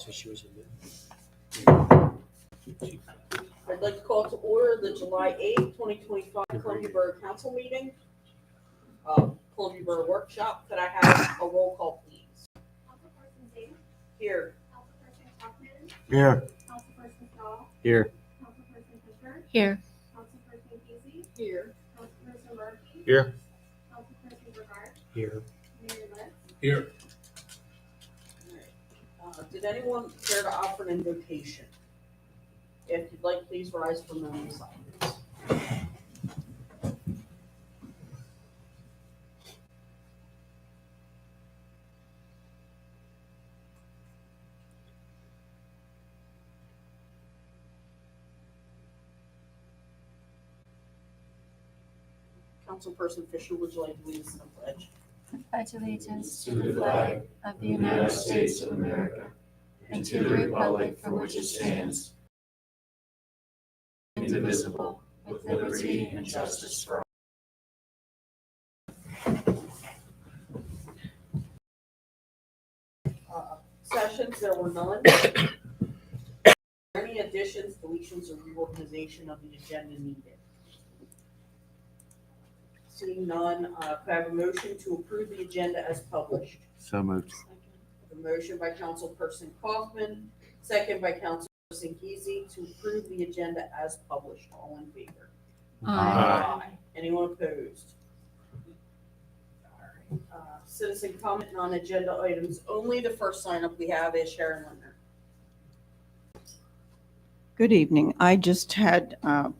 So she was in I'd like to call to order the July 8th, 2025 Columbia Borough Council meeting. Columbia Borough Workshop. Could I have a roll call, please? Councilperson Zink. Here. Councilperson Kaufman. Here. Councilperson Stahl. Here. Councilperson Fisher. Here. Councilperson Kesey. Here. Councilperson Murphy. Here. Councilperson Brevard. Here. Mayor Litz. Here. Did anyone care to offer an invocation? If you'd like, please rise for a moment of silence. Councilperson Fisher, would you like to lead us in the pledge? Pledge allegiance to the flag of the United States of America and to the republic for which it stands, indivisible, with liberty and justice for all. Sessions, there were none. Any additions, deletions, or reorganization of the agenda needed? Seeing none, could I have a motion to approve the agenda as published? So moved. A motion by Councilperson Kaufman, second by Councilperson Kesey to approve the agenda as published. All in favor? Aye. Anyone opposed? All right. Citizen comment on agenda items only. The first sign up we have is Sharon Lerner. Good evening. I just had a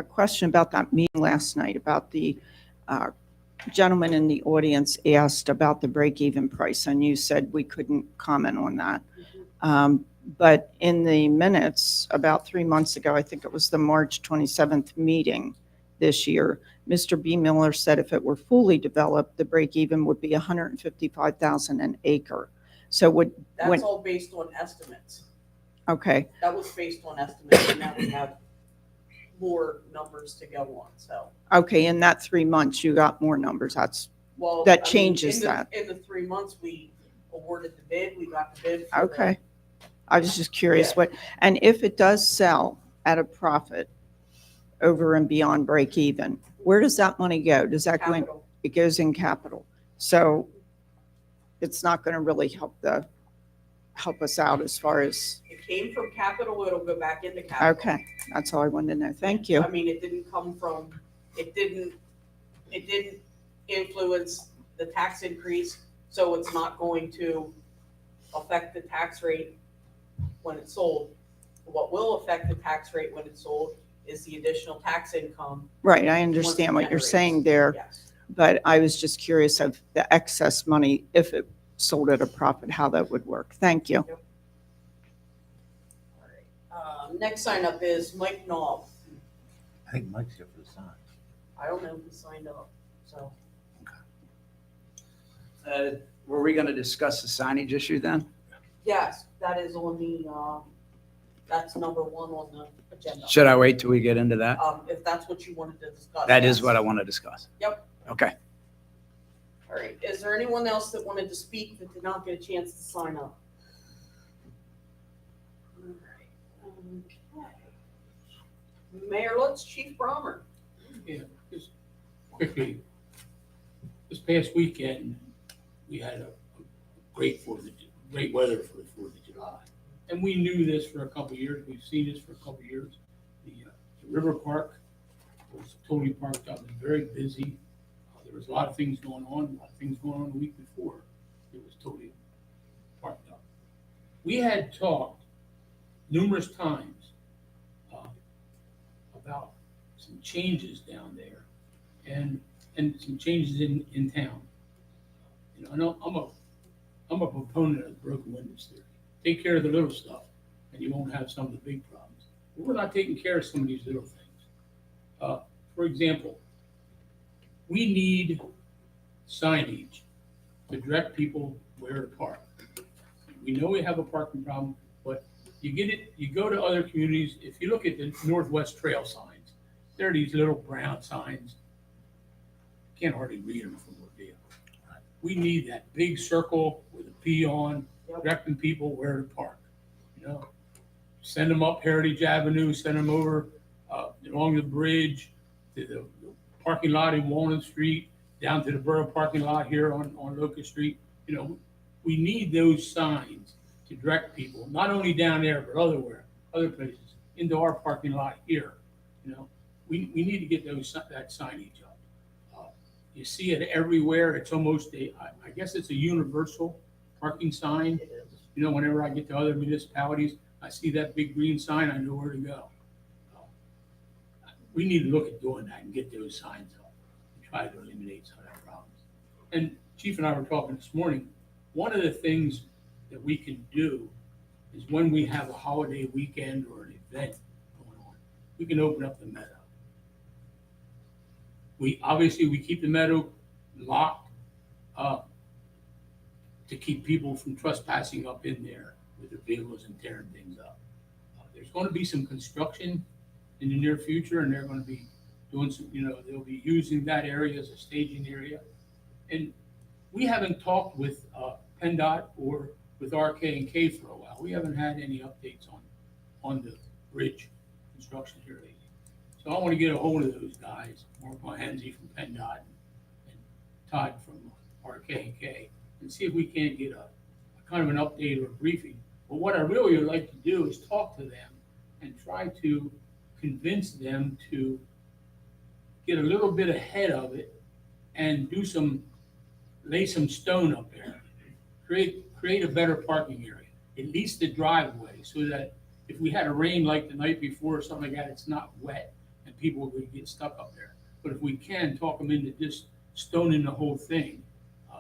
question about that meeting last night about the gentleman in the audience asked about the break-even price, and you said we couldn't comment on that. But in the minutes about 3 months ago, I think it was the March 27th meeting this year, Mr. B. Miller said if it were fully developed, the break-even would be $155,000 an acre. So That's all based on estimates. okay. That was based on estimates, and now we have more numbers to go on, so. Okay, in that 3 months, you got more numbers. Well, That changes that. In the 3 months, we awarded the bid, we got the bid. For Okay. I was just curious Yeah. and if it does sell at a profit over and beyond break even, where does that money go? Does that go in? Capital. It goes in capital. So it's not going to really help us out as far as, It came from capital, it'll go back into capital. okay, that's all I wanted to know. Thank you. I mean, it didn't come from, it didn't influence the tax increase, so it's not going to affect the tax rate when it's sold. What will affect the tax rate when it's sold is the additional tax income. Right, I understand what you're saying there, Yes. but I was just curious of the excess money, if it sold at a profit, how that would work. Thank you. All right. Next sign up is Mike Knoll. I think Mike's here for the sign. I don't know who signed up, so. Were we going to discuss the signage issue then? Yes, that is on the, that's number 1 on the agenda. Should I wait till we get into that? If that's what you wanted to discuss. That is yes. what I want to discuss. Yep. Okay. All right, is there anyone else that wanted to speak that did not get a chance to sign up? All right, okay. Mayor Lutz, Chief Brommer. Yeah, just quickly, this past weekend, we had a great weather for the 4th of July. And we knew this for a couple of years. We've seen this for a couple of years. The River Park was totally parked up and very busy. There was a lot of things going on, the week before. It was totally parked up. We had talked numerous times about some changes down there and some changes in town. You know, I know I'm a proponent of broken windows theory. Take care of the little stuff and you won't have some of the big problems. But we're not taking care of some of these little things. For example, we need signage to direct people where to park. We know we have a parking problem, but you go to other communities, if you look at the Northwest Trail signs, there are these little brown signs. Can't hardly read them from where they are. We need that big circle with a P on, directing people where to park. you know. Send them up Heritage Avenue, send them over along the bridge to the parking lot in Walnut Street, down to the Borough parking lot here on Locust Street. You know, we need those signs to direct people, not only down there, but other places, into our parking lot here. You know, we need to get that signage up. You see it everywhere. It's almost I guess it's a universal parking sign. It is. You know, whenever I get to other municipalities, I see that big green sign, I know where to go. We need to look at doing that and get those signs up and try to eliminate some of that problems. And Chief and I were talking this morning, one of the things that we can do is when we have a holiday weekend or an event going on, we can open up the meadow. We keep the meadow locked up to keep people from trespassing up in there with their vehicles and tearing things up. There's going to be some construction in the near future, and they're going to be doing some, you know, they'll be using that area as a staging area. And we haven't talked with PennDOT or with RK&K for a while. We haven't had any updates on the bridge construction here lately. So I want to get a hold of those guys, Mark Mahenzi from PennDOT and Todd from RK&K, and see if we can't get a kind of an update or a briefing. But what I really would like to do is talk to them and try to convince them to get a little bit ahead of it and lay some stone up there, create a better parking area, at least the driveway, so that if we had a rain like the night before or something like that, it's not wet and people would get stuck up there. But if we can talk them into just stoning the whole thing,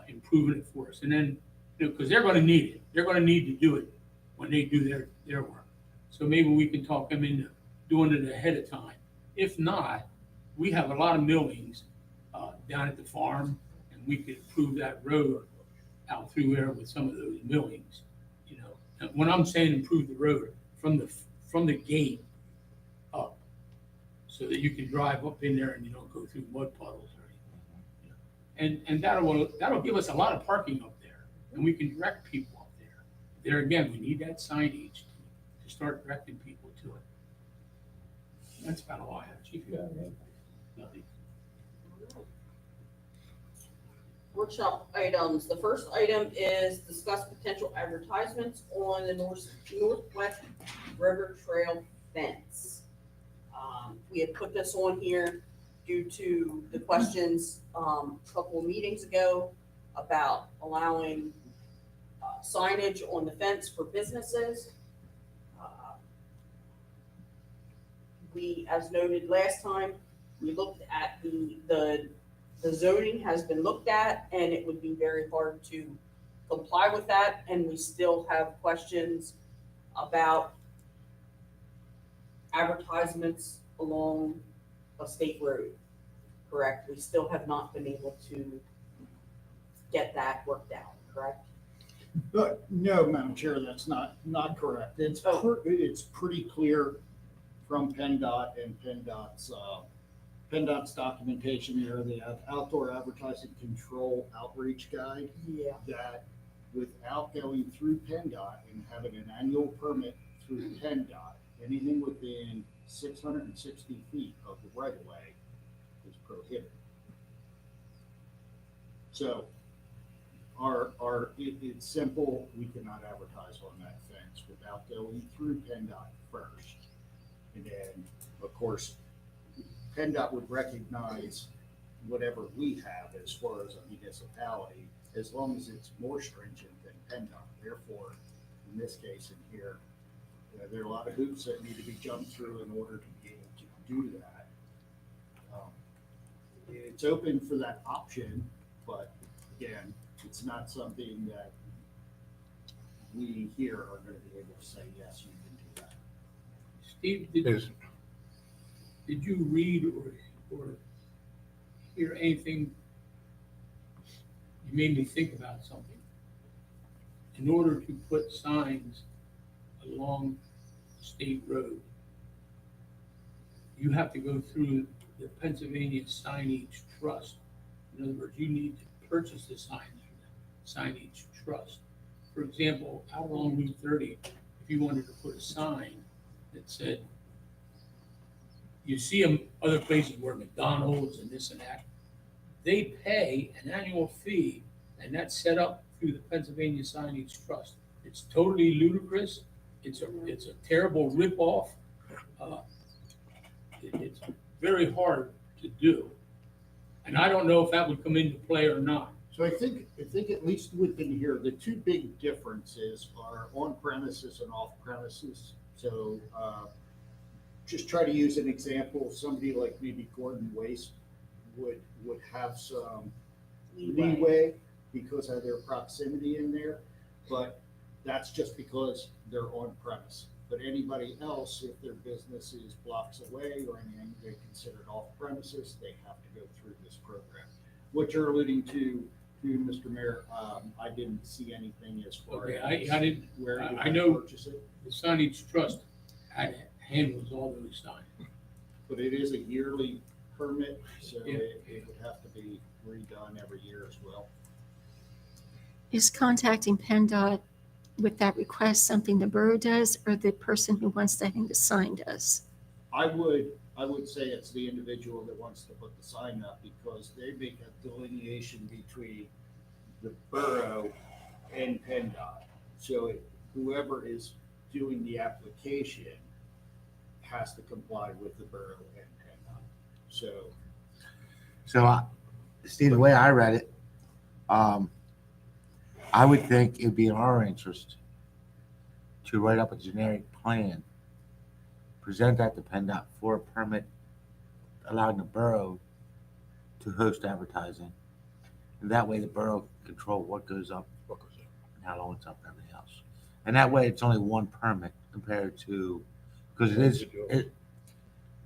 improving it for us, and then, you know, because they're going to need it, they're going to need to do it when they do their work. So maybe we can talk them into doing it ahead of time. If not, we have a lot of millings down at the farm, and we could improve that road out through there with some of those millings. You know, and when I'm saying improve the road, from the gate up, so that you can drive up in there and you don't go through mud puddles or anything. And that'll give us a lot of parking up there, and we can direct people up there. There again, we need that signage to start directing people to it. That's about all I have. Chief, you have anything? Nothing. Workshop items. The first item is discuss potential advertisements on the Northwest River Trail fence. We had put this on here due to the questions a couple of meetings ago about allowing signage on the fence for businesses. We, as noted last time, we looked at the zoning has been looked at, and it would be very hard to comply with that, and we still have questions about advertisements along a state road, correct? We still have not been able to get that worked out, correct? But no, Madam Chair, that's not correct. It's pretty clear from PennDOT and PennDOT's documentation here, the outdoor advertising control outreach guide, Yeah. that without going through PennDOT and having an annual permit through PennDOT, anything within 660 feet of the right of way is prohibited. So it's simple. We cannot advertise on that fence without going through PennDOT first. And then, of course, PennDOT would recognize whatever we have as far as a municipality, as long as it's more stringent than PennDOT. Therefore, in this case in here, there are a lot of hoops that need to be jumped through in order to be able to do that. It's open for that option, but again, it's not something that we here are going to be able to say, yes, you can do that. Steve, Yes. did you read or hear anything? You made me think about something. In order to put signs along State Road, you have to go through the Pennsylvania Signage Trust. In other words, you need to purchase the signs from the Signage Trust. For example, out along Route 30, if you wanted to put a sign that said, you see them other places where McDonald's and this and that, they pay an annual fee, and that's set up through the Pennsylvania Signage Trust. It's totally ludicrous. It's a terrible ripoff. It's very hard to do. And I don't know if that would come into play or not. So I think at least within here, the two big differences are on premises and off premises. So, just try to use an example, somebody like maybe Gordon Waste would have some leeway because of their proximity in there, but that's just because they're on premise. But anybody else, if their business is blocks away or anything, they're considered off premises, they have to go through this program. What you're alluding to Mr. Mayor, I didn't see anything as far Okay, as I didn't, where you I can know purchase it, the Signage Trust handles all those signs. but it is a yearly permit, so Yeah. it would have to be redone every year as well. Is contacting PennDOT with that request something the borough does or the person who wants to hang the sign does? I would say it's the individual that wants to put the sign up because they make a delineation between the borough and PennDOT. So whoever is doing the application has to comply with the borough and PennDOT. So Steve, the way I read it, I would think it'd be in our interest to write up a generic plan, present that to PennDOT for a permit, allowing the borough to host advertising. And that way the borough can control what goes up, and how long it's up, and everything else. And that way it's only one permit compared to, because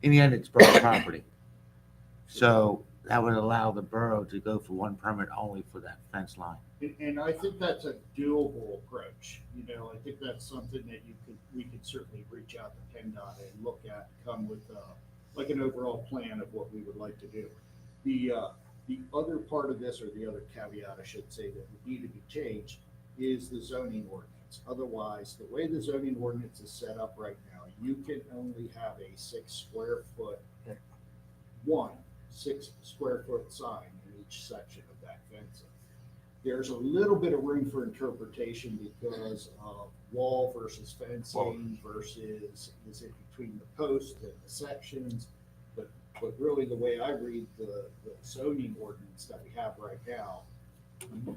in the end, it's borough property. So that would allow the borough to go for one permit only for that fence line. And I think that's a doable approach. You know, I think that's something that we could certainly reach out to PennDOT and look at, come with like an overall plan of what we would like to do. The other part of this, or the other caveat, I should say, that would need to be changed is the zoning ordinance. Otherwise, the way the zoning ordinance is set up right now, you can only have a 6 square foot sign in each section of that fencing. There's a little bit of room for interpretation because of wall versus fencing versus is it between the post and the sections. But really the way I read the zoning ordinance that we have right now,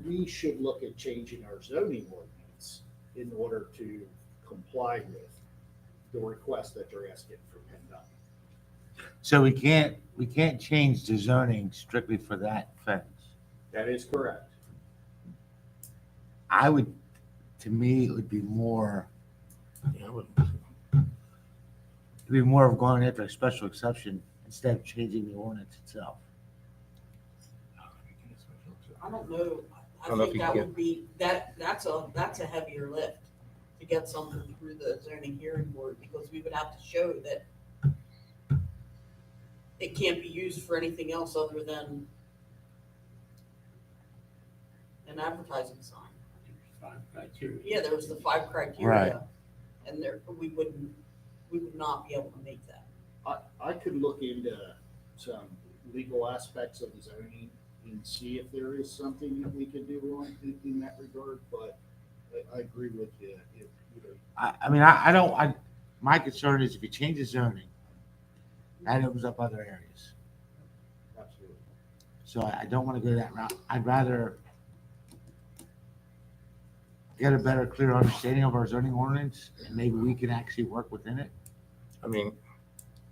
we should look at changing our zoning ordinance in order to comply with the request that they're asking from PennDOT. So we can't change the zoning strictly for that fence. That is correct. To me, it would be more, of going after a special exception instead of changing the ordinance itself. I don't know. I don't know if think you that can would be, that's a heavier lift to get something through the zoning hearing board, because we would have to show that it can't be used for anything else other than an advertising sign. There's 5 criteria. Yeah, there was the 5 criteria. Right. And we would not be able to make that. I could look into some legal aspects of the zoning and see if there is something that we could do in that regard, but I agree with you. My concern is if you change the zoning, that opens up other areas. Absolutely. So I don't want to go that route. I'd rather get a better, clear understanding of our zoning ordinance, and maybe we can actually work within it. I mean,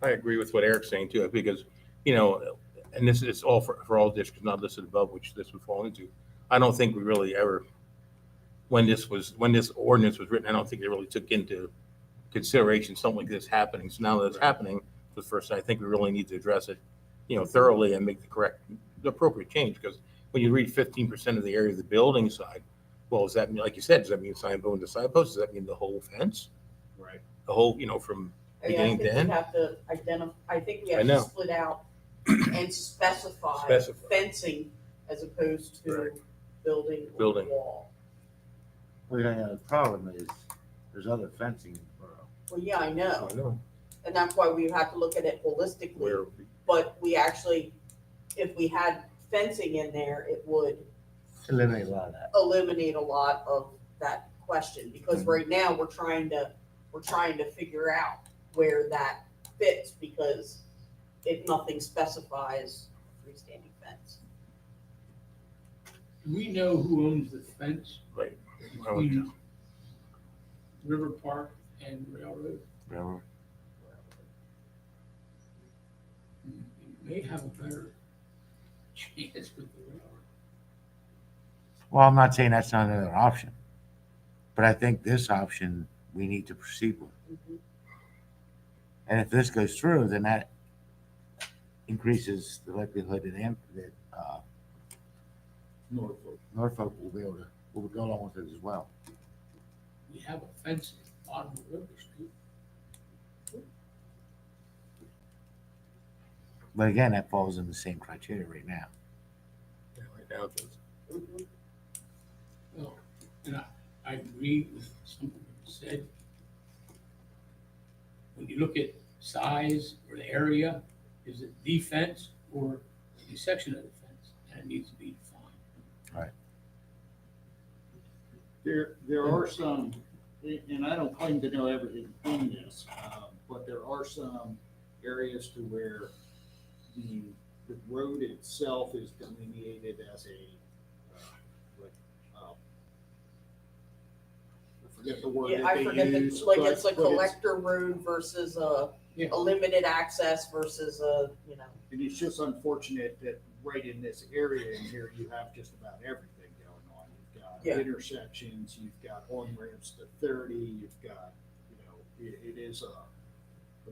I agree with what Eric's saying too, because, and this is all for all districts not listed above, which this would fall into. I don't think we really ever, when this ordinance was written, I don't think they really took into consideration something like this happening. So now that it's happening for the first time, I think we really need to address it, thoroughly and make the appropriate change. Because when you read 15% of the area of the building side, well, does that mean, like you said, does that mean signpost to signpost? Does that mean the whole fence? Right. The whole, from beginning to end? I think we have to identify, I think we I have know. to split out and specify fencing as opposed to Right. building or Building. wall. Well, the problem is There's other fencing in the borough. Well, yeah, I know, I know and that's why we have to look at it holistically. where, But we actually, if we had fencing in there, it would Eliminate a lot of that. eliminate a lot of that question, because right now, we're trying to figure out where that fits, because nothing specifies freestanding fence. Do we know who owns the fence right. between River Park and Railroad? Railroad. You may have a better chance with the railroad. Well, I'm not saying that's not another option, but I think this option we need to proceed with. And if this goes through, then that increases the likelihood that Norfolk will be able to, will go along with it as well. We have a fence at the bottom of River Street. But again, that falls in the same criteria right now. Yeah, right now it does. Well, and I agree with something that was said. When you look at size or the area, is it the fence or a section of the fence? And it needs to be defined. There are some, and I don't claim to know everything in this, but there are some areas to where the road itself is delineated as I forget the word Yeah, that I they forget, use. like, but- it's a but collector road versus Yeah. a limited access versus And it's just unfortunate that right in this area in here, you have just about everything going on. You've got Yeah. intersections, you've got on ramps to 30, you've got, it is a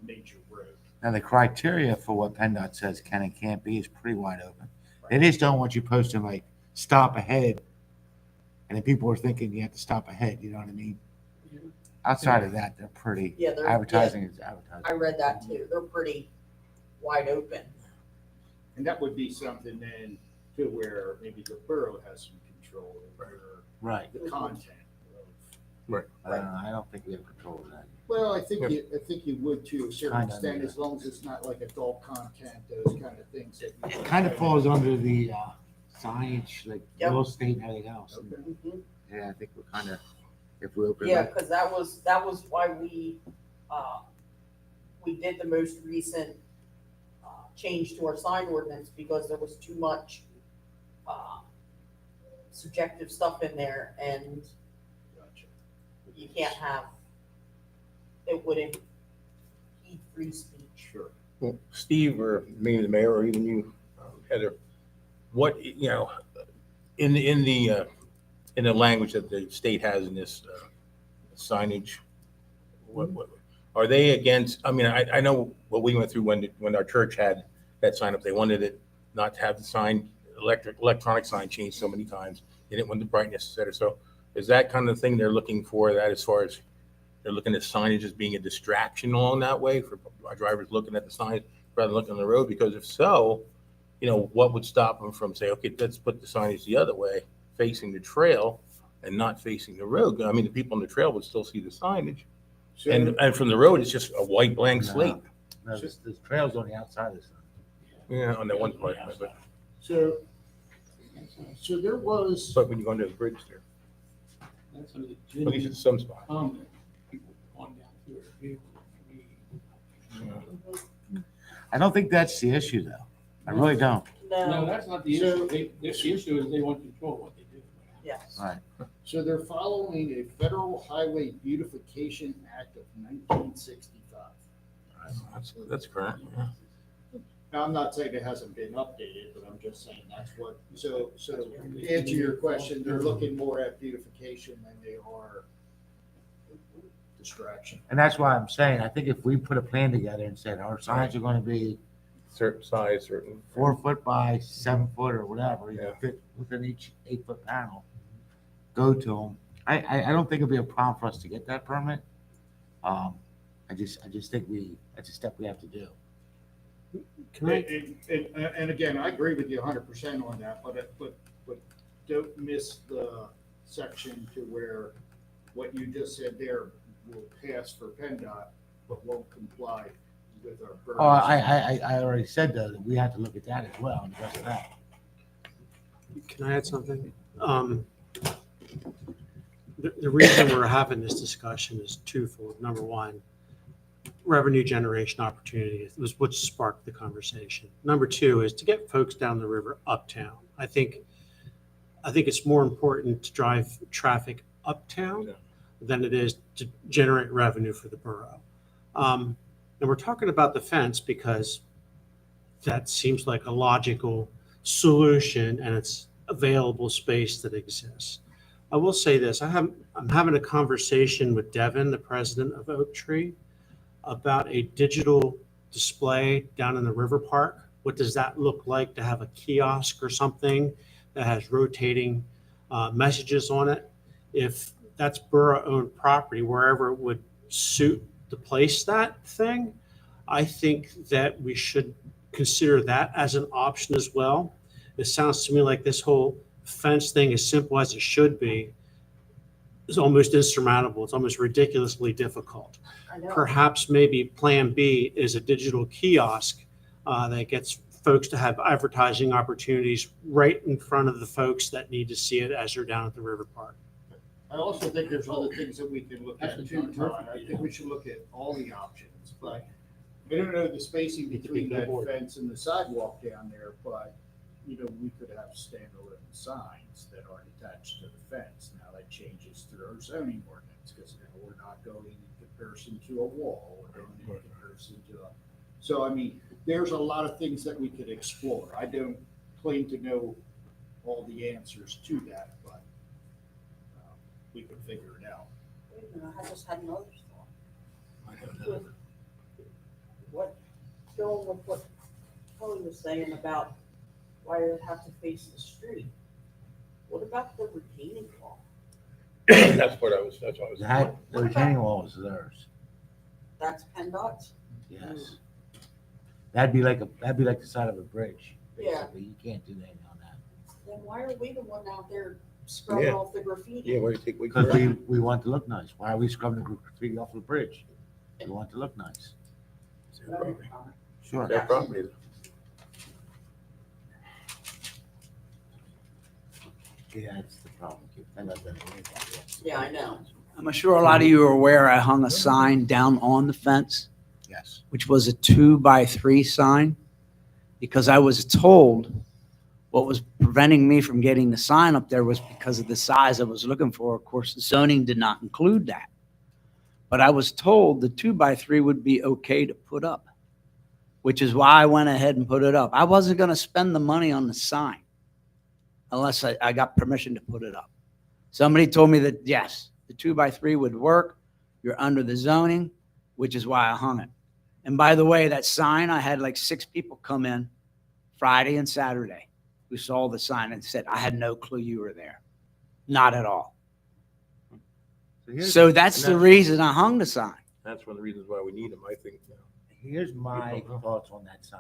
major road. Now, the criteria for what PennDOT says can and can't be is pretty wide open. They just don't want you posting like, stop ahead. And then people are thinking you have to stop ahead, you know what I mean? Yeah. Outside of that, they're pretty, Yeah, they're- advertising is advertising. I read that too. They're pretty wide open. And that would be something then to where maybe the borough has some control over Right. the content of. I don't think we have control of that. Well, I think you would to a certain Kinda, extent, yeah. as long as it's not like adult content, those kind of things that. It kind of falls under the signage, like Yep. real estate and everything else. Okay. Mhm. Yeah, I think we're kind of, if we open it Yeah, up. because that was why we did the most recent change to our sign ordinance, because there was too much subjective stuff in there, and Gotcha. you can't have, it wouldn't heed free speech. Sure. Well, Steve, or maybe the mayor, or even you, Heather, what, in the language that the state has in this signage, what, are they against, I mean, I know what we went through when our church had that sign up, they wanted it not to have the sign, electronic sign changed so many times, they didn't want the brightness, et cetera. So is that kind of thing they're looking for, that as far as they're looking at signage as being a distraction along that way for our drivers looking at the sign rather than looking on the road? Because if so, what would stop them from saying, okay, let's put the signage the other way, facing the trail and not facing the road? I mean, the people on the trail would still see the signage. So, And from the road, it's just a white blank No. slate. No, the trail's on the outside of this thing. Yeah, on that one part, so there was, but when you go under the bridge there, That's under the at least genuine in some spots. comment, people on down through their vehicle. I don't think that's the issue, though. I really don't. No, No, that's not the issue. The issue is they want to control what they do. yes. Right. so they're following a Federal Highway Beautification Act of 1965. That's correct. Yeah. Now, I'm not saying it hasn't been updated, but I'm just saying that's what, so to answer your question, they're looking more at beautification than they are distraction. And that's why I'm saying, I think if we put a plan together and said our signs are gonna be Certain size, certain. 4 foot by 7 foot or whatever, Yeah. fit within each 8-foot panel, go to them. I don't think it'll be a problem for us to get that permit. I just think that's a step we have to do. Can I, And again, I agree with you 100% on that, but don't miss the section to where what you just said there, will pass for PennDOT, but won't comply with our. Oh, I already said though, that we have to look at that as well, and address that. Can I add something? The reason we're having this discussion is twofold. Number one, revenue generation opportunity was what sparked the conversation. Number two is to get folks down the river uptown. I think it's more important to drive traffic uptown than it is to generate revenue for the borough. And we're talking about the fence because that seems like a logical solution and it's available space that exists. I will say this, I'm having a conversation with Devin, the president of Oak Tree, about a digital display down in the river park. What does that look like to have a kiosk or something that has rotating messages on it? If that's borough-owned property, wherever it would suit to place that thing, I think that we should consider that as an option as well. It sounds to me like this whole fence thing, as simple as it should be, is almost insurmountable. It's almost ridiculously difficult. I know. Perhaps maybe plan B is a digital kiosk that gets folks to have advertising opportunities right in front of the folks that need to see it as they're down at the river park. I also think there's other things that we can look at That's too, what Todd. perfect, I yeah. think we should look at all the options, but I don't know the spacing between that fence and the sidewalk down there, but, you know, we could have standalone signs that aren't attached to the fence. Now that changes through our zoning ordinance, because now we're not going in comparison to a wall, we're going in comparison to a, so I mean, there's a lot of things that we could explore. I don't claim to know all the answers to that, but we could figure it out. Wait a minute, I just had another thought. I don't know. What, going with what Kelly was saying about why it have to face the street? What about the retaining wall? That's what I was. That, the retaining wall is theirs, That's PennDOT's? yes. That'd be like the side of a bridge, Yeah. basically. You can't do anything on that. Then why are we the one out there scrubbing Yeah. off the graffiti? Yeah, where do you think we? Because we want to look nice. Why are we scrubbing the graffiti off the bridge? We want to look nice. Sure. Their property. Yeah, that's the problem. And I've done it anyway. Yeah, I know. I'm sure a lot of you are aware I hung a sign down on the fence, Yes. which was a 2x3 sign, because I was told what was preventing me from getting the sign up there was because of the size I was looking for. Of course, the zoning did not include that. But I was told the 2x3 would be okay to put up, which is why I went ahead and put it up. I wasn't going to spend the money on the sign unless I got permission to put it up. Somebody told me that, yes, the 2x3 would work. You're under the zoning, which is why I hung it. And by the way, that sign, I had like 6 people come in Friday and Saturday who saw the sign and said, I had no clue you were there. Not at all. So that's the reason I hung the sign. That's one of the reasons why we need them, I think. Here's my thoughts on that sign.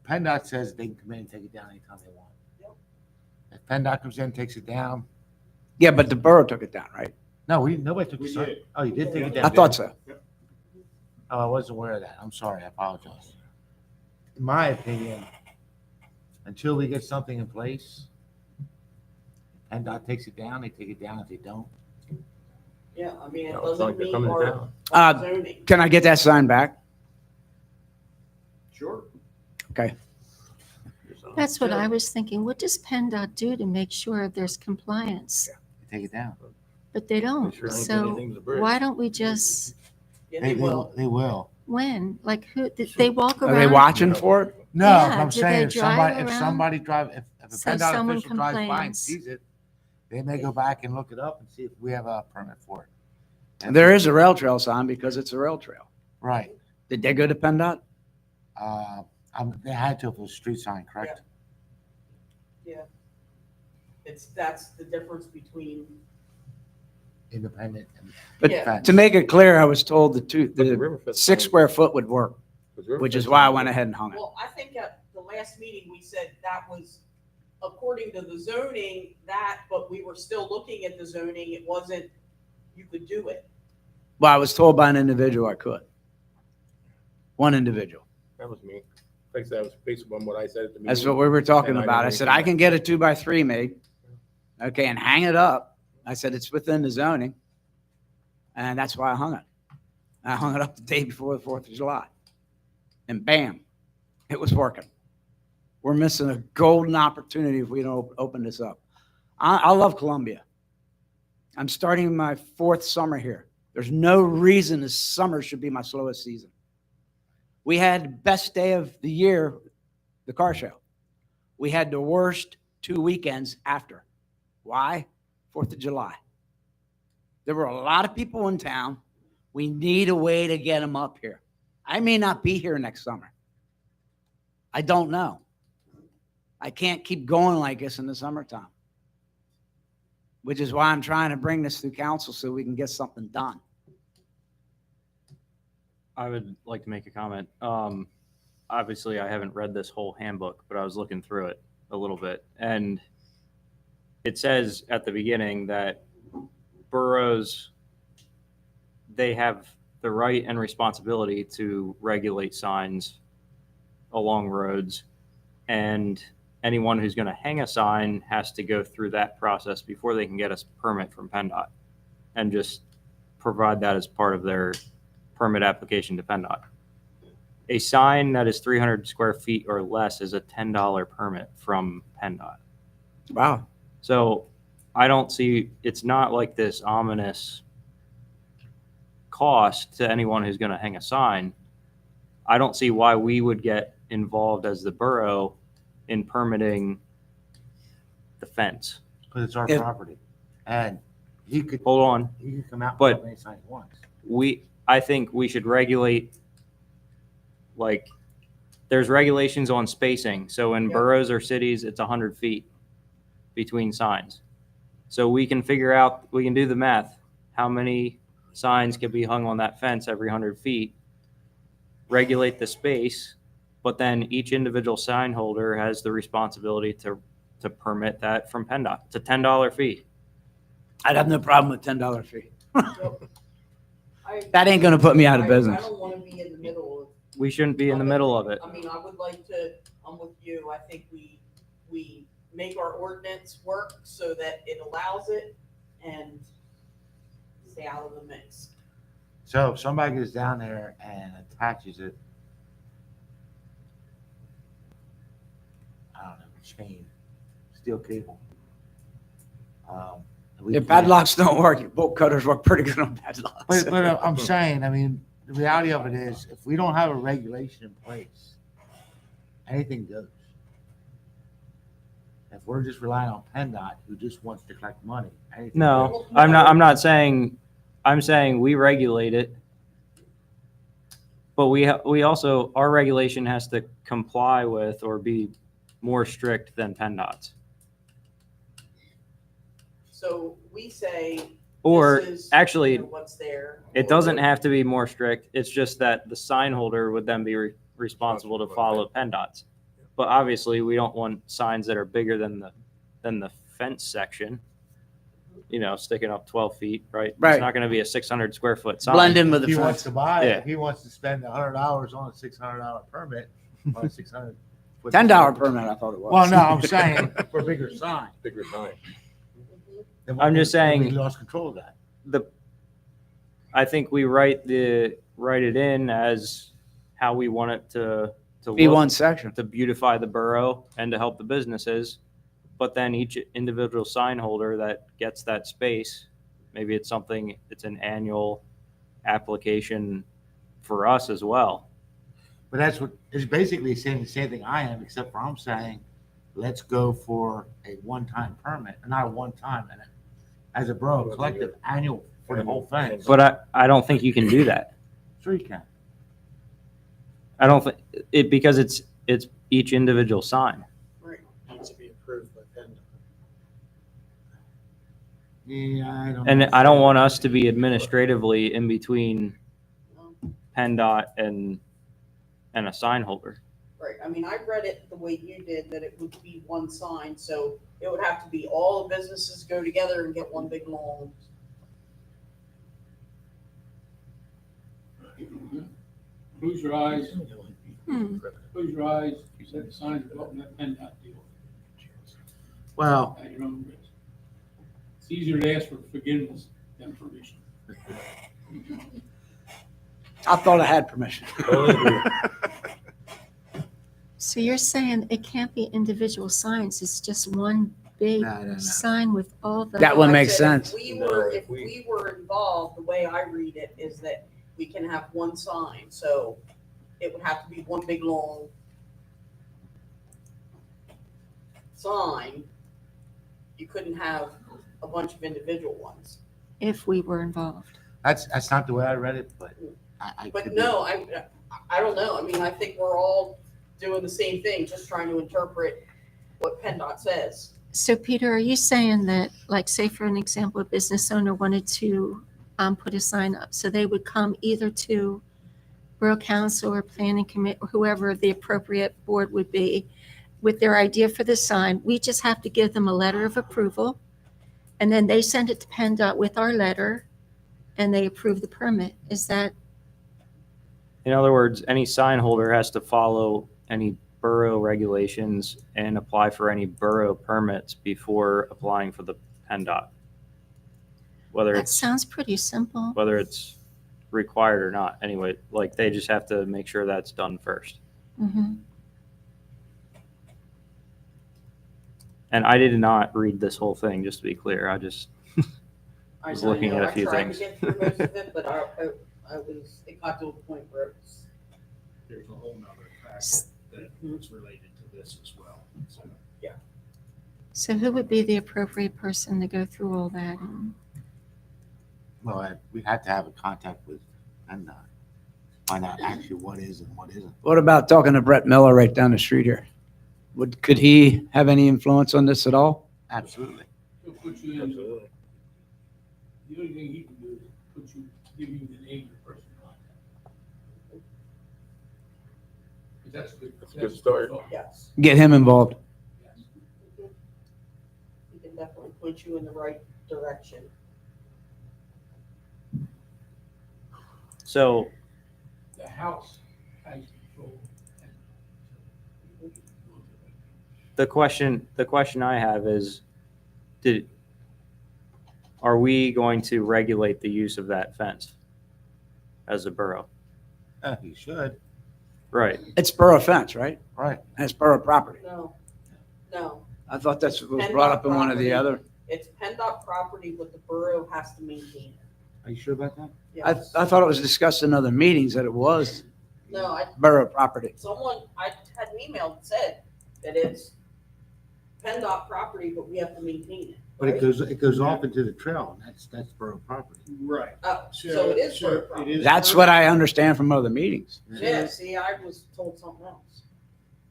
PennDOT says they can come in and take it down anytime they want. Yep. If PennDOT comes in and takes it down, Yeah, but the borough took it down, right? no, nobody took the We sign. did. Oh, you did take it down? I thought so. Oh, I wasn't aware of that. I'm sorry. I apologize. In my opinion, until we get something in place, PennDOT takes it down, they take it down. If they don't, Yeah, I mean, it No, it's not doesn't like they're mean coming our down. zoning. Can I get that sign back? Sure. Okay. That's what I was thinking. What does PennDOT do to make sure there's compliance? they take it down. But they don't. Sure ain't doing So anything to the bridge. why don't we just, Yeah, they will. They will. when? Like who, did they walk Are they around? watching for it? No, Yeah, but I'm do they saying if drive somebody around? drive, if a So PennDOT someone official drives by and complains. sees it, they may go back and look it up and see if we have a permit for it. And There is a rail trail sign because it's a rail trail. Right. Did they go to PennDOT? They had to if it was a street sign, correct? That's the difference between, Independent and But Yeah. fence. to make it clear, I was told But the the river fence 6 sign- square foot would work, the river which is fence why I sign- went ahead and hung it. well, I think at the last meeting, we said that was according to the zoning, that, but we were still looking at the zoning. It wasn't you could do it. Well, I was told by an individual I could. One individual. That was me. Like I said, that was based upon what I said at the meeting. That's what we were talking And I about. I didn't said, really I can get a 2x3 made. Okay, and hang it up. I said, it's within the zoning. And that's why I hung it. I hung it up the day before the 4th of July. And bam, it was working. We're missing a golden opportunity if we don't open this up. I love Columbia. I'm starting my 4th summer here. There's no reason this summer should be my slowest season. We had the best day of the year, the car show. We had the worst 2 weekends after. Why? 4th of July. There were a lot of people in town. We need a way to get them up here. I may not be here next summer. I don't know. I can't keep going like this in the summertime, which is why I'm trying to bring this through council so we can get something done. I would like to make a comment. Obviously, I haven't read this whole handbook, but I was looking through it a little bit. And it says at the beginning that boroughs, they have the right and responsibility to regulate signs along roads. And anyone who's going to hang a sign has to go through that process before they can get a permit from PennDOT and just provide that as part of their permit application to PennDOT. A sign that is 300 square feet or less is a $10 permit from PennDOT. Wow. So I don't see, it's not like this ominous cost to anyone who's going to hang a sign. I don't see why we would get involved as the borough in permitting the fence. Because it's our If- property. And he could Hold on. come out But- with how many signs he wants. I think we should regulate, like, there's regulations on spacing. So in Yeah. boroughs or cities, it's 100 feet between signs. So we can figure out, we can do the math, how many signs can be hung on that fence every 100 feet, regulate the space, but then each individual sign holder has the responsibility to permit that from PennDOT. It's a $10 fee. I'd have no problem with $10 fee. I- That ain't gonna put me out of I business. don't want to be in the middle of, We shouldn't be in the middle of it. I mean, I would like to, I'm with you, I think we make our ordinance work so that it allows it and stay out of the mix. So if somebody goes down there and attaches it, I don't know, chain, steel cable. we If can't- padlocks don't work, bolt cutters work pretty good on padlocks. But I'm saying, I mean, the reality of it is, if we don't have a regulation in place, anything goes. If we're just relying on PennDOT, who just wants to collect money, anything No, goes. I'm not saying, I'm saying we regulate it. But we also, our regulation has to comply with or be more strict than PennDOT's. So we say. Or this is, actually, you know, what's there. it doesn't have to be more strict. It's just that the sign holder would then be responsible to follow PennDOT's. But obviously, we don't want signs that are bigger than the fence section, you know, sticking up 12 feet, right? Right. It's not going to be a 600 square foot sign. Blend in with If the he wants fence. to buy Yeah. it, if he wants to spend $100 on a $600 permit, on a 600. $10 permit, I thought it was. Well, no, I'm saying for a bigger sign. Bigger sign. then I'm just then we saying- lost control of that. I think we write it in as how we want it to Be look, one section. to beautify the borough and to help the businesses. But then each individual sign holder that gets that space, maybe it's an annual application for us as well. But that's what, it's basically saying the same thing I am, except for I'm saying, let's go for a one-time permit, not a one-time, and as a borough collective annual for the whole thing. But I don't think you can do that. Sure you can. I don't think it, because it's each individual sign. Right. Needs to be approved by PennDOT. Yeah, I don't. And know. I don't want us to be administratively in between PennDOT and a sign holder. Right, I mean, I read it the way you did, that it would be one sign, so it would have to be all the businesses go together and get one big long Close your eyes, Well, set the signs up in that PennDOT deal at your own risk. It's easier to ask for forgiveness than permission. I thought I had permission. So you're saying it can't be individual signs, it's just one big No. sign with all the. That one I makes said sense. If we were involved, the way I read it is that we can have one sign, so it would have to be one big long sign. You couldn't have a bunch of individual ones. If we were involved. That's not the way I read it, but I But could no, I don't know. I mean, I think we're all doing the same thing, just trying to interpret what PennDOT says. So Peter, are you saying that, like, say for an example, a business owner wanted to put a sign up, so they would come either to Borough Council or Planning Commit, or whoever the appropriate board would be, with their idea for the sign. We just have to give them a letter of approval, and then they send it to PennDOT with our letter, and they approve the permit. Is that, In other words, any sign holder has to follow any borough regulations and apply for any borough permits before applying for the PennDOT. Whether that it's sounds pretty simple. required or not. Anyway, like they just have to make sure that's done first. Mhm. And I did not read this whole thing, just to be clear. I was looking at a few I things. tried to get through most of it, but it got to a point where it was, There's a whole nother packet that's related to this as well, so. So who would be the appropriate person to go through all that? we had to have a contact with PennDOT, find out actually what is and what isn't. What about talking to Brett Miller right down the street here? Could he have any influence on this at all? Absolutely. He'll put you in, the only thing he can do is give you the name of the person contact. 'Cause that's good. That's a good start. yes. Get him involved. Yes. He can definitely point you in the right direction. So The house has control. the question I have is, are we going to regulate the use of that fence as a borough? You should. Right. It's borough fence, right? Right. And it's borough property. No. I thought that's what was brought up in one of the other. It's PennDOT property, but the borough has to maintain it. Are you sure about that? Yes. I thought it was discussed in other meetings that it was No, borough property. I had an email that said that it's PennDOT property, but we have to maintain it. But right? it goes off into the trail, and that's borough property. Right. Oh, so it is borough property. That's what I understand from other meetings. Yeah, see, I was told something else.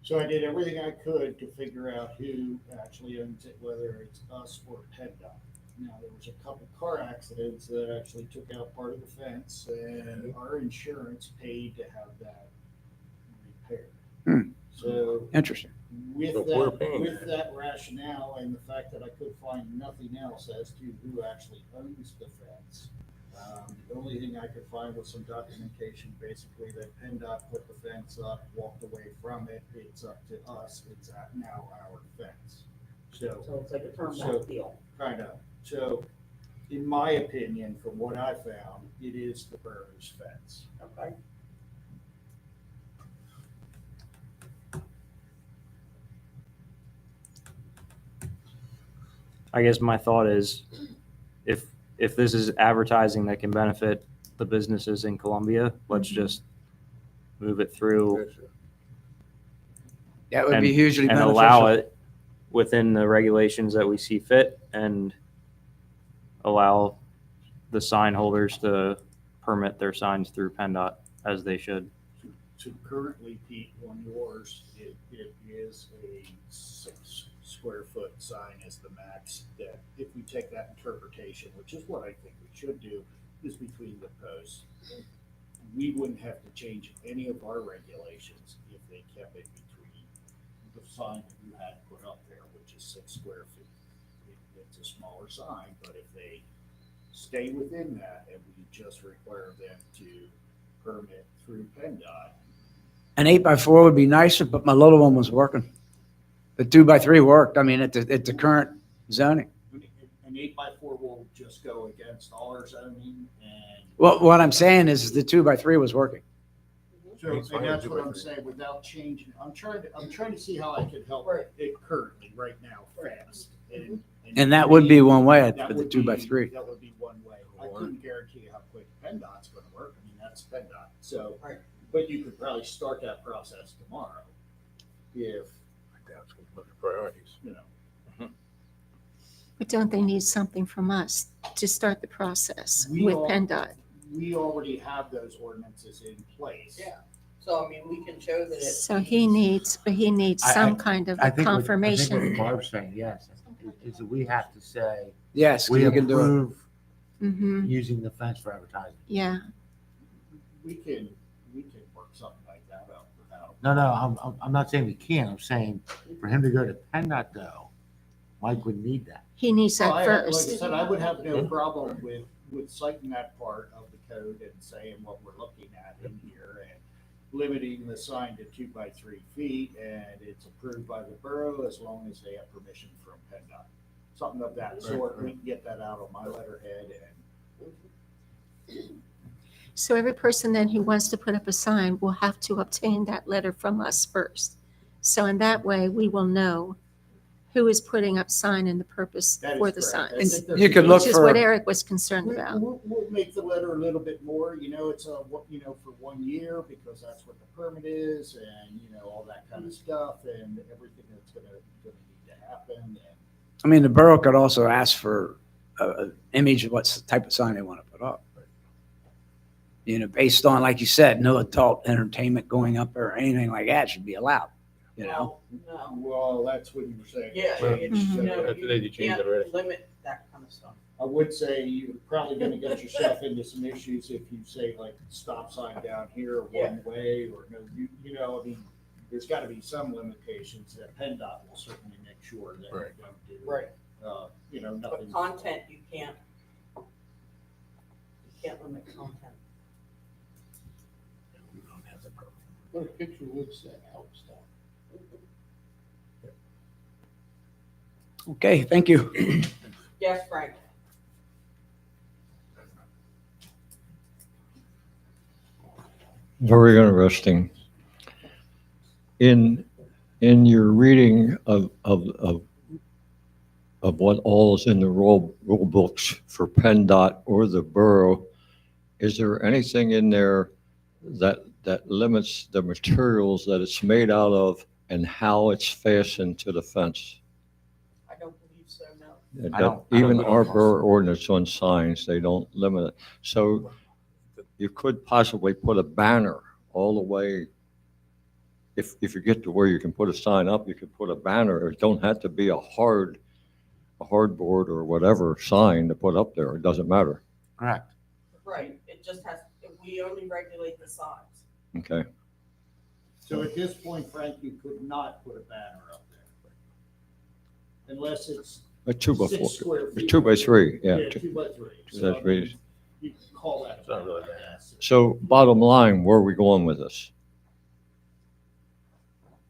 So I did everything I could to figure out who actually owns it, whether it's us or PennDOT. Now, there was a couple car accidents that actually took out part of the fence, and our insurance paid to have that repaired. Hmm. So Interesting. with So we're paying that rationale and the fact that I could find nothing else as to who actually owns the fence, the only thing I could find was some documentation, basically that PennDOT put the fence up, walked away from it. It's up to us. It's now our fence. So So it's like a turn So- back deal. kind of. So, in my opinion, from what I found, it is the borough's fence. Okay. I guess my thought is, if this is advertising that can benefit the businesses in Columbia, let's just move it through That would be hugely and beneficial. allow it within the regulations that we see fit, and allow the sign holders to permit their signs through PennDOT as they should. So currently, Pete, on yours, it is a 6 square foot sign as the max, that if we take that interpretation, which is what I think we should do, is between the posts. We wouldn't have to change any of our regulations if they kept it between the sign that you had put up there, which is 6 square feet. It's a smaller sign, but if they stay within that and we just require them to permit through PennDOT. An 8x4 would be nicer, but my little one was working. The 2x3 worked, I mean, at the current zoning. An 8x4 will just go against all our zoning and. Well, what I'm saying is the 2x3 was working. So, It's fine and that's with what I'm 2x3. saying, without changing, I'm trying to see how I could help Right. it currently, right now, fast. And that would be one way that for the would be- 2x3. That would be one way. I couldn't guarantee how quick PennDOT's gonna work, I mean, that's PennDOT, so. Right. But you could probably start that process tomorrow, if, That's gonna look at priorities. you know. But don't they need something from us to start the process We with all- PennDOT? We already have those ordinances in place. Yeah. So, I mean, we can show that it. So he needs some kind of I a think what confirmation. Barb's saying, yes, is that we have to say, Yes, we you can do it. approve Hmm, using the fence for advertising. yeah. We can work something like that out without. No, I'm not saying we can't, I'm saying for him to go to PennDOT though, Mike would need that. He needs Well, that Like I first. said, I would have no problem with citing that part of the code and saying what we're looking at in here and limiting the sign to 2x3 feet, and it's approved by the borough as long as they have permission from PennDOT. Something of that sort, we can get that out on my letterhead and. So every person then who wants to put up a sign will have to obtain that letter from us first. So in that way, we will know who is putting up sign and the purpose That is for the correct. sign. I think there's You could look Which is for- what Eric was concerned about. We'll make the letter a little bit more, it's for 1 year, because that's what the permit is, and, all that kind of stuff, and everything that's gonna need to happen, and. I mean, the borough could also ask for an image of what type of sign they want to put up. Based on, like you said, no adult entertainment going up or anything like that should be allowed, No. Well, that's what you were saying. Yeah, Well, it's, After they you changed can't it already. limit that kind of stuff. I would say you're probably gonna get yourself into some issues if you say like stop sign down here, one way, or no, I mean, there's gotta be some limitations that PennDOT will certainly make sure that you Right. don't do. Right. Nothing. But content, you can't limit content. We don't have the problem. But a picture would say help stop. Okay, thank you. Yes, Frank? Very interesting. In your reading of what all is in the rule books for PennDOT or the borough, is there anything in there that limits the materials that it's made out of and how it's fastened to the fence? I don't believe so, no. I don't Even know. our borough ordinance on signs, they don't limit it. So you could possibly put a banner all the way. If you get to where you can put a sign up, you could put a banner. It don't have to be a hardboard or whatever sign to put up there. It doesn't matter. Correct. Right, it just has, we only regulate the size. Okay. So at this point, Frank, you could not put a banner up there. Unless it's A 2x4, 6 square a feet. 2x3, yeah. 2x3. 2x3. You can call that. It's not really I bad. guess. So bottom line, where are we going with this?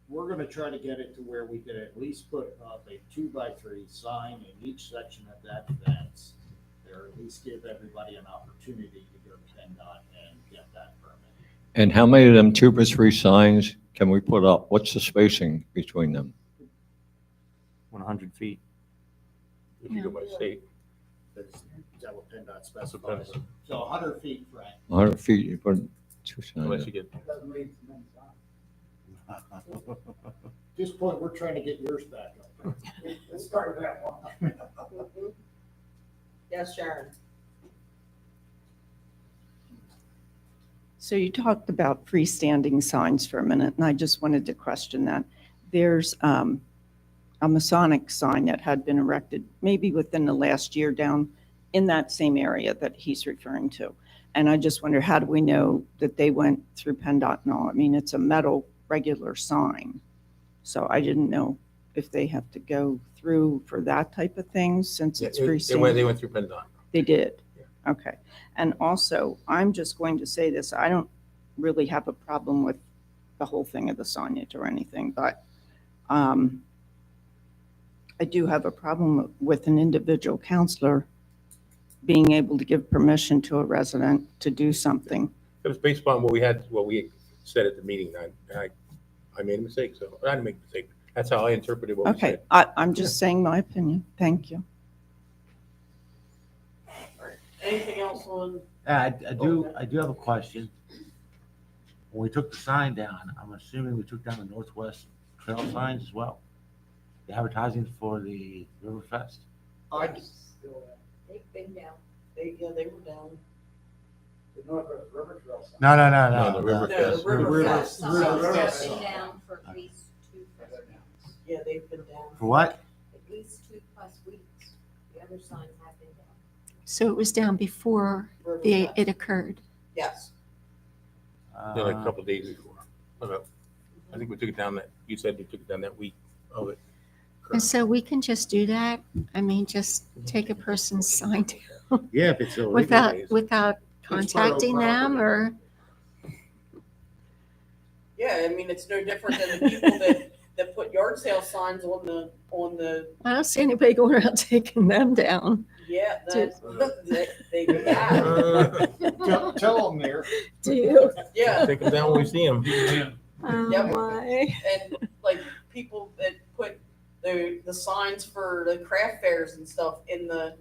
We're gonna try to get it to where we could at least put up a 2x3 sign in each section of that fence. Or at least give everybody an opportunity to go to PennDOT and get that permit. And how many of them 2x3 signs can we put up? What's the spacing between them? 100 feet. If you go by state. Is that what PennDOT That's specifies? what So 100 feet, Frank. 100 feet, you put 2 Unless signs. you get, At this point, we're trying to get yours back up. Let's start with that one. Yes, Sharon? So you talked about freestanding signs for a minute, and I just wanted to question that. There's a Masonic sign that had been erected maybe within the last year down in that same area that he's referring to. And I just wonder, how do we know that they went through PennDOT and all? I mean, it's a metal regular sign. So I didn't know if they have to go through for that type of thing since it's they freestanding. went through PennDOT. They did? Okay. And also, I'm just going to say this, I don't really have a problem with the whole thing of the signage or anything, but I do have a problem with an individual counselor being able to give permission to a resident to do something. It was based upon what we said at the meeting. I made a mistake, so I didn't make a mistake. That's how I interpreted what we Okay, said. I'm just saying my opinion. Thank you. Anything else on? I do have a question. When we took the sign down, I'm assuming we took down the Northwest Trail signs as well. The advertising for the Riverfest. They've been down. They were down. No. No, the Riverfest. No, the Riverfest. Riverfest. Some- Been down for at least 2+ weeks. Yeah, they've been down. For what? At least 2+ weeks. The other signs have been down. So it was down before Riverfest. it occurred. Yes. Yeah, like a couple of days before. I think we took it down you said you took it down that week of it. And so we can just do that. I mean, just take a person's sign down Yeah, if it's illegal. without contacting them or, Yeah, I mean, it's no different than the people that put yard sale signs on the, I don't see anybody going around taking them down. yeah, they have. Tell them there. Do you? Yeah, Take them down when we see them. Yeah. Oh, Yep. my. and like people that put the signs for the craft fairs and stuff in the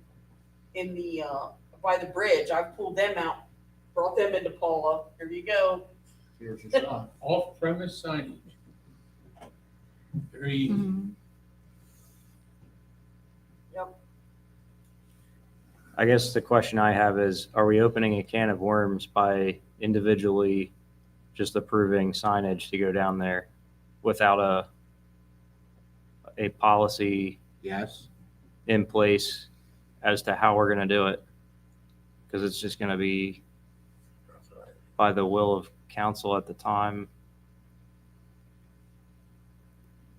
by the bridge, I've pulled them out, brought them into Paula. Here you go. Here's your sign. Off-premise signage. Very easy. Mhm. I guess the question I have is, are we opening a can of worms by individually just approving signage to go down there without a policy Yes. in place as to how we're going to do it? Because it's just going to be by the will of council at the time.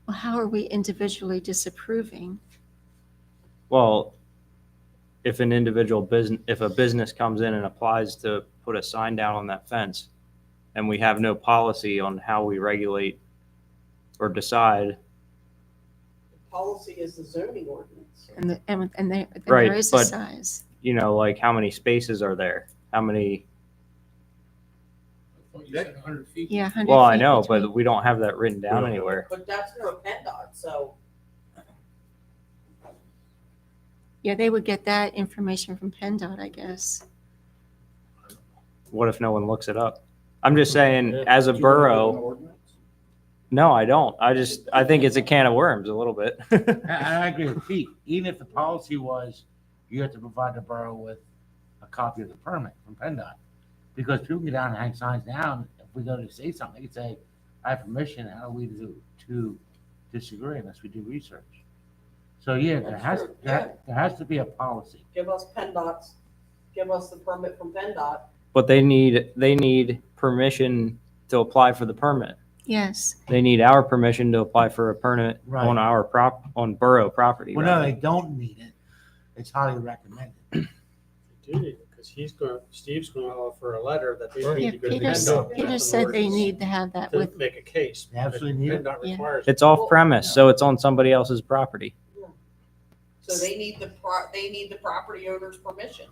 Well, how are we individually disapproving? Well, if an individual business, if a business comes in and applies to put a sign down on that fence, and we have no policy on how we regulate or decide, Policy is the zoning ordinance. And there Right, is a but- size. you know, like how many spaces are there? How many? I thought you said 100 feet. Yeah, 100 Well, I feet know, between. but we don't have that written down anywhere. But that's for PennDOT, so Yeah, they would get that information from PennDOT, I guess. What if no one looks it up? I'm just saying, Yeah. as a Do you wanna do an borough, ordinance? no, I don't. I think it's a can of worms a little bit. And I agree with Pete. Even if the policy was you have to provide the borough with a copy of the permit from PennDOT. Because people get down and hang signs down. If we go to say something, they could say, I have permission. How are we to disagree unless we do research? So yeah, That's true, yeah. there has to be a policy. give us PennDOT's, give us the permit from PennDOT. But they need permission to apply for the permit. Yes. They need our permission to apply for a permit Right. on on borough property. Well, no, rather. they don't need it. It's highly recommended. They do need it, because Steve's going to offer a letter that they Yeah, need to go to Peter, PennDOT. Peter said they need to have that To with, make a case. They absolutely need it. PennDOT Yeah. requires it. It's off premise, so it's on somebody else's property. So they need the property owner's permission.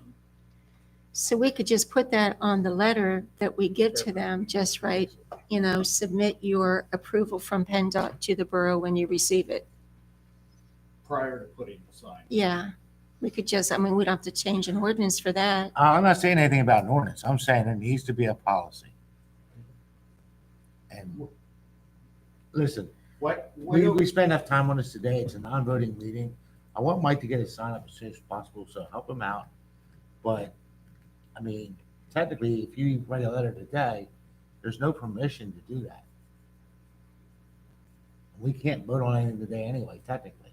so we could just put that on the letter that we give to them, just write, submit your approval from PennDOT to the borough when you receive it. Prior to putting the sign. Yeah, we could just, we don't have to change an ordinance for that. I'm not saying anything about an ordinance. I'm saying there needs to be a policy. And listen, we spent enough time on this today. It's a non-voting meeting. I want Mike to get his sign up as soon as possible, so help him out. But, technically, if you write a letter today, there's no permission to do that. We can't vote on anything today anyway, technically.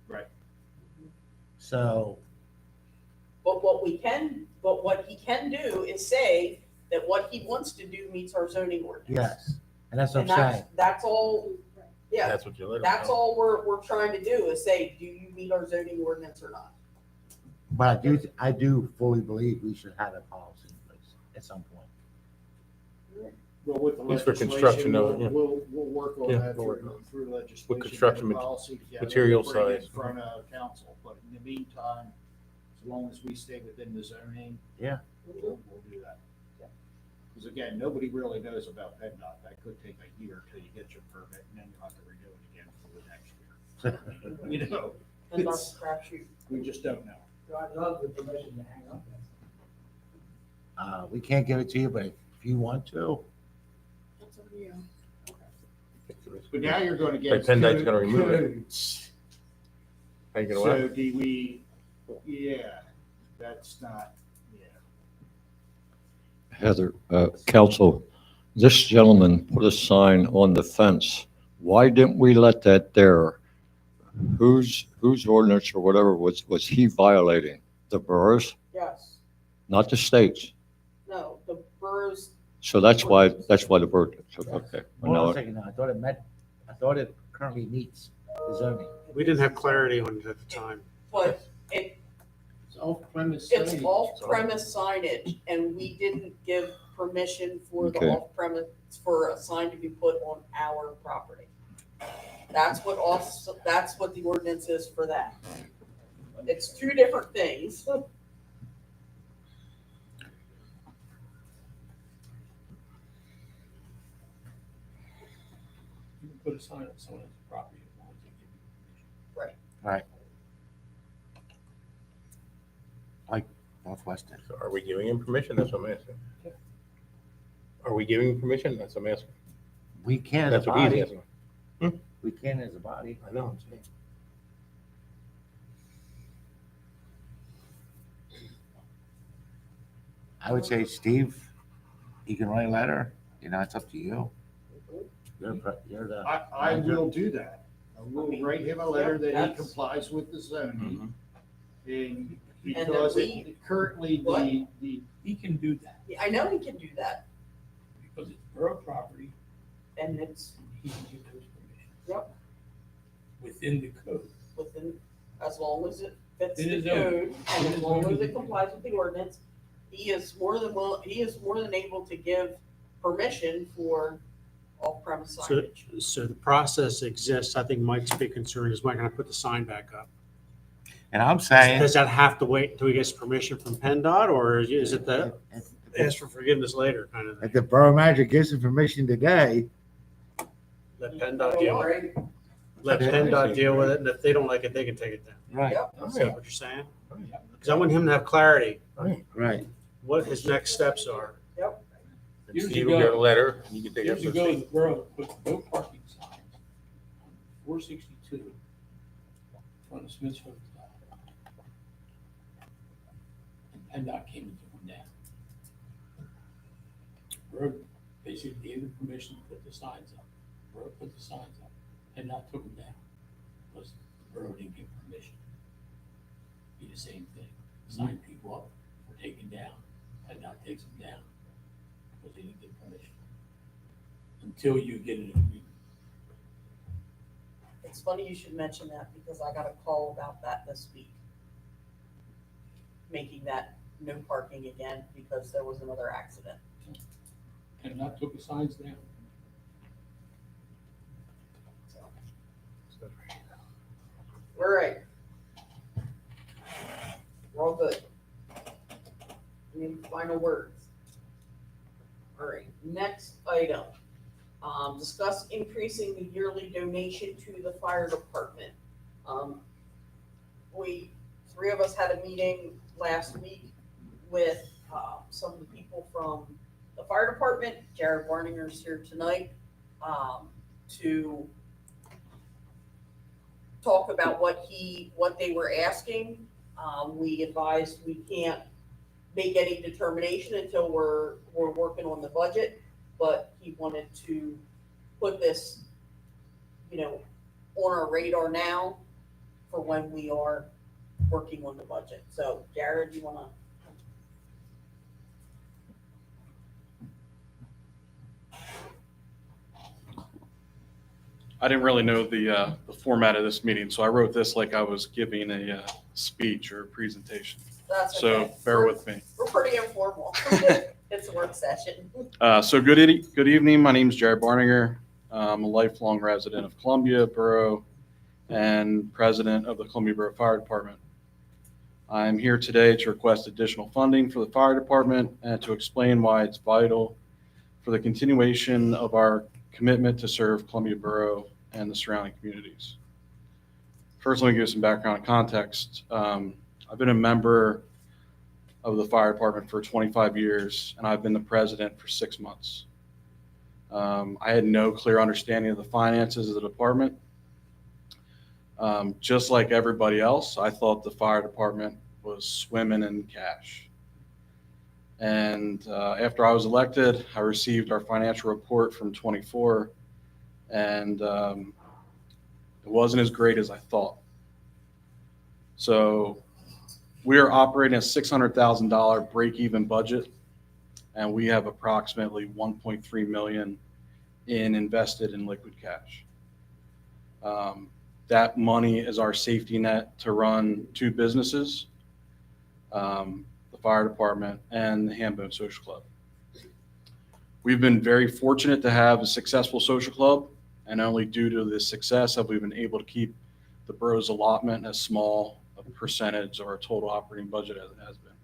Right. So, But what he can do is say that what he wants to do meets our zoning ordinance. yes, and that's what And I'm saying. that's all, yeah, That's what your letter. that's all we're trying to do is say, do you meet our zoning ordinance or not? But I do fully believe we should have a policy in place at some point. Well, with the At least for legislation, construction, though, yeah. we'll work on Yeah, that we'll work through legislation. construction get a policy together, material bring it size. In front of council, but in the meantime, as long as we stay within the zoning. Yeah. We'll do that. Because again, nobody really knows about PennDOT. That could take a year till you get your permit, and then you'll have to renew it again for the next year. You know, And it's, that's crapshoot. we just don't know. We can't give it to you, but if you want to, That's up to you. But now you're gonna get. Like PennDOT's gonna remove it. codes. How you gonna So what? do we, yeah, that's not, yeah. Heather, council, this gentleman put a sign on the fence. Why didn't we let that there? Whose ordinance or whatever was he violating? The boroughs, Yes, not the states? no, the boroughs, So that's why the borough, okay. hold on Now, a second now. I thought it currently meets the zoning. We didn't have clarity on it at the time. but It's off-premise. it's signage. off-premise signage, and we didn't give permission for the Okay. off-premise, for a sign to be put on our property. That's what the ordinance is for that. It's two different things. You can put a sign on someone else's property as long as they give you permission. Northwestern. So are we giving him permission? That's what I'm asking. Are we giving him permission? That's what I'm asking. We can as That's a what he's body. asking. We can as a body. I know, I'm saying. I would say, Steve, you can write a letter. It's up to you. You're the. I will do that. I will write him a letter that he That's- complies with the zoning. And then because we- currently What? the, He can do that I know he can do that, because it's borough property, and it's he can give those permissions. Yep. Within the code. within, as long as it fits It the is open. code, and It as is long as open. it complies with the ordinance, he is more than able to give permission for off-premise So, signage. so the process exists. I think Mike's big concern is Mike gonna put the sign back up. And I'm saying. Does that have to wait until he gets permission from PennDOT, or is it the ask for forgiveness later kind of thing? If the borough manager gives him permission today, Let PennDOT deal with it. Let PennDOT deal with it, and if they don't like it, they can take it down. right, Is that what you're saying? Because I want him to have clarity right. what his next steps are. And Years Steve will get a ago- letter, and you can take it up Years to ago, the the state. borough put no parking signs on 462 in front of Smith's Hotel. And PennDOT came and took them down. Borough basically gave them permission to put the signs up. Borough put the signs up, PennDOT took them down, because the borough didn't give permission. Be the same thing, sign people up for taking down, PennDOT takes them down, because they didn't give permission. Until you get an agreement. It's funny you should mention that, because I got a call about that this week. Making that no parking again, because there was another accident. PennDOT took the signs down. All right. We're all good. Any final words? All right, next item. Discuss increasing the yearly donation to the fire department. Three of us had a meeting last week with, some of the people from the fire department. Jared Warninger's here tonight, to talk about what they were asking. We advised we can't make any determination until we're working on the budget, but he wanted to put this, on our radar now for when we are working on the budget. So Jared, you wanna? I didn't really know the format of this meeting, so I wrote this like I was giving a speech or a presentation. That's So okay. bear with me. We're pretty informal. It's work session. So good evening. My name is Jared Barninger. I'm a lifelong resident of Columbia Borough and president of the Columbia Borough Fire Department. I'm here today to request additional funding for the fire department and to explain why it's vital for the continuation of our commitment to serve Columbia Borough and the surrounding communities. First, let me give some background and context. I've been a member of the fire department for 25 years, and I've been the president for 6 months. I had no clear understanding of the finances of the department. Just like everybody else, I thought the fire department was swimming in cash. And after I was elected, I received our financial report from 24, and it wasn't as great as I thought. So we are operating a $600,000 break-even budget, and we have approximately $1.3 million in invested in liquid cash. That money is our safety net to run 2 businesses, the fire department and the Hambone Social Club. We've been very fortunate to have a successful social club, and only due to this success have we been able to keep the borough's allotment as small a percentage of our total operating budget as it has been.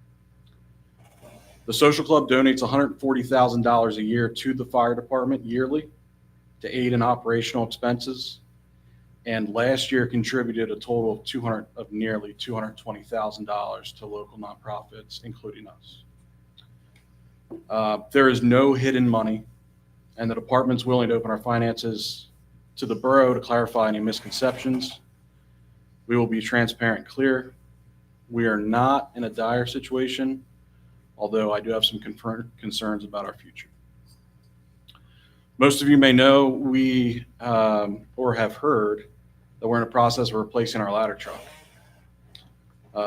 The social club donates $140,000 a year to the fire department yearly to aid in operational expenses, and last year contributed a total of nearly $220,000 to local nonprofits, including us. There is no hidden money, and the department's willing to open our finances to the borough to clarify any misconceptions. We will be transparent and clear. We are not in a dire situation, although I do have some concerns about our future. Most of you may know or have heard that we're in a process of replacing our ladder truck.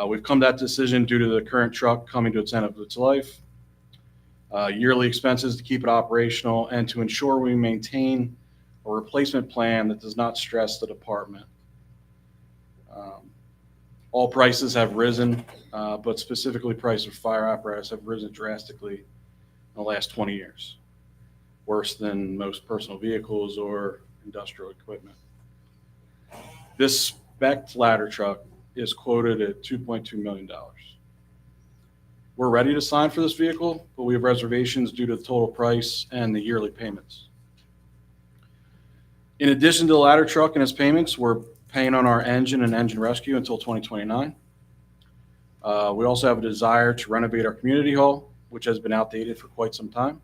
We've come to that decision due to the current truck coming to its end of its life, yearly expenses to keep it operational, and to ensure we maintain a replacement plan that does not stress the department. All prices have risen, but specifically prices of fire apparatus have risen drastically in the last 20 years, worse than most personal vehicles or industrial equipment. This spec ladder truck is quoted at $2.2 million. We're ready to sign for this vehicle, but we have reservations due to the total price and the yearly payments. In addition to the ladder truck and its payments, we're paying on our engine and engine rescue until 2029. We also have a desire to renovate our community hall, which has been outdated for quite some time.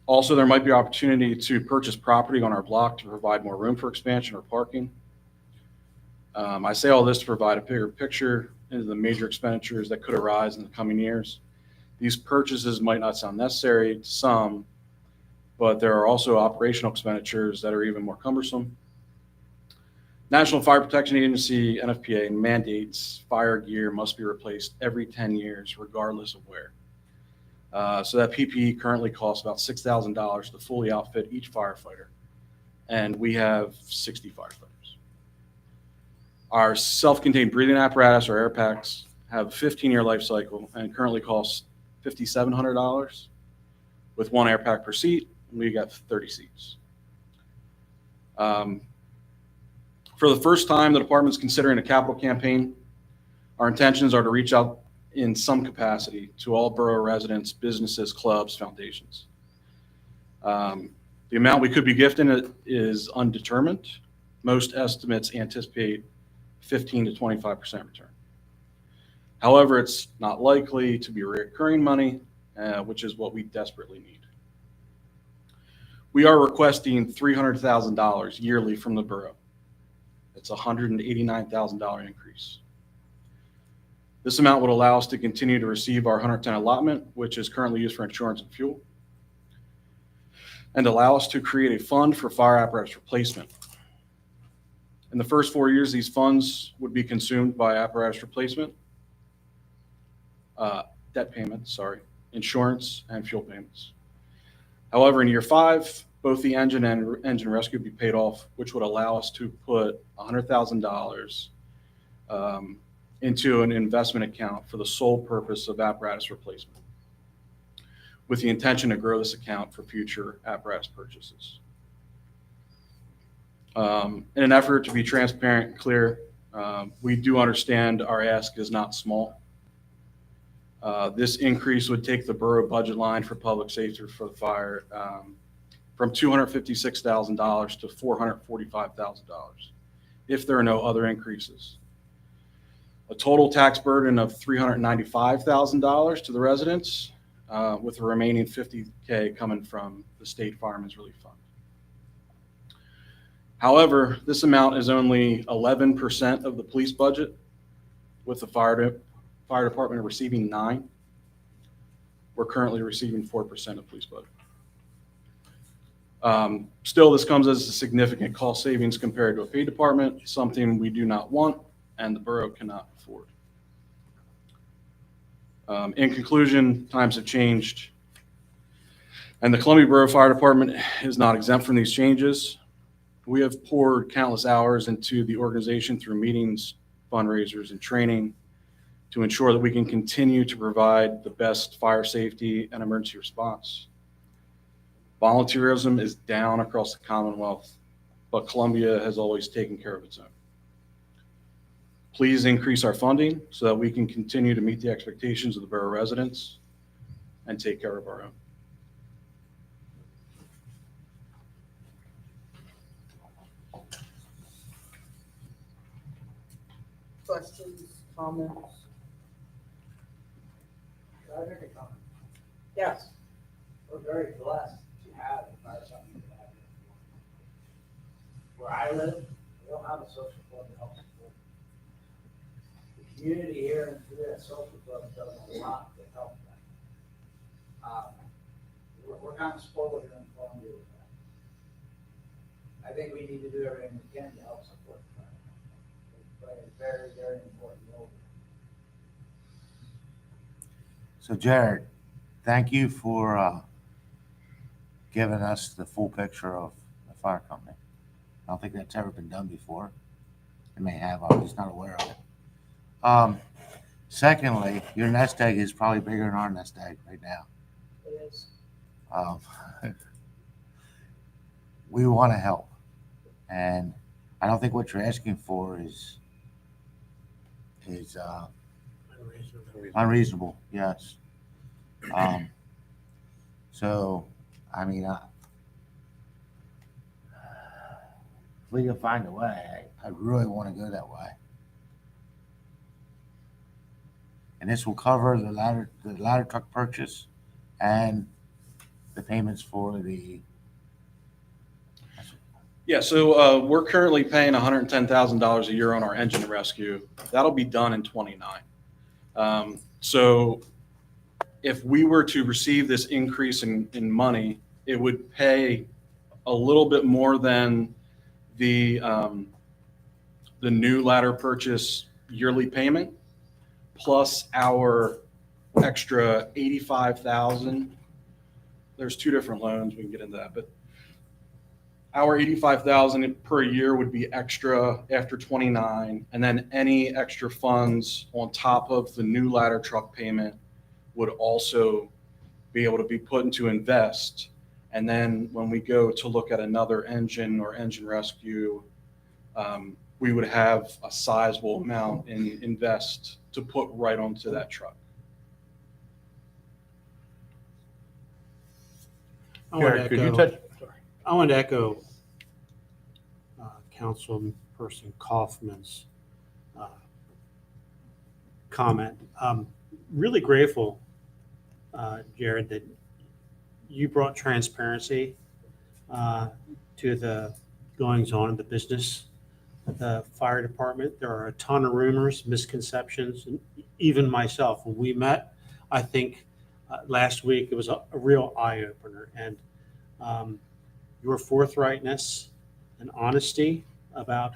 Also, there might be opportunity to purchase property on our block to provide more room for expansion or parking. I say all this to provide a bigger picture into the major expenditures that could arise in the coming years. These purchases might not sound necessary to some, but there are also operational expenditures that are even more cumbersome. National Fire Protection Agency, NFPA, mandates fire gear must be replaced every 10 years, regardless of where. So that PPE currently costs about $6,000 to fully outfit each firefighter, and we have 60 firefighters. Our self-contained breathing apparatus, or air packs, have a 15-year life cycle and currently cost $5,700. With 1 air pack per seat, we got 30 seats. For the first time, the department's considering a capital campaign. Our intentions are to reach out in some capacity to all borough residents, businesses, clubs, foundations. The amount we could be gifting is undetermined. Most estimates anticipate 15 to 25% return. However, it's not likely to be recurring money, which is what we desperately need. We are requesting $300,000 yearly from the borough. It's a $189,000 increase. This amount would allow us to continue to receive our 110 allotment, which is currently used for insurance and fuel, and allow us to create a fund for fire apparatus replacement. In the first 4 years, these funds would be consumed by apparatus replacement, debt payments, insurance, and fuel payments. However, in year 5, both the engine and engine rescue would be paid off, which would allow us to put $100,000 into an investment account for the sole purpose of apparatus replacement. with the intention to grow this account for future apparatus purchases. In an effort to be transparent and clear, we do understand our ask is not small. This increase would take the borough budget line for public safety for the fire from $256,000 to $445,000 if there are no other increases. A total tax burden of $395,000 to the residents, with the remaining $50K coming from the state fireman's relief fund. However, this amount is only 11% of the police budget, with the fire department receiving 9%. We're currently receiving 4% of police budget. Still, this comes as a significant cost savings compared to a paid department, something we do not want and the borough cannot afford. In conclusion, times have changed, and the Columbia Borough Fire Department is not exempt from these changes. We have poured countless hours into the organization through meetings, fundraisers, and training to ensure that we can continue to provide the best fire safety and emergency response. Volunteerism is down across the Commonwealth, but Columbia has always taken care of its own. Please increase our funding so that we can continue to meet the expectations of the borough residents and take care of our own. Questions, comments? Can I make a comment? Yes. We're very blessed to have a fire company that have it. Where I live, we don't have a social club to help support. The community here and through that social club does a lot to help them. We're kind of spoiled here in Columbia with that. I think we need to do everything we can to help support the fire company. They play a very, very important role. So Jared, thank you for giving us the full picture of the fire company. I don't think that's ever been done before. It may have, I'm just not aware of it. Secondly, your nest egg is probably bigger than our nest egg right now. It is. We want to help. And I don't think what you're asking for is unreasonable, yes. So, I mean, if we can find a way, I really want to go that way. And this will cover the ladder truck purchase and the payments for the. Yeah, so we're currently paying $110,000 a year on our engine rescue. That'll be done in 29. So if we were to receive this increase in money, it would pay a little bit more than the new ladder purchase yearly payment, plus our extra $85,000. There's two different loans. We can get into that, but our $85,000 per year would be extra after 29, and then any extra funds on top of the new ladder truck payment would also be able to be put into invest. And then when we go to look at another engine or engine rescue, we would have a sizable amount in invest to put right onto that truck. I want Jared, could you to touch? echo Councilperson Kaufman's comment. Really grateful, Jared, that you brought transparency to the goings on of the business at the fire department. There are a ton of rumors, misconceptions, and even myself, when we met, I think last week, it was a real eye opener. And your forthrightness and honesty about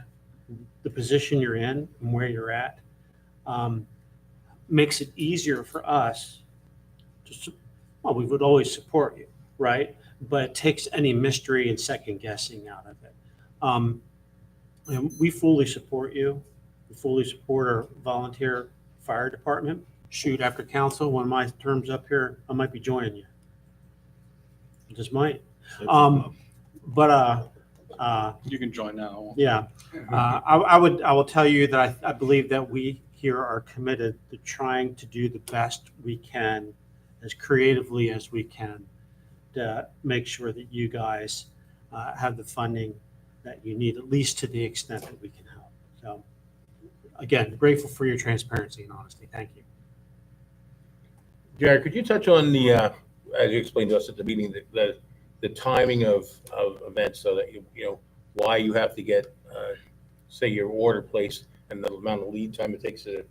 the position you're in and where you're at makes it easier for us to, well, we would always support you, right? But it takes any mystery and second guessing out of it. And we fully support you. We fully support our volunteer fire department. Shoot, after council, when my term's up here, I might be joining you. Just might. Slip Um, But, You can join now. yeah, I will tell you that I believe that we here are committed to trying to do the best we can, as creatively as we can, to make sure that you guys have the funding that you need, at least to the extent that we can help. So, again, grateful for your transparency and honesty. Thank you. Jared, could you touch on the, as you explained to us at the meeting, the timing of events so that you know, why you have to get, say, your order placed and the amount of lead time it takes to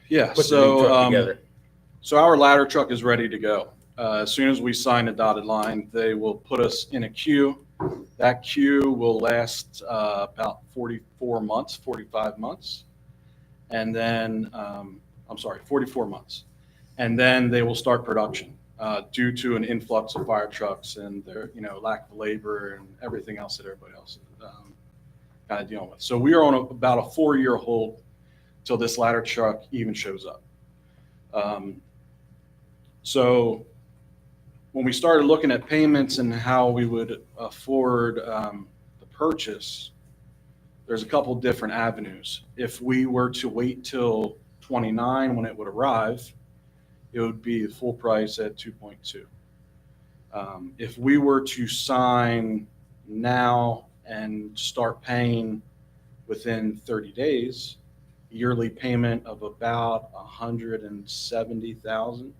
Yeah, put the new truck together? So our ladder truck is ready to go. As soon as we sign a dotted line, they will put us in a queue. That queue will last about 44 months, 45 months. And then, 44 months. And then they will start production due to an influx of fire trucks and their, lack of labor and everything else that everybody else is kind of dealing with. So we are on about a 4-year hold till this ladder truck even shows up. So when we started looking at payments and how we would afford the purchase, there's a couple different avenues. If we were to wait till 29 when it would arrive, it would be the full price at 2.2. If we were to sign now and start paying within 30 days, yearly payment of about $170,000,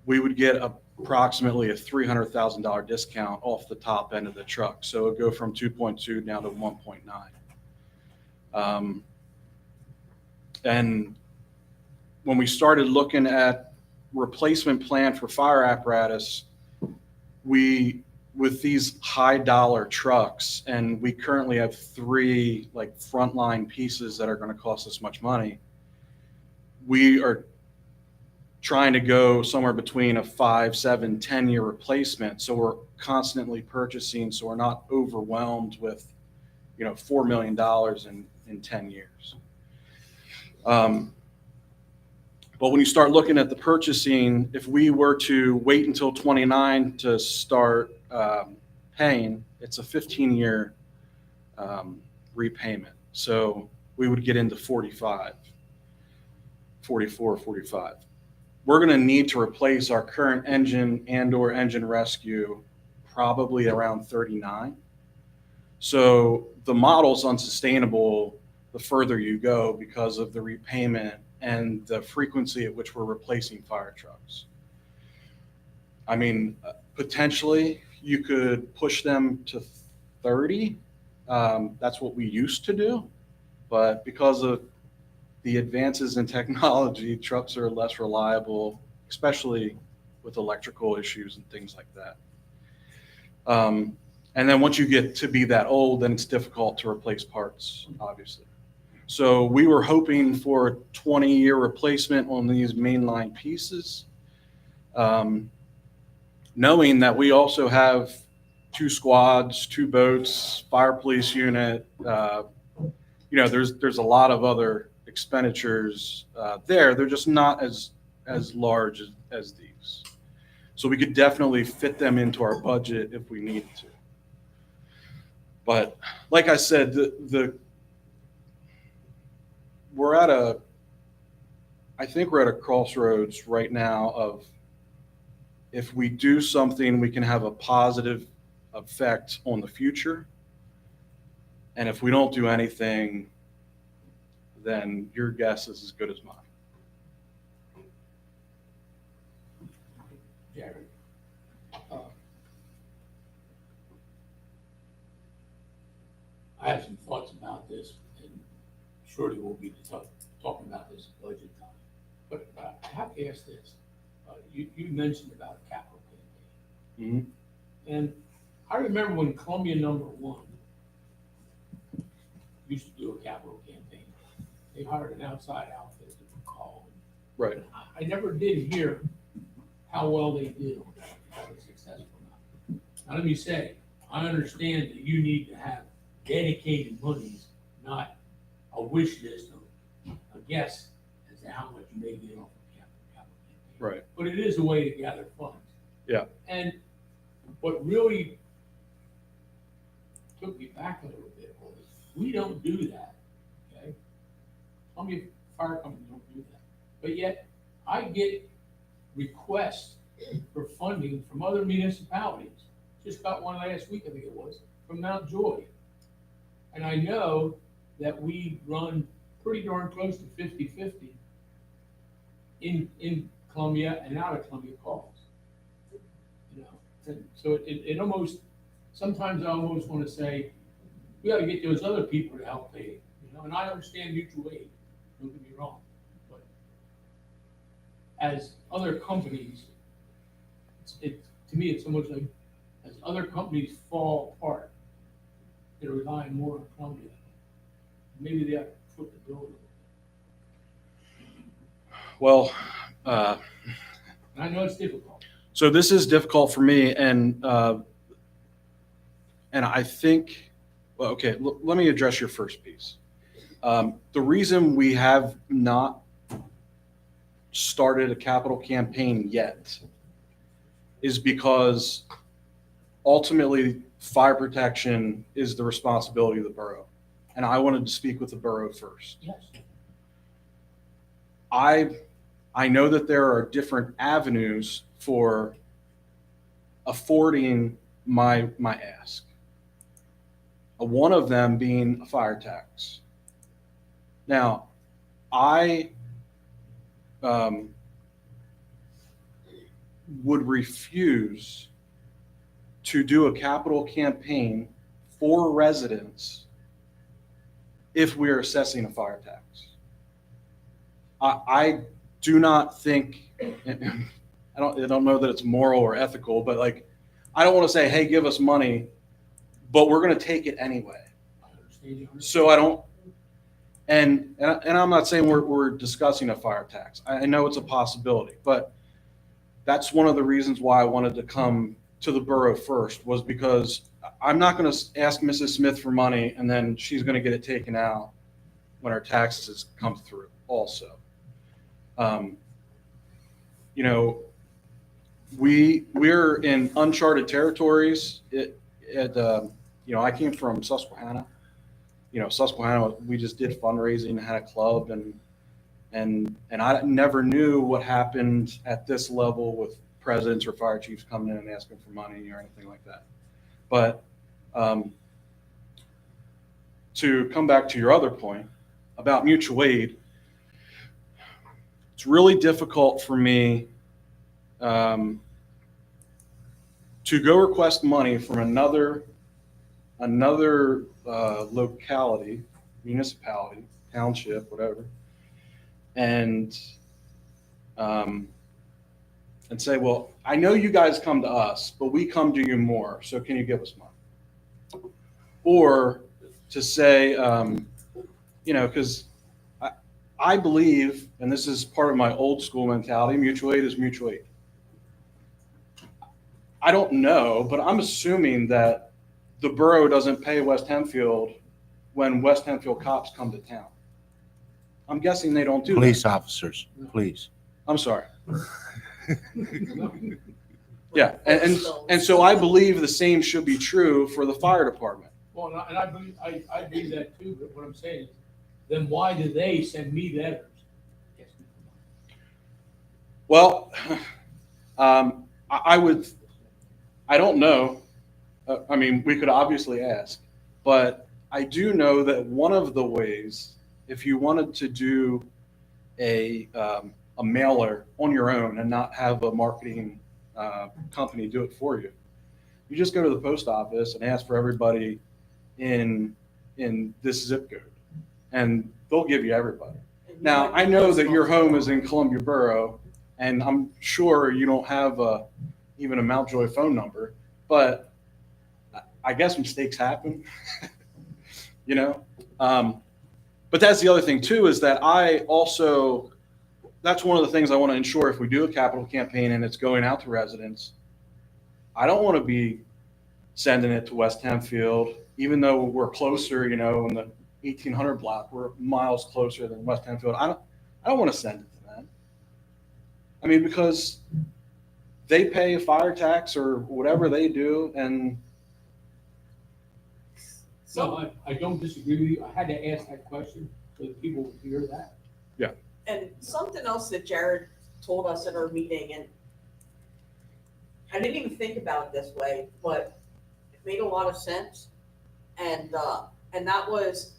we would get approximately a $300,000 discount off the top end of the truck. So it would go from 2.2 down to 1.9. And when we started looking at replacement plan for fire apparatus, with these high dollar trucks, and we currently have 3 like frontline pieces that are going to cost us much money, we are trying to go somewhere between a 5, 7, 10-year replacement. So we're constantly purchasing, so we're not overwhelmed with, $4 million in 10 years. But when you start looking at the purchasing, if we were to wait until 29 to start paying, it's a 15-year repayment. So we would get into 44, 45. We're going to need to replace our current engine and/or engine rescue probably around 39. So the model's unsustainable the further you go because of the repayment and the frequency at which we're replacing fire trucks. I mean, potentially you could push them to 30. That's what we used to do. But because of the advances in technology, trucks are less reliable, especially with electrical issues and things like that. And then once you get to be that old, then it's difficult to replace parts, obviously. So we were hoping for a 20-year replacement on these mainline pieces, knowing that we also have 2 squads, 2 boats, fire police unit. There's a lot of other expenditures there. They're just not as large as these. So we could definitely fit them into our budget if we needed to. But like I said, I think we're at a crossroads right now of, if we do something, we can have a positive effect on the future. And if we don't do anything, then your guess is as good as mine. Jared. I have some thoughts about this, and surely we'll be talking about this at budget time. But I have to ask this. You mentioned about a capital campaign. Mm-hmm. And I remember when Columbia number 1 used to do a capital campaign. They hired an outside outfit to call. Right. I never did hear how well they did on that, if that was successful or not. Now, let me say, I understand that you need to have dedicated monies, not a wish list of a guess as to how much you may get off of capital campaign. Right. But but it is a way to gather funds. Yeah. And what really took me back a little bit was, we don't do that, okay? Some of you fire companies don't do that. But yet, I get requests for funding from other municipalities. Just got one last week, I think it was, from Mount Joy. And I know that we run pretty darn close to 50-50 in Columbia and out of Columbia calls. You know, and so it almost, sometimes I almost want to say, we got to get those other people to help pay, you know, and I understand mutual aid, don't get me wrong, but as other companies, to me, it's almost like, as other companies fall apart, they're relying more on Columbia. Maybe they have to flip the bill a little bit. Well, And I know it's difficult. so this is difficult for me, and I think, well, okay, let me address your first piece. The reason we have not started a capital campaign yet is because ultimately fire protection is the responsibility of the borough. And I wanted to speak with the borough first. Yes. I know that there are different avenues for affording my ask. One of them being a fire tax. Now, I would refuse to do a capital campaign for residents if we are assessing a fire tax. I do not think, I don't know that it's moral or ethical, but like, I don't want to say, hey, give us money, but we're going to take it anyway. I understand you. So I don't, and I'm not saying we're discussing a fire tax. I know it's a possibility, but that's one of the reasons why I wanted to come to the borough first, was because I'm not going to ask Mrs. Smith for money and then she's going to get it taken out when our taxes come through also. You know, we're in uncharted territories. You know, I came from Susquehanna. You know, Susquehanna, we just did fundraising, had a club, and I never knew what happened at this level with presidents or fire chiefs coming in and asking for money or anything like that. But to come back to your other point about mutual aid, it's really difficult for me to go request money from another locality, municipality, township, whatever, and say, well, I know you guys come to us, but we come to you more, so can you give us money? Or to say, you know, because I believe, and this is part of my old school mentality, mutual aid is mutual aid. I don't know, but I'm assuming that the borough doesn't pay West Hempfield when West Hempfield cops come to town. I'm guessing they don't do Police that. officers, please. I'm sorry. Yeah, and so I believe the same should be true for the fire department. Well, and I believe that too, but what I'm saying is, then why do they send me letters? Well, I don't know. I mean, we could obviously ask, but I do know that one of the ways, if you wanted to do a mailer on your own and not have a marketing company do it for you, you just go to the post office and ask for everybody in this zip code, and they'll give you everybody. Now, I know that your home is in Columbia Borough, and I'm sure you don't have even a Mountjoy phone number, but I guess mistakes happen, you know? But that's the other thing too, is that that's one of the things I want to ensure if we do a capital campaign and it's going out to residents. I don't want to be sending it to West Hempfield, even though we're closer, you know, in the 1800 block, we're miles closer than West Hempfield. I don't want to send it to them. I mean, because they pay a fire tax or whatever they do, and No, I don't disagree with you. I had to ask that question so that people would hear that. And something else that Jared told us at our meeting, and I didn't even think about it this way, but it made a lot of sense. And that was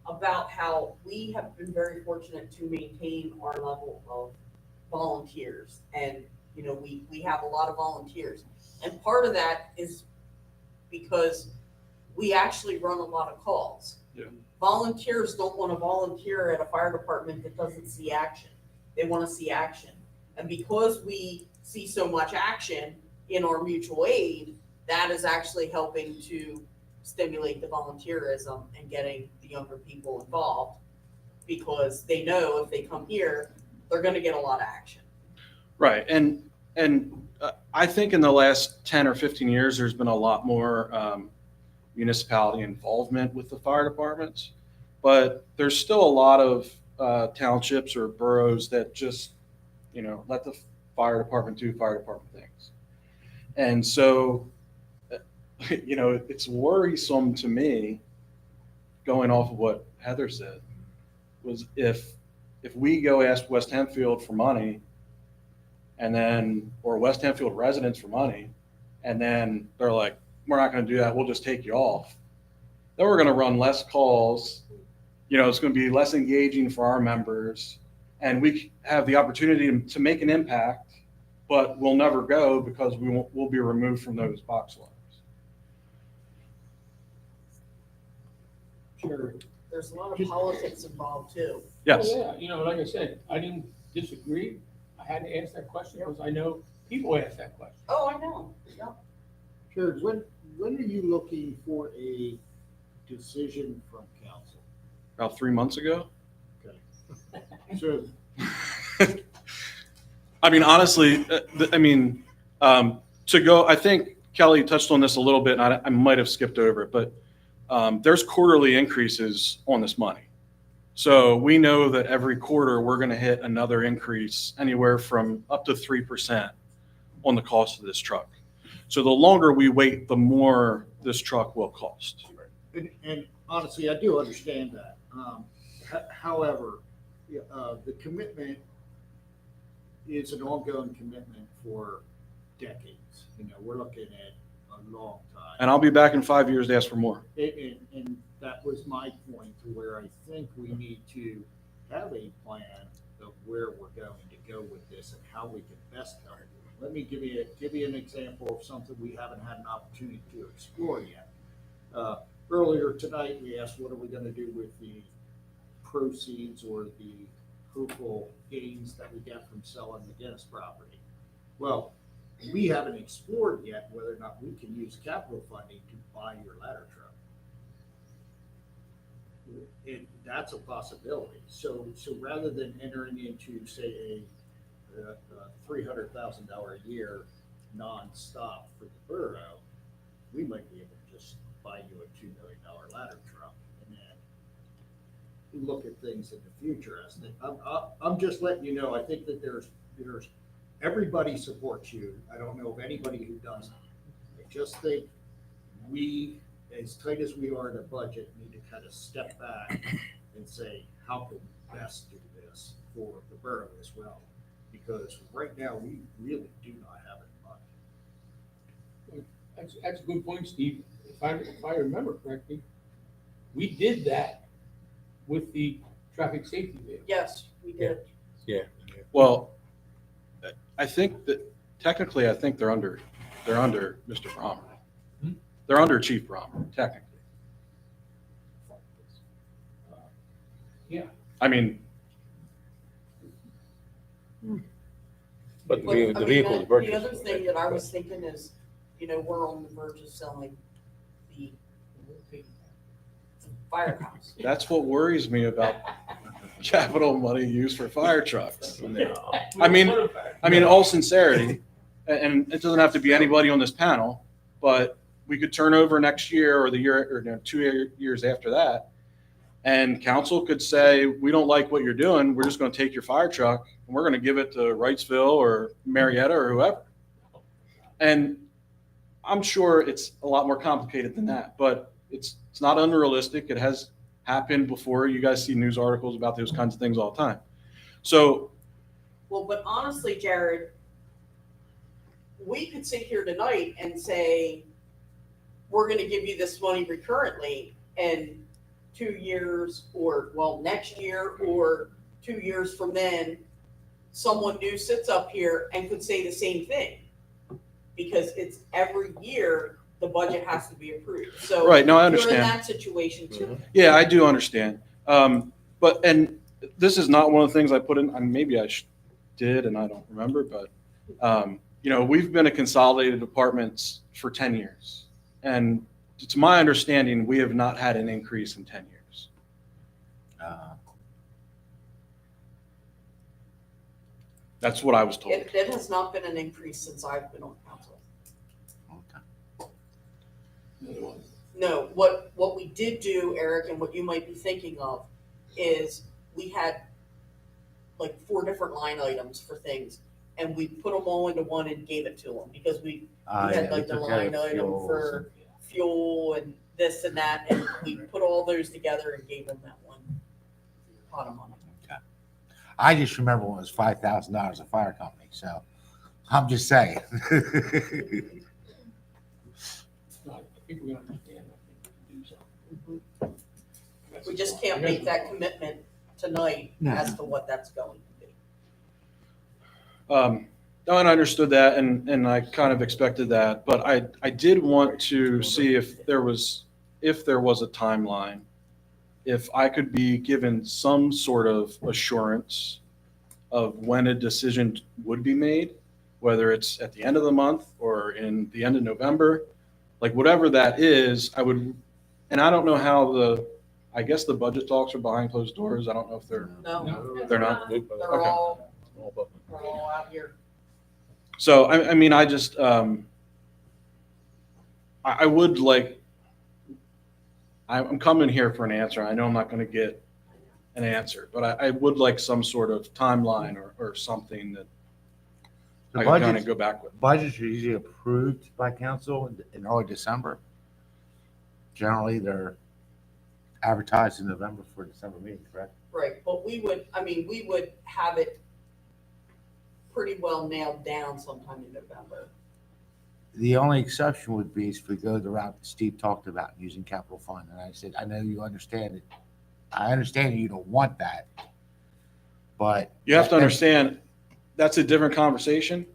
about how we have been very fortunate to maintain our level of volunteers. And, you know, we have a lot of volunteers. And part of that is because we actually run a lot of calls. Yeah. Volunteers don't want to volunteer at a fire department that doesn't see action. They want to see action. And because we see so much action in our mutual aid, that is actually helping to stimulate the volunteerism and getting the younger people involved, because they know if they come here, they're going to get a lot of action. right. And I think in the last 10 or 15 years, there's been a lot more municipality involvement with the fire departments, but there's still a lot of townships or boroughs that just, you know, let the fire department do fire department things. And so, you know, it's worrisome to me, going off of what Heather said, was if we go ask West Hempfield for money, and then, or West Hempfield residents for money, and then they're like, we're not going to do that, we'll just take you off. Then we're going to run less calls. You know, it's going to be less engaging for our members, and we have the opportunity to make an impact, but we'll never go because we'll be removed from those box alarms. Sure. There's a lot of politics involved too. Yes. Oh, yeah, you know, like I said, I didn't disagree. I had to ask that question because I know people ask that question. Oh, I know. Yeah. Jared, when are you looking for a decision from council? About 3 months ago. So, I mean, honestly, to go, I think Kelly touched on this a little bit, and I might have skipped over it, but there's quarterly increases on this money. So we know that every quarter we're going to hit another increase, anywhere from up to 3% on the cost of this truck. So the longer we wait, the more this truck will cost. and honestly, I do understand that. However, the commitment is an ongoing commitment for decades. You know, we're looking at a long time. And I'll be back in 5 years to ask for more. And that was my point, to where I think we need to have a plan of where we're going to go with this and how we can best help. Let me give you an example of something we haven't had an opportunity to explore yet. Earlier tonight, we asked, what are we going to do with the proceeds or the hopeful gains that we get from selling the Guinness property? Well, we haven't explored yet whether or not we can use capital funding to buy your ladder truck. That's a possibility. So rather than entering into, say, a $300,000 a year nonstop for the borough, we might be able to just buy you a $2 million ladder truck and then look at things in the future. As I'm just letting you know, I think that there's everybody supports you. I don't know of anybody who doesn't. I just think we, as tight as we are in a budget, need to kind of step back and say, how can we best do this for the borough as well? Because right now, we really do not have any money. That's a good point, Steve. If I remember correctly, we did that with the traffic safety vehicle. Yes, we did. Well, I think that technically, I think they're under Mr. Brommer. Hmm? They're under Chief Brommer, technically. Yeah. I mean, But But, I mean, the vehicle is the purchased. other thing that I was thinking is, you know, we're on the verge of selling the firehouse. that's what worries me about capital money used for fire trucks. I mean, in all sincerity, and it doesn't have to be anybody on this panel, but we could turn over next year or the year or 2 years after that, And council could say, we don't like what you're doing. We're just going to take your fire truck and we're going to give it to Wrightsville or Marietta or whoever. And I'm sure it's a lot more complicated than that, but it's not unrealistic. It has happened before. You guys see news articles about those kinds of things all the time. So, Well, but honestly, Jared, we could sit here tonight and say, we're gonna give you this money recurrently, and 2 years, or, well, next year, or 2 years from then, someone new sits up here and could say the same thing. Because it's every year, the budget has to be approved. So right, no, I you're in understand. that situation too. Yeah, I do understand. But, and this is not one of the things I put in, maybe I did and I don't remember, but, you know, we've been a consolidated apartments for 10 years. And to my understanding, we have not had an increase in 10 years. That's what I was told. It has not been an increase since I've been on council. No, what we did do, Eric, and what you might be thinking of, is we had like 4 different line items for things, and we put them all into one and gave it to them, because we had like the line item for fuel and this and that, and we put all those together and gave them that one pot of money. I just remember when it was $5,000 a fire company, so I'm just saying. I think we understand. I think we can do something. We just can't make that commitment tonight No. as to what that's going to be. No, and I understood that, and I kind of expected that, but I did want to see if there was a timeline, if I could be given some sort of assurance of when a decision would be made, whether it's at the end of the month or in the end of November, like whatever that is, I would, and I don't know how I guess the budget talks are behind closed doors. I don't know if they're No, not. they're Okay. all out here. So, I mean, I just, I would like, I'm coming here for an answer. I know I'm not going to get an answer, but I would like some sort of timeline or something that The I can kind budgets- of go back with. Budgets are usually approved by council in early December. Generally, they're advertised in November for December meeting, correct? Right, but we would have it pretty well nailed down sometime in November. The only exception would be if we go the route that Steve talked about, using capital fund. And I said, I know you understand it. I understand you don't want that, but. You have to understand, that's a different conversation.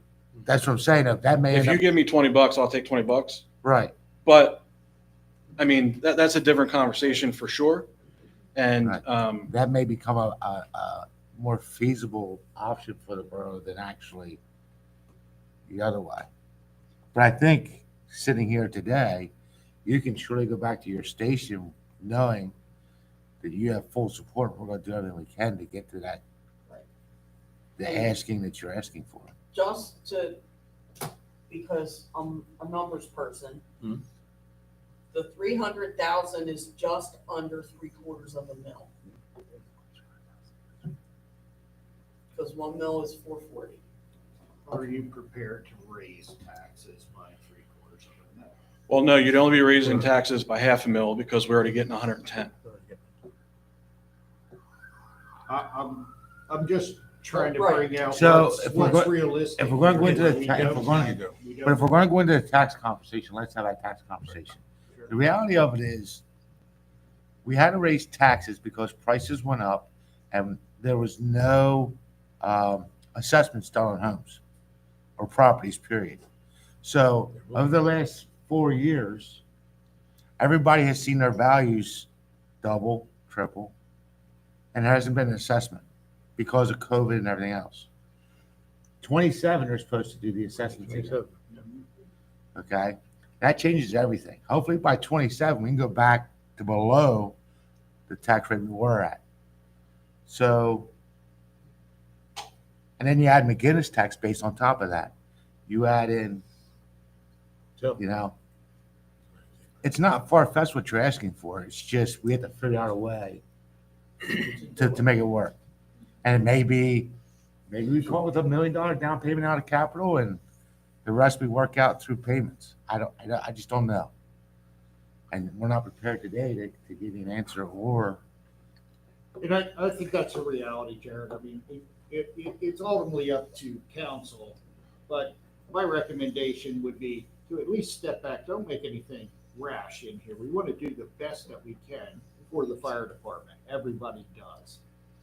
That's what I'm saying. That may If end you up, give me $20, I'll take $20. right. But, I mean, that's a different conversation for sure. And, Right. That may become a more feasible option for the borough than actually the other way. But I think sitting here today, you can surely go back to your station knowing that you have full support. We're going to do everything we can to get to that, the asking that you're asking for. Just to, because I'm a numbers person, the 300,000 is just under 3/4 of a mil. Because 1 mil is 440. Are you prepared to raise taxes by 3/4 of a mil? well, no, you'd only be raising taxes by $500,000 because we're already getting 110. I'm just trying to Right. bring out So what's if we're what's go- realistic. if we're going to go into the We ta- if don't we're going have- to- we But if don't- we're going to go into the tax conversation, let's have that tax conversation. The reality of it is, we had to raise taxes because prices went up and there was no assessments done on homes or properties, period. So over the last 4 years, everybody has seen their values double, triple, and there hasn't been an assessment because of COVID and everything else. 27, they're supposed to do the assessments again. Okay? That changes everything. Hopefully by 27, we can go back to below the tax rate we were at. So, and then you add McGinnis tax base on top of that. You add in, you know, it's not far-fetched what you're asking for. It's just we have to figure out a way to make it work. And maybe we come up with $1 million down payment out of capital and the rest we work out through payments. I just don't know. And we're not prepared today to give you an answer or. And I think that's a reality, Jared. I mean, it's ultimately up to council, but my recommendation would be to at least step back. Don't make anything rash in here. We want to do the best that we can for the fire department. Everybody does.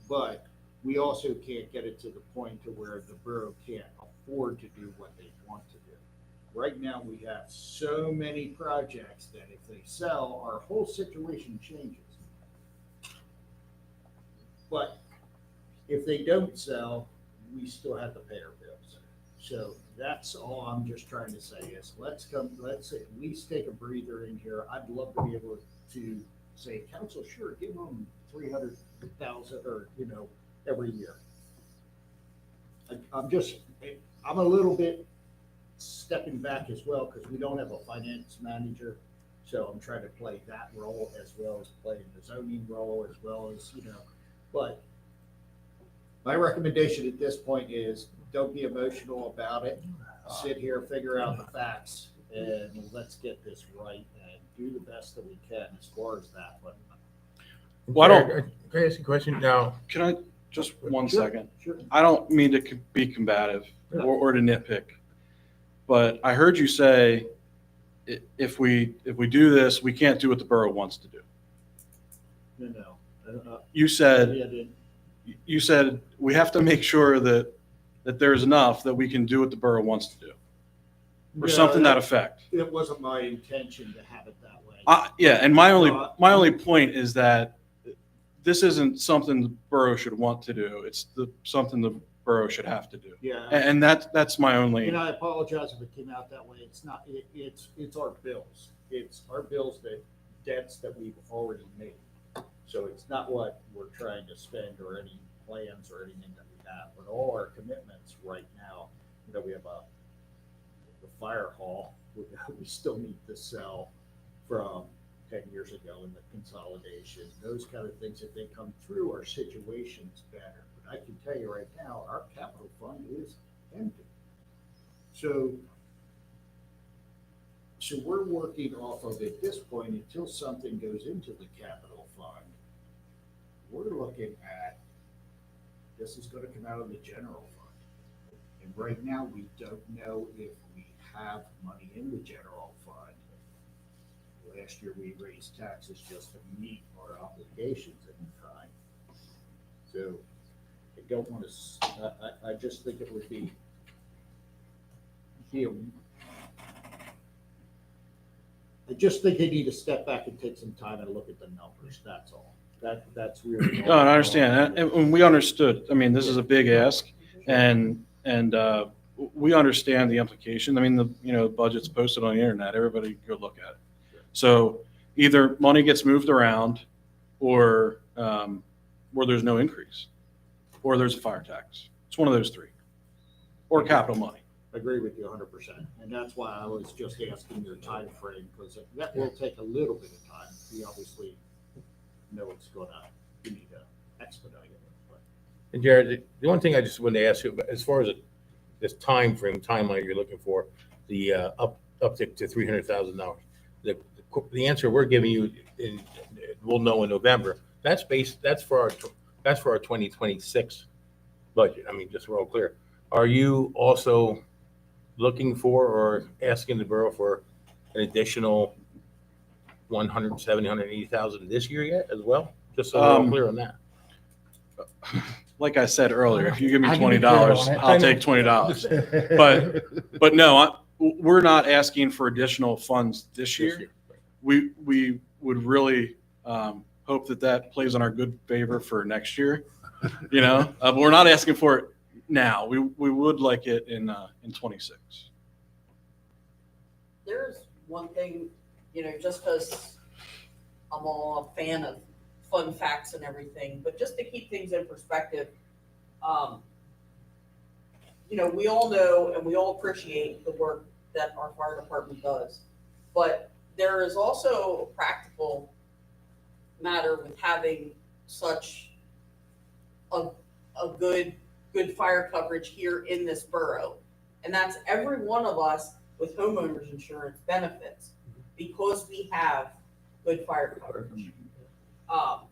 But we also can't get it to the point to where the borough can't afford to do what they want to do. Right now, we have so many projects that if they sell, our whole situation changes. But if they don't sell, we still have to pay our bills. So that's all I'm just trying to say is let's at least take a breather in here. I'd love to be able to say, council, sure, give them 300,000 or, every year. I'm a little bit stepping back as well because we don't have a finance manager. So I'm trying to play that role as well as playing the zoning role as well as, but my recommendation at this point is don't be emotional about it. Sit here, figure out the facts, and let's get this right and do the best that we can as far as that. But Can I ask you a question now? Can I, just one Sure, second? Sure. I don't mean to be combative or to nitpick, but I heard you say if we do this, we can't do what the borough wants to do. No. You said Yeah, then- you said we have to make sure that there's enough that we can do what the borough wants to do, or Yeah, something to that effect. It wasn't my intention to have it that way. Yeah, and my only point is that this isn't something the borough should want to do. It's something the borough should have to do. Yeah. And that's my only. And I apologize if it came out that way. It's not, it's our bills. It's our bills debts that we've already made. So it's not what we're trying to spend or any plans or anything that we have, but all our commitments right now, we have the fire hall, we still need to sell from 10 years ago in the consolidation, those kind of things, if they come through, our situation's better. But I can tell you right now, our capital fund is empty. So we're working off of, at this point, until something goes into the capital fund, we're looking at, this is gonna come out of the general fund. And right now, we don't know if we have money in the general fund. Last year, we raised taxes just to meet our obligations at the time. So I don't want to, I just think it would be, I just think they need to step back and take some time and look at the numbers, that's all. That's really. No, I understand. And we understood. I mean, this is a big ask, and we understand the implication. I mean, the budget's posted on the internet. Everybody go look at it. So either money gets moved around, or there's no increase, or there's a fire tax. It's one of those three, or capital money. I agree with you 100%. And that's why I was just asking your time frame, because that will take a little bit of time. We obviously know it's we need to expedite it. But And Jared, the one thing I just wanted to ask you, as far as this timeline you're looking for, the uptick to $300,000, the answer we're giving you, we'll know in November. That's for our 2026 budget. I mean, just so we're all clear. Are you also looking for or asking the borough for an additional 170, 180,000 this year yet as well? But so we're all clear on that. Like I said earlier, if you give me I can be $20, clear on it. I'll take $20. But no, we're not asking for additional funds this year. We would really hope that plays on our good favor for next year. But we're not asking for it now. We would like it in 26. There's one thing, just because I'm all a fan of fun facts and everything, but just to keep things in perspective, we all know and we all appreciate the work that our fire department does, but there is also a practical matter with having such a good fire coverage here in this borough. And that's every one of us with homeowners insurance benefits because we have good fire coverage.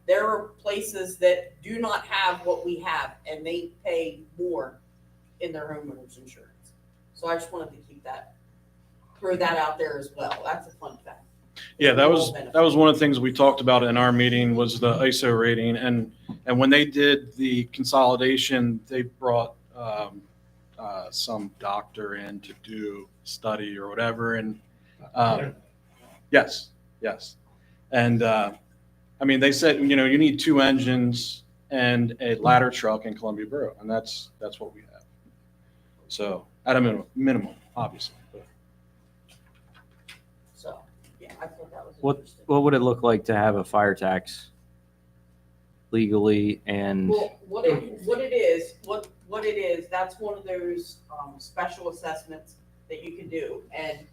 There are places that do not have what we have and they pay more in their homeowners insurance. So I just wanted to throw that out there as well. That's a fun fact. Yeah, that We was all benefit. one of the things we talked about in our meeting was the ISO rating, and when they did the consolidation, they brought some doctor in to do study or whatever, and yes, and I mean they said you need 2 engines and a ladder truck in Columbia Borough, and that's what we have. So at a minimum, obviously. But. So, yeah, I thought that was What interesting. would it look like to have a fire tax legally and Well, what it is, that's one of those special assessments that you can do, and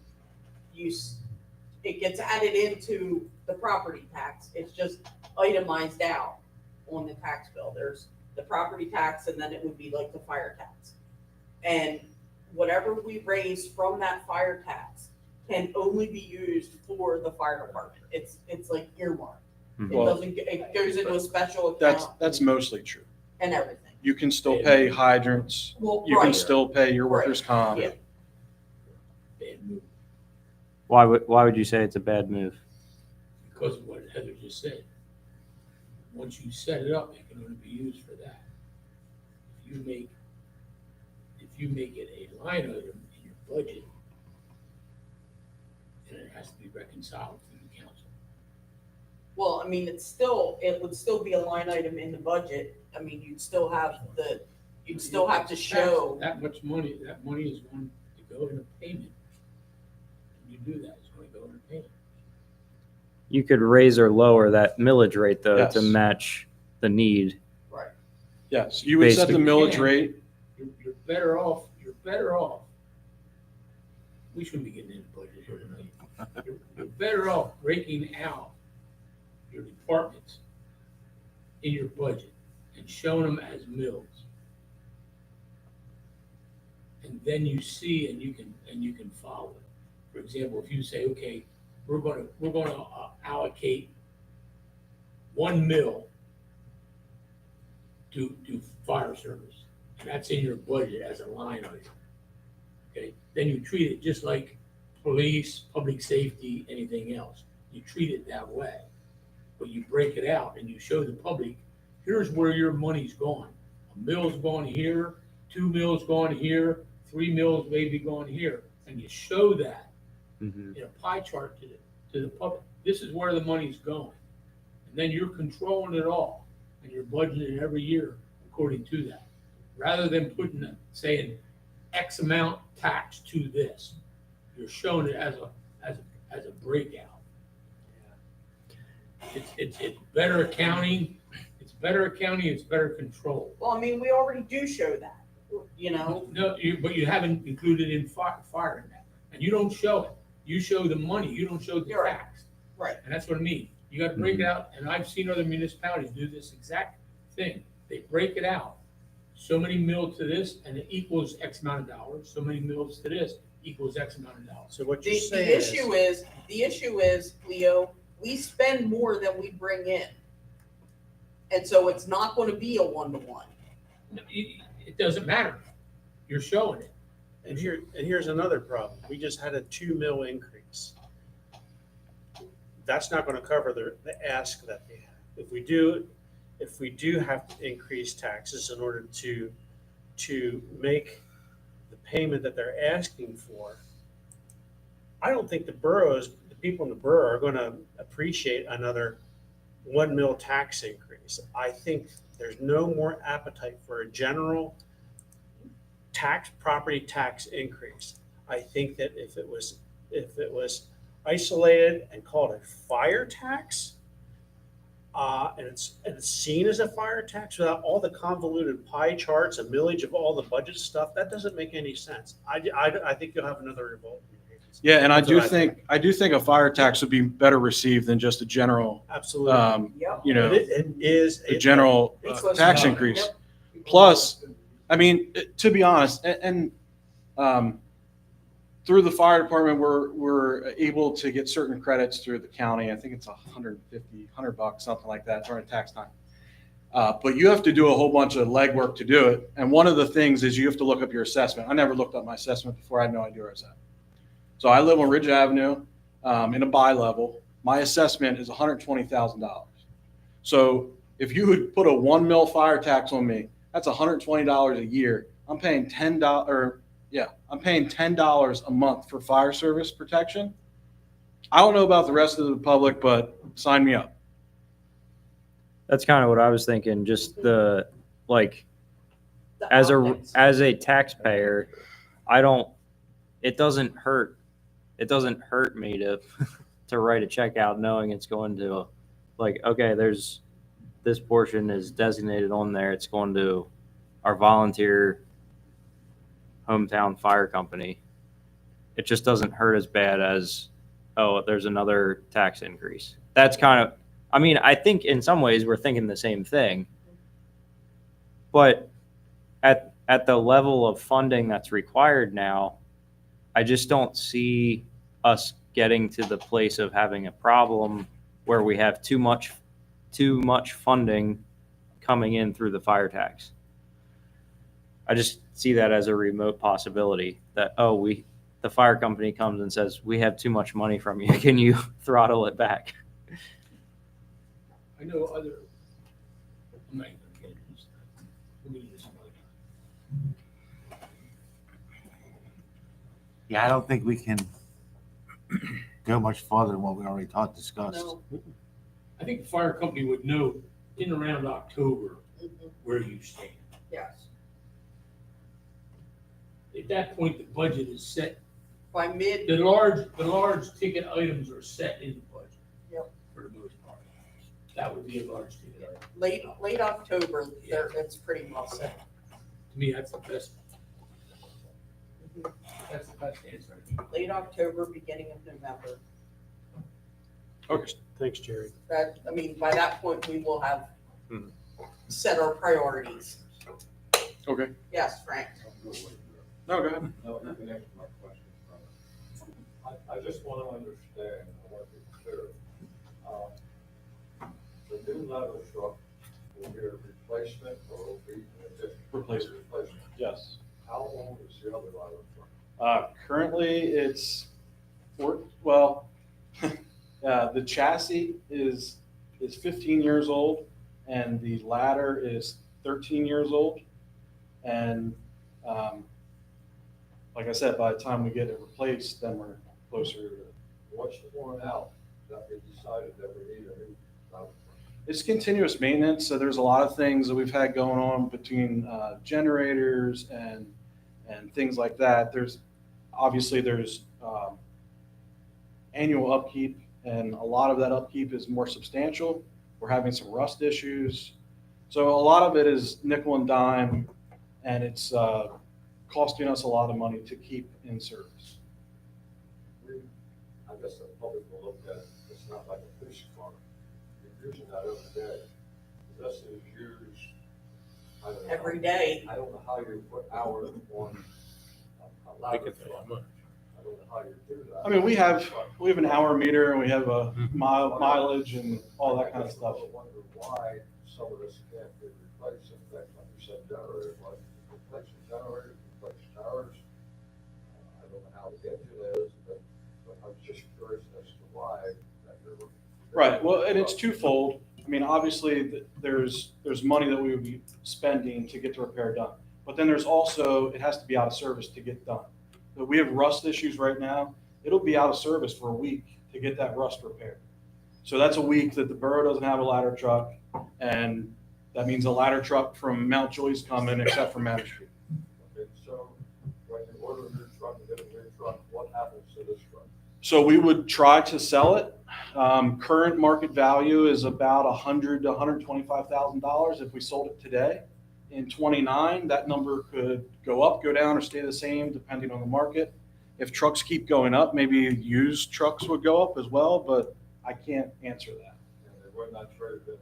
it gets added into the property tax. It's just itemized out on the tax bill. There's the property tax, and then it would be like the fire tax. And whatever we raise from that fire tax can only be used for the fire department. It's like earmarked. Well, It goes into a special account. That's mostly true. And everything. You can still pay hydrants. Well, You can right. still pay your workers' comp. Yeah. why would you say it's a bad move? Because of what Heather just said. Once you set it up, it can only be used for that. If you make it a line item in your budget, then it has to be reconciled through the council. Well, I mean, it would still be a line item in the budget. I mean, you'd still have to show. That money is going to go in a payment. When you do that, it's going to go in a payment. You could raise or lower that millage rate though Yes. to match the need. Right. Yes, you would set the Basically. millage rate. You're better off. We shouldn't be getting into budget here tonight. You're better off breaking out your departments in your budget and showing them as mills. And then you see and you can follow it. For example, if you say, okay, we're going to allocate 1 mil to fire service, and that's in your budget as a line item. Okay, then you treat it just like police, public safety, anything else. You treat it that way, but you break it out and you show the public, here's where your money's going. A mill's going here, 2 mills going here, 3 mills maybe going here, and you show that in a pie chart to the public. This is where the money's going. And then you're controlling it all and you're budgeting every year according to that. Rather than saying X amount tax to this, you're showing it as a breakout. It's better accounting, it's better control. Well, I mean, we already do show that, No, but you haven't included in fire in that. And you don't show it. You show the money, you don't show the You're right. tax. Right. And that's what I mean. You gotta break it out, and I've seen other municipalities do this exact thing. They break it out. So many mills to this, and it equals X amount of dollars. So many mills to this equals X amount of dollars. So what you're The saying issue is, Leo, we spend more than we bring in. And so it's not gonna be a 1-to-1. It doesn't matter. You're showing it. And here's another problem. We just had a 2 mil increase. That's not going to cover the ask that they have. If we do have to increase taxes in order to make the payment that they're asking for, I don't think the people in the borough are going to appreciate another 1 mil tax increase. I think there's no more appetite for a general property tax increase. I think that if it was isolated and called a fire tax, and it's seen as a fire tax without all the convoluted pie charts and millage of all the budget stuff, that doesn't make any sense. I think you'll have another revolt in your Yeah, and That's what I do think a fire tax would be better received than just a general, Absolutely. Yep. you know, It is. a general It's supposed tax to- increase. Yep. Plus, I mean, to be honest, and through the fire department, we're able to get certain credits through the county. I think it's $100, something like that during tax time. But you have to do a whole bunch of legwork to do it. And one of the things is you have to look up your assessment. I never looked up my assessment before. I had no idea where I was at. So I live on Ridge Avenue in a bi-level. My assessment is $120,000. So if you would put a 1 mil fire tax on me, that's $120 a year. I'm paying I'm paying $10 a month for fire service protection. I don't know about the rest of the public, but sign me up. That's kind of what I was thinking. Just the like, The as optics. a taxpayer, it doesn't hurt me to to write a check out knowing it's going to, like, okay, there's this portion is designated on there, it's going to our volunteer hometown fire company. It just doesn't hurt as bad as, oh, there's another tax increase. That's kind of, I mean, I think in some ways we're thinking the same thing, but at the level of funding that's required now, I just don't see us getting to the place of having a problem where we have too much funding coming in through the fire tax. I just see that as a remote possibility that, oh, the fire company comes and says, we have too much money from you. Can you throttle it back? I know other, I'm not even gonna get into this. We'll get into this another time. Yeah, I don't think we can go much farther than what we already discussed. No. I think the fire company would know in around October Mhm. where you stand. Yes. At that point, the budget is set. By mid, The large ticket items are set in the budget. Yep. For the most part. That would be a large ticket item. late October, it's pretty well set. To me, that's the best. That's the best answer. Late October, beginning of November. Okay. Thanks, Jerry. That, I mean, by that point, we will have Mhm. set our priorities. Okay. Yes, Frank. No, go ahead. No, you can answer my question. I just want to understand, I want to be clear. The new ladder truck will be a replacement or will be an addition? Replacement. Replacement. Yes. How old is the other ladder truck? Currently, it's the chassis is 15 years old, and the ladder is 13 years old. And like I said, by the time we get it replaced, then we're closer to. What's worn out that we decided that we need a new ladder truck? It's continuous maintenance, so there's a lot of things that we've had going on between generators and things like that. There's annual upkeep, and a lot of that upkeep is more substantial. We're having some rust issues, so a lot of it is nickel and dime, and it's costing us a lot of money to keep in service. I guess the public will look at it, it's not like a police car. You're using that every day. This is used, I don't know. Every day. I don't know how you put hours on a ladder truck. I don't know how you do that. I mean, we have an hour meter, and we have a mileage and all that kind of stuff. I wonder why some of this can't be replaced. In fact, like you said, generators, like replacing generators, replacing towers. I don't know how the engine is, but I was just curious as to why that there were. Right. Well, and it's twofold. I mean, obviously, there's money that we would be spending to get the repair done, but then there's also, it has to be out of service to get done. So we have rust issues right now. It'll be out of service for a week to get that rust repaired. So that's a week that the borough doesn't have a ladder truck, and that means a ladder truck from Mount Joy's coming, except for Matter Street. Okay, so when you order a new truck and get a new truck, what happens to this truck? So we would try to sell it. Current market value is about $100,000 to $125,000 if we sold it today. In 29, that number could go up, go down, or stay the same depending on the market. If trucks keep going up, maybe used trucks would go up as well, but I can't answer that. And they would not trade it.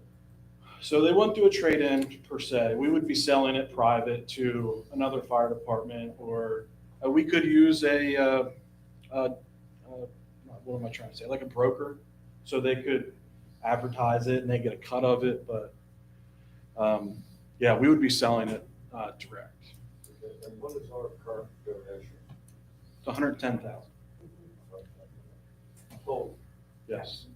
So they wouldn't do a trade-in per se. We would be selling it private to another fire department, or we could use what am I trying to say? Like a broker, so they could advertise it and they get a cut of it. But yeah, we would be selling it direct. And what is our current donation? It's 110,000. Total. Yes.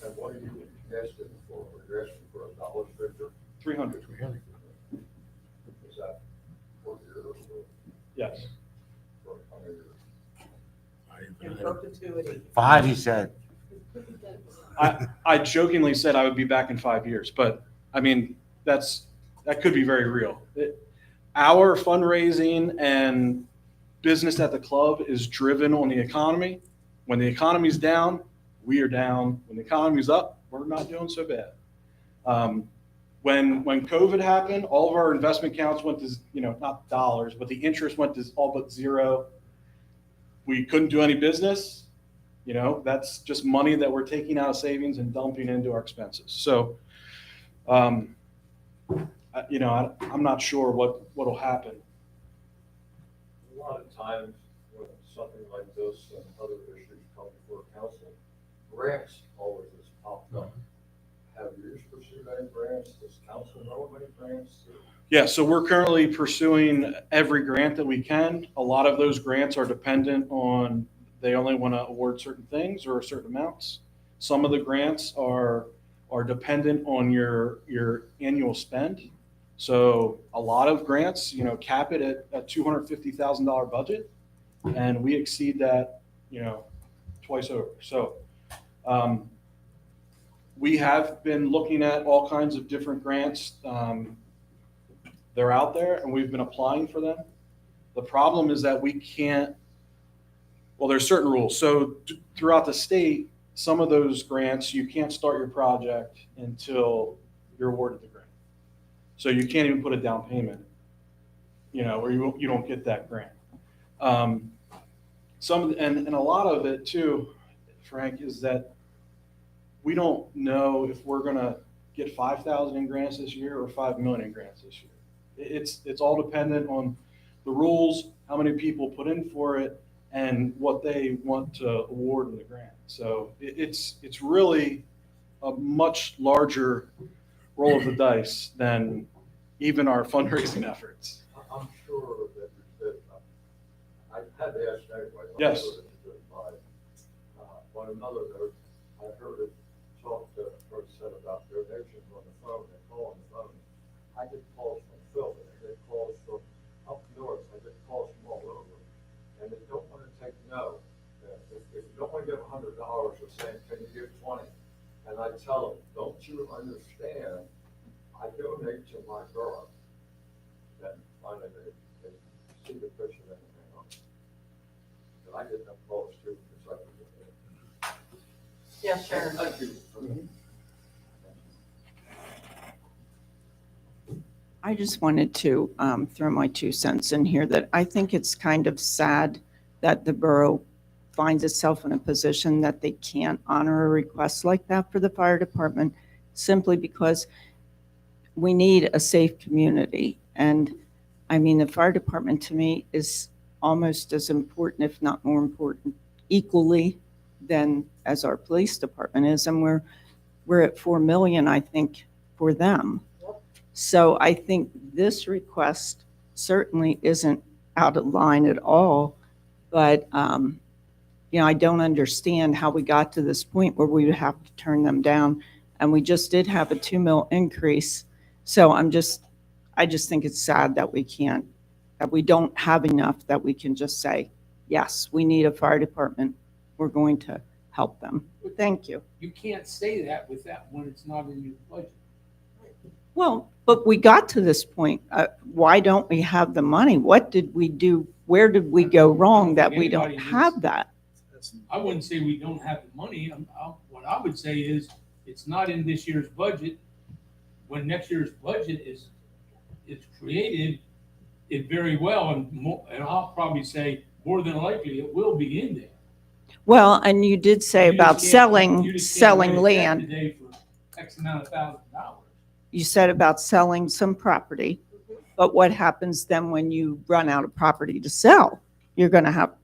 And what are you asking for? You're asking for a dollar figure? 300. Is that for years or Yes. for how many years? In perpetuity. 5, he said. I jokingly said I would be back in 5 years, but I mean, that could be very real. Our fundraising and business at the club is driven on the economy. When the economy's down, we are down. When the economy's up, we're not doing so bad. When COVID happened, all of our investment accounts went to, not dollars, but the interest went to all but zero. We couldn't do any business. That's just money that we're taking out of savings and dumping into our expenses. So, I'm not sure what will happen. A lot of times when something like this and other issues come before council, grants always is popped up. Have you pursued any grants? Does council know of any grants? Yeah, so we're currently pursuing every grant that we can. A lot of those grants are dependent on, they only want to award certain things or certain amounts. Some of the grants are dependent on your annual spend. So a lot of grants, cap it at a $250,000 budget, and we exceed that, twice over. So we have been looking at all kinds of different grants. They're out there, and we've been applying for them. The problem is that we can't, well, there's certain rules. So throughout the state, some of those grants, you can't start your project until you're awarded the grant. So you can't even put a down payment, or you don't get that grant. And a lot of it too, Frank, is that we don't know if we're gonna get 5,000 in grants this year or 5 million in grants this year. It's all dependent on the rules, how many people put in for it, and what they want to award in the grant. So it's really a much larger roll of the dice than even our fundraising efforts. I'm sure that I had to ask anyway. Yes. On another note, I heard it said about donations on the phone and call on the phone. I get calls from Phil, I get calls from up north, I get calls from all over, and they don't want to take no. If you don't want to give $100, they're saying, can you give 20? And I tell them, don't you understand? I donate to my borough. Then finally they see the picture and they hang on. And I get them calls too, because I can do it. Yeah, Sharon. Thank you. I just wanted to throw my 2 cents in here that I think it's kind of sad that the borough finds itself in a position that they can't honor a request like that for the fire department, simply because we need a safe community. And I mean, the fire department to me is almost as important, if not more important, equally than as our police department is. And we're at 4 million, I think, for them. So I think this request certainly isn't out of line at all, but I don't understand how we got to this point where we would have to turn them down. And we just did have a 2 mil increase. So I just think it's sad that we don't have enough that we can just say, yes, we need a fire department. We're going to help them. Thank you. You can't say that with that when it's not in your budget. Well, but we got to this point. Why don't we have the money? What did we do? Where did we go wrong that we don't have that? I wouldn't say we don't have the money. What I would say is it's not in this year's budget. When next year's budget is created, it very well, and I'll probably say more than likely it will be in there. Well, and you did say You about just can't- selling, you just can't selling write a check land. Today for X amount of $1,000. You said about selling some property, but what happens then when you run out of property to sell? You're going to have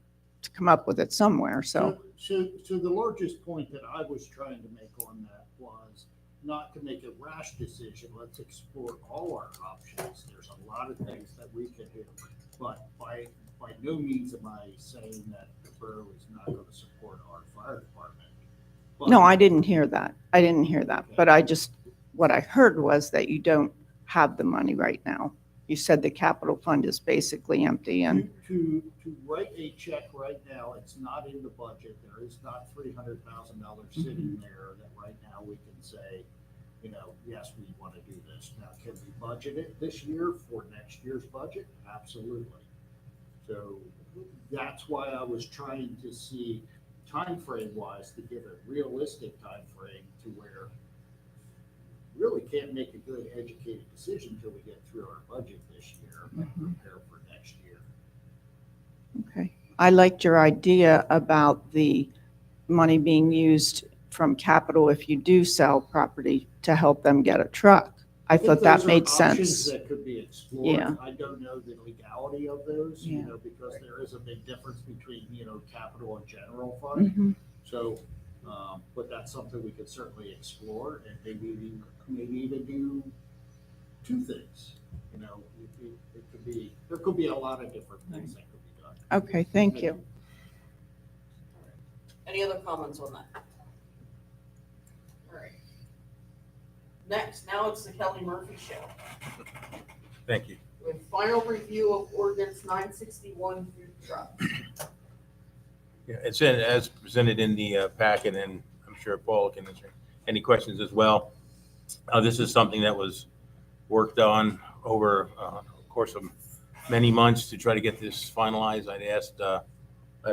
to come up with it somewhere, so. So the largest point that I was trying to make on that was not to make a rash decision. Let's explore all our options. There's a lot of things that we could do. But by no means am I saying that the borough is not going to support our fire department. But- No, I didn't hear that. I didn't hear that. But what I heard was that you don't have the money right now. You said the capital fund is basically empty and, To write a check right now, it's not in the budget. There is not $300,000 sitting there that right now we can say, yes, we want to do this. Now, can we budget it this year for next year's budget? Absolutely. So that's why I was trying to see timeframe wise to give a realistic timeframe to where really can't make a good educated decision until we get through our budget this year and prepare for next year. okay. I liked your idea about the money being used from capital if you do sell property to help them get a truck. I think thought that those are made options sense. that could be explored. Yeah. I don't know the legality of those, Yeah. because there is a big difference between, capital and general fund. Mhm. So, but that's something we could certainly explore and maybe even do two things. There could be a lot of different things that could be done. Okay, thank you. Any other comments on that? All right. Next, now it's the Kelly Murphy Show. Thank you. With final review of ordinance 961 food trucks. Yeah, it's as presented in the packet, and I'm sure Paul can answer any questions as well. This is something that was worked on over a course of many months to try to get this finalized. I'd asked at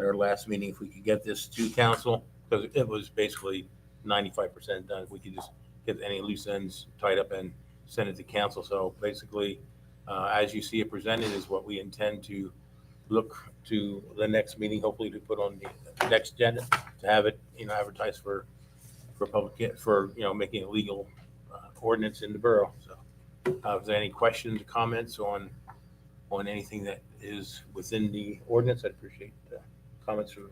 our last meeting if we could get this to council, because it was basically 95% done. If we could just get any loose ends tied up and send it to council. So basically, as you see it presented is what we intend to look to the next meeting, hopefully to put on the next agenda, to have it, advertised for public, for, making a legal ordinance in the borough. So if there any questions or comments on anything that is within the ordinance, I'd appreciate comments from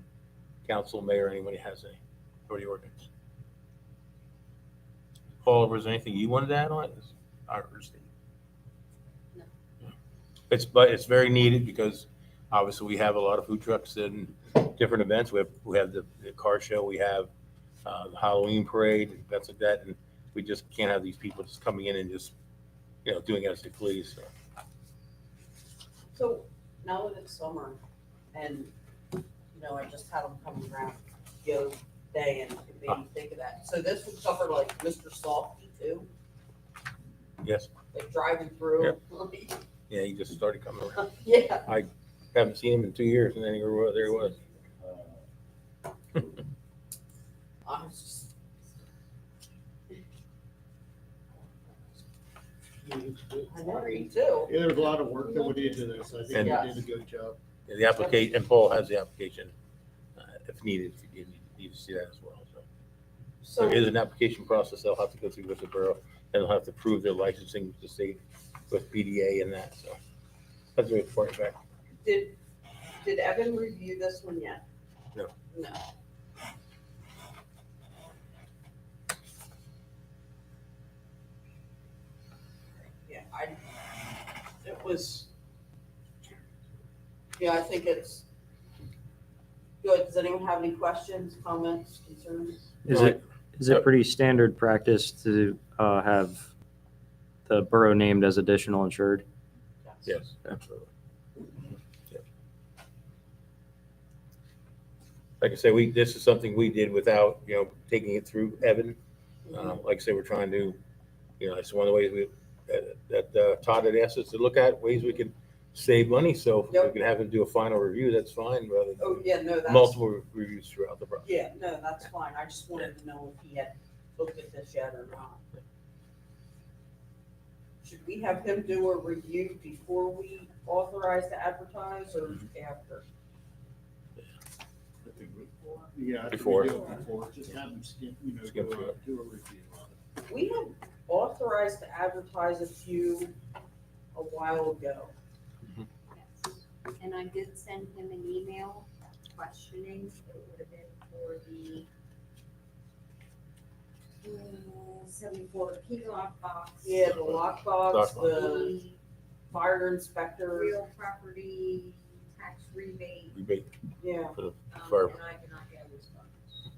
council, mayor, anybody has any for the ordinance. Paul, was there anything you wanted to add on it? But it's very needed because obviously we have a lot of food trucks and different events. We have the car show, we have the Halloween parade, events like that, and we just can't have these people just coming in and just, doing as they please. So now that it's summer and, I just had them coming around day and it made me think of that. So this would cover like Mr. Softy too, Yes, like driving through. Yep. yeah, he just started coming around. Yeah. I haven't seen him in 2 years, and then there he was. I was just. I worry too. Yeah, there's a lot of work that went into this. I think And- you did a good job. Yeah, the application, and Paul has the application, if needed, if you need to see that as well. So So, there is an application process they'll have to go through with the borough, and they'll have to prove their licensing with the state, with PDA and that, so. That's a very important fact. did Evan review this one yet? No. No. Yeah, I think it's good. Does anyone have any questions, comments, concerns? Is it pretty standard practice to have the borough named as additional insured? Yes, absolutely. Yep. Like I say, this is something we did without, taking it through Evan. Like I say, we're trying to, it's one of the ways that Todd had asked us to look at, ways we can save money. So if we can have him do a final review, that's fine, rather Oh, than yeah, no, that's. multiple reviews throughout the process. Yeah, no, that's fine. I just wanted to know if he had looked at this yet or not. should we have him do a review before we authorize to advertise or after? Yeah, I think Before. we do it before, just have them skim, Skim do through it. do a review of it. We had authorized to advertise a few a while ago. Yes. And I did send him an email questioning, it would have been for the 74 key lock box. Yeah, the lockbox, the The fire inspector, real property tax rebate, Rebate yeah. for the and fire. I did not get a response.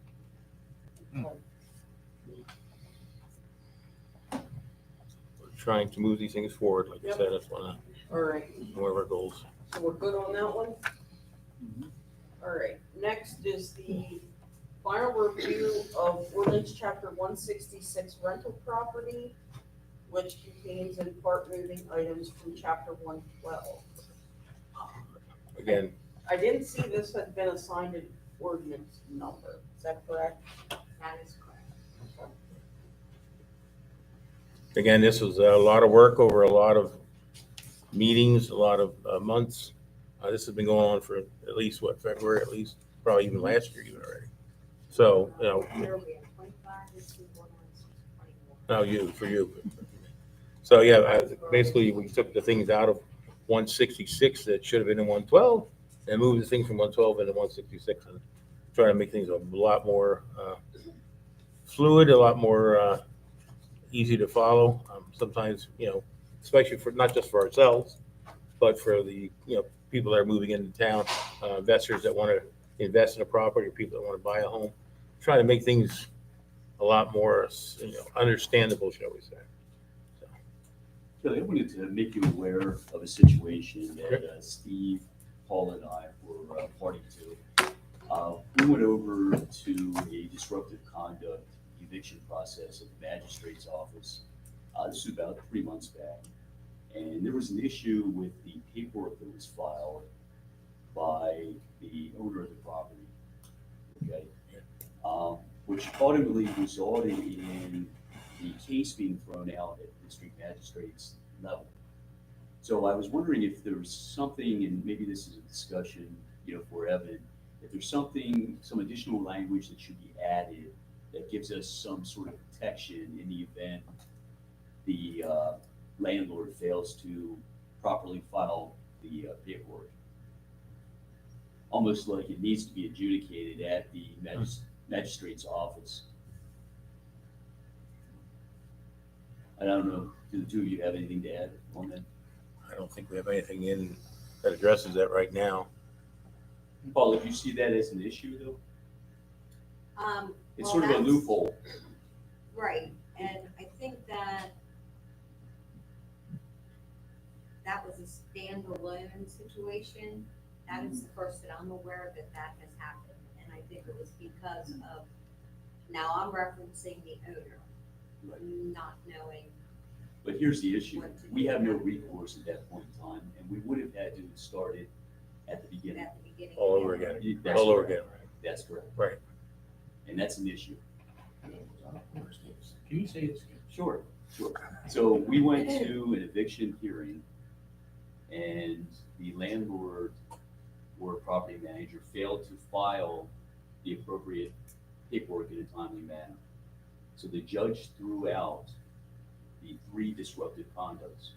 We're trying to move these things forward, like I Yep. said, that's one All right, of our goals. so we're good on that one? All right, next is the final review of ordinance chapter 166 rental property, which contains in part moving items from chapter 112. Again, I didn't see this had been assigned an ordinance number, is that correct? That is correct. again, this was a lot of work over a lot of meetings, a lot of months. This has been going on for at least, February at least, probably even last year even already. So, Here we have 25, this is 116, 21. no, for you. So, yeah, basically, we took the things out of 166 that should have been in 112 and moved the things from 112 into 166 and trying to make things a lot more fluid, a lot more easy to follow. Sometimes, especially for, not just for ourselves, but for the, people that are moving into town, investors that want to invest in a property, or people that want to buy a home, try to make things a lot more, understandable, shall we say. Billy, I wanted to make you aware of a situation that Steve, Paul, and I were party to. We went over to a disruptive conduct eviction process at the magistrate's office. This was about 3 months back. And there was an issue with the paperwork that was filed by the owner of the property, okay? Which ultimately resulted in the case being thrown out at the district magistrate's level. So I was wondering if there was something, and maybe this is a discussion, for Evan, if there's something, some additional language that should be added that gives us some sort of protection in the event the landlord fails to properly file the paperwork. Almost like it needs to be adjudicated at the magistrate's office. I don't know, do the two of you have anything to add on that? I don't think we have anything in that addresses that right now. Paul, if you see that as an issue though? It's Well, sort of a that's- loophole. Right, and I think that was a standalone situation. That is the first that I'm aware of that has happened. And I think it was because of, now I'm referencing the owner, not knowing. But here's the issue. We have no recourse at that point in time, and we would have had to start it at the beginning. At the beginning. All over again. That's All over correct. again. That's correct. Right. And that's an issue. Can you say it's? Sure. So we went to an eviction hearing, and the landlord or property manager failed to file the appropriate paperwork in a timely manner. So the judge threw out the 3 disruptive conducts.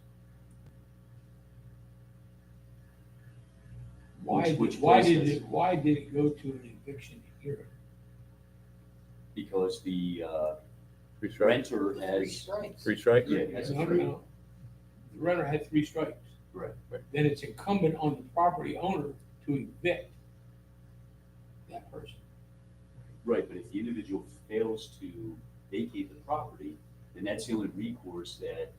Why Which did it go to an eviction hearing? Because the Three strikes. renter Three has, strikes. 3 strikes? yeah, has a No, no, free. no. The renter had 3 strikes. Correct. Then it's incumbent on the property owner to evict that person. Right, but if the individual fails to vacate the property, then that's the only recourse that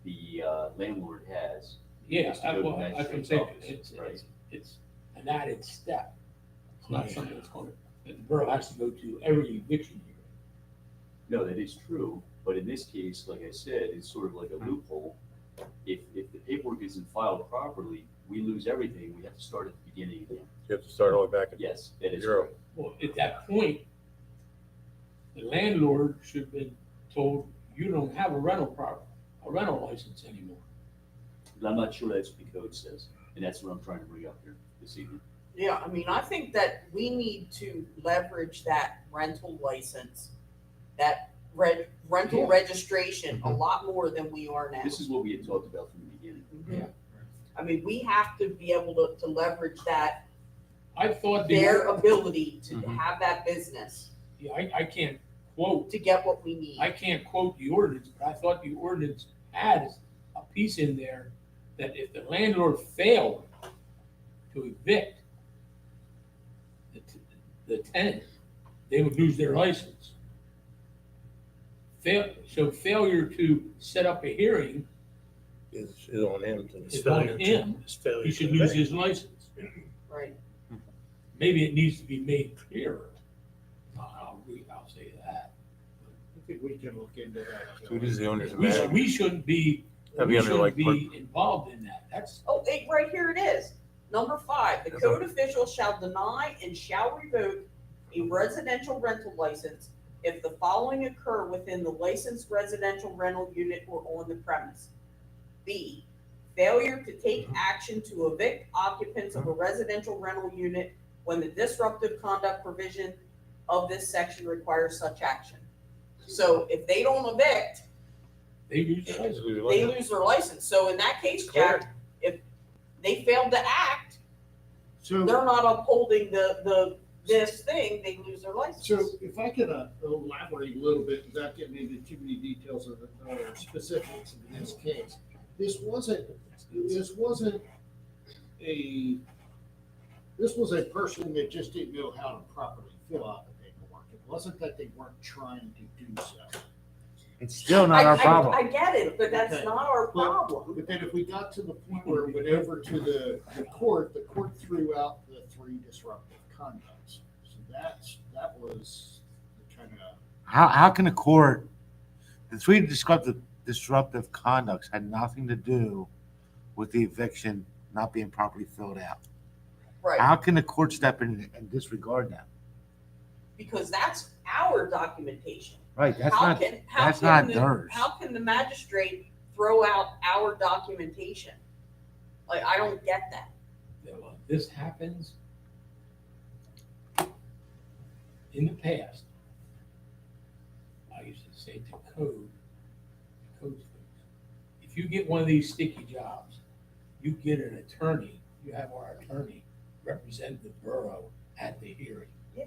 the landlord has. Yeah, Is to go to the I can magistrate's say office, right. it's an added step. It's not something that's going to, that the borough has to go to every eviction hearing. No, that is true, but in this case, like I said, it's sort of like a loophole. If the paperwork isn't filed properly, we lose everything. We have to start at the beginning again. You have to start all the way back at Yes, that is zero. correct. Well, at that point, the landlord should have been told, you don't have a rental a rental license anymore. But I'm not sure that's what the code says, and that's what I'm trying to bring up here this evening. Yeah, I mean, I think that we need to leverage that rental license, that rental Yeah. registration a lot more than we are now. This is what we had talked about from the beginning. Mhm. I mean, we have to be able to leverage that, I thought their ability to Mhm. have that business yeah, I can't quote, to get what we need. I can't quote the ordinance, but I thought the ordinance had a piece in there that if the landlord failed to evict the tenant, they would lose their license. So failure to set up a hearing Is on him. is on him. He should lose his license. Right. Maybe it needs to be made clearer. I'll say that. I think we can look into that. Who is the owner's We man? we shouldn't be, That'd we be under, shouldn't like, be involved in that. That's, Oh, right here it is. Number 5, the code official shall deny and shall revoke a residential rental license if the following occur within the licensed residential rental unit or on the premise. B, failure to take action to evict occupants of a residential rental unit when the disruptive conduct provision of this section requires such action. So if they don't evict, they lose their license. they lose their license. So in that case, Jack, if they failed to act, So, they're not upholding this thing, they lose their license. so if I could elaborate a little bit without getting into too many details of the specifics of this case. This was a person that just didn't know how to properly fill out the paperwork. It wasn't that they weren't trying to do so. It's still not our I problem. get it, but that's Okay. not our problem. But then if we got to the point where it went over to the court threw out the 3 disruptive conducts. So that was the kind of, How can a court, the 3 disruptive conducts had nothing to do with the eviction not being properly filled out. Right, How can the court step in and disregard that? because that's our documentation. Right, that's How not, can theirs. How can the magistrate throw out our documentation? Like, I don't get that. This happens in the past. I used to say to code folks, if you get one of these sticky jobs, you get an attorney, you have our attorney represent the borough at the hearing. Yeah.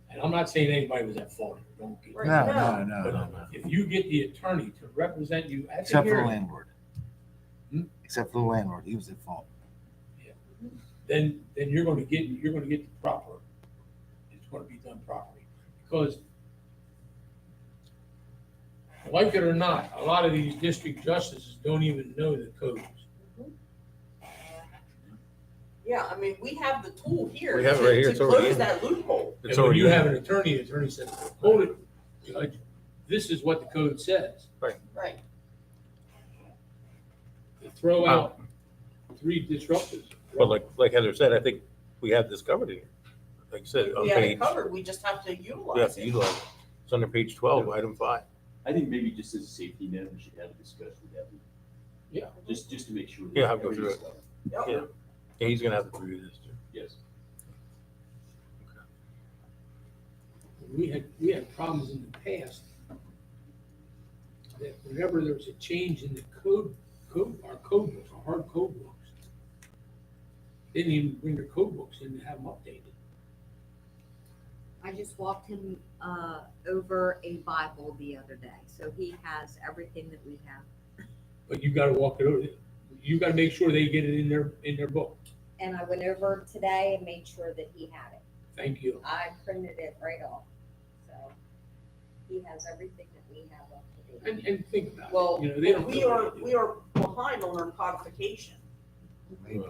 And I'm not saying anybody was at fault, don't get. Right. No. But if you get the attorney to represent you at the Except for the hearing, landlord. Hmm? Except for the landlord, he was at fault. then you're gonna get the proper, it's gonna be done properly. Because like it or not, a lot of these district justices don't even know the codes. Yeah, I mean, we have the tool here We have it right here. to It's already close in. that loophole. It's And when already you in. have an attorney, the attorney says, hold it, Judge, this is what the code says. Right. To throw out 3 disruptors. But like Heather said, I think we have this covered here. Like I said, on We have it page, covered, we just have to we have utilize to it. utilize it. It's under page 12, item 5. I think maybe just as a safety net, we should have a discussion with them. Yeah. Just to make sure. Yeah, I'll go through everything's it. done. Yep. Yeah. Yeah, he's gonna have to review this too. Yes. We had problems in the past that whenever there was a change in the our code books, our hard code books, they didn't even bring their code books in to have them updated. I just walked him over a Bible the other day, so he has everything that we have. But you gotta walk it over, you gotta make sure they get it in their book. And I went over today and made sure that he had it. Thank you. I printed it right off, so he has everything that we have up to date. And think about Well, it, you know, they don't. we are behind on our codification. Yeah.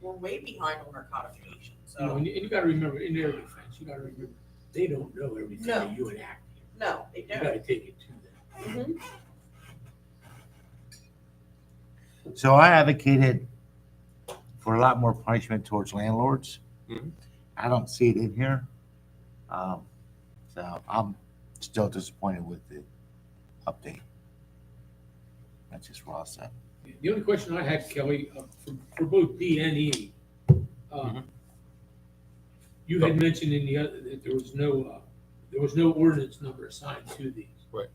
We're way behind on our codification, You know, so, and you gotta remember, in their defense, you gotta remember, they don't know everything No. that you enact. no, they You don't. gotta take it to them. Mhm. So I advocated for a lot more punishment towards landlords. Mhm. I don't see it in here. So I'm still disappointed with the update. That's just what I'll say. The only question I had, Kelly, for both D and E, Mhm. you had mentioned in the other, that there was no ordinance number assigned to these. Right.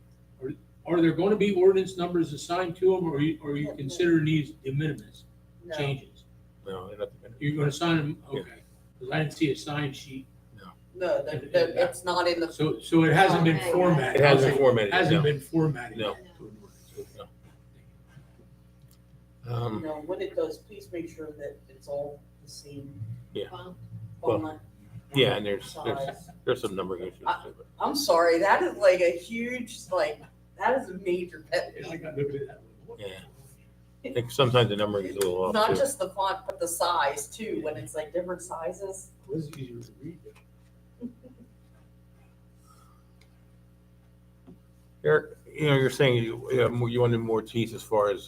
Are there going to be ordinance numbers assigned to them, or are you considering these de minimis No. changes? No, they're not the minute. You're going to sign them, Yeah. okay, because I didn't see a sign sheet. No, it's not in the. So it hasn't been Okay. formatted. It hasn't been formatted, Hasn't no. been formatted. No. yet to an ordinance. No. You know, when it does, please make sure that it's all the same. Yeah. font, Well, font, Yeah, and there's size. some numbering issues too, but I'm sorry, that is like a huge, that is a major pet Yeah, I peeve. got looked at that one. yeah. I think sometimes the numbering is a little off Not too. just the font, but the size too, when it's like different sizes. It was easier to read. Eric, you're saying you wanted more teeth as far as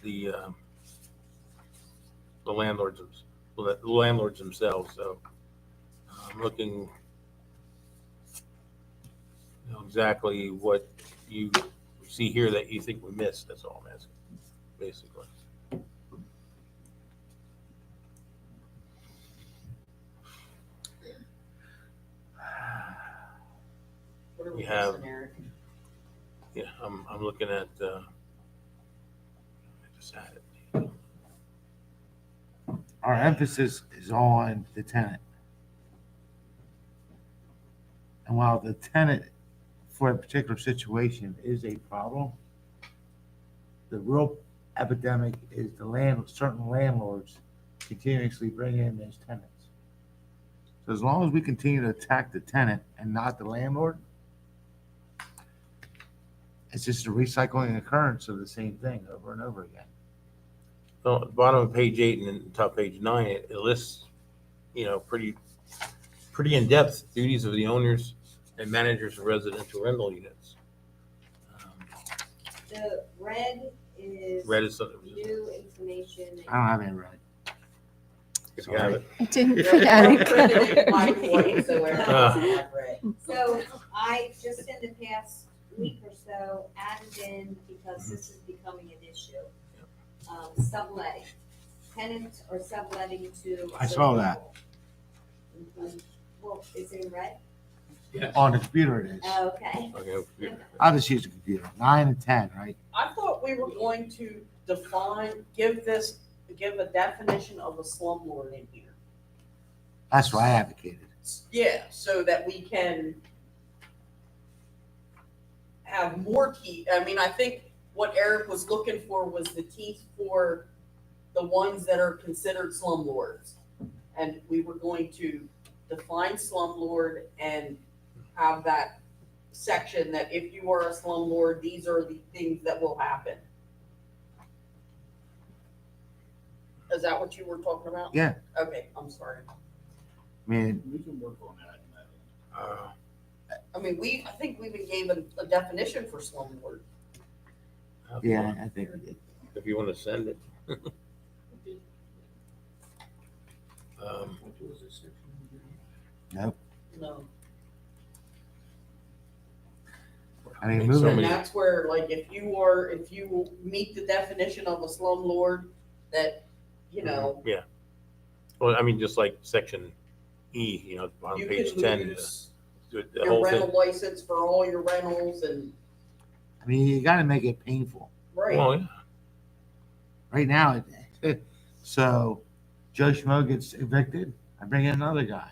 the landlords themselves. So I'm looking, exactly what you see here that you think we missed. That's all I'm asking, basically. What are We we have- missing, Eric? Yeah, I'm looking at. I just had it. Our emphasis is on the tenant. And while the tenant for a particular situation is a problem, the real epidemic is certain landlords continuously bring in those tenants. So as long as we continue to attack the tenant and not the landlord, it's just a recycling occurrence of the same thing over and over again. Well, at the bottom of page 8 and then top page 9, it lists, pretty in-depth duties of the owners and managers of residential rental units. The red is Red is something. new information. I don't have any red. If you have it. I didn't put any. Printed in black and white, so Eric doesn't have red. So I just in the past week or so added in, because this is becoming an issue, subletting. Tenants are subletting to. I saw that. Mhm. Well, is it in red? Yes. On the computer it is. Okay. Okay. I'll just use the computer. 9 and 10, right? I thought we were going to give a definition of a slumlord in here. That's what I advocated. Yeah, so that we can have more teeth. I mean, I think what Eric was looking for was the teeth for the ones that are considered slumlords. And we were going to define slumlord and have that section that if you are a slumlord, these are the things that will happen. Is that what you were talking about? Yeah. Okay, I'm sorry. I mean, We can work on that. I mean, I think we even gave a definition for slumlord. yeah, I think we did. If you want to send it. Nope. No. I mean, So moving, And many- that's where, like, if you meet the definition of a slumlord, that, you know, Yeah. Well, I mean, just like section E, bottom you page can 10, lose the your whole rental thing. license for all your rentals and, I mean, you gotta make it painful. right. Well, yeah. Right now, so Joe Schmo gets evicted, I bring in another guy.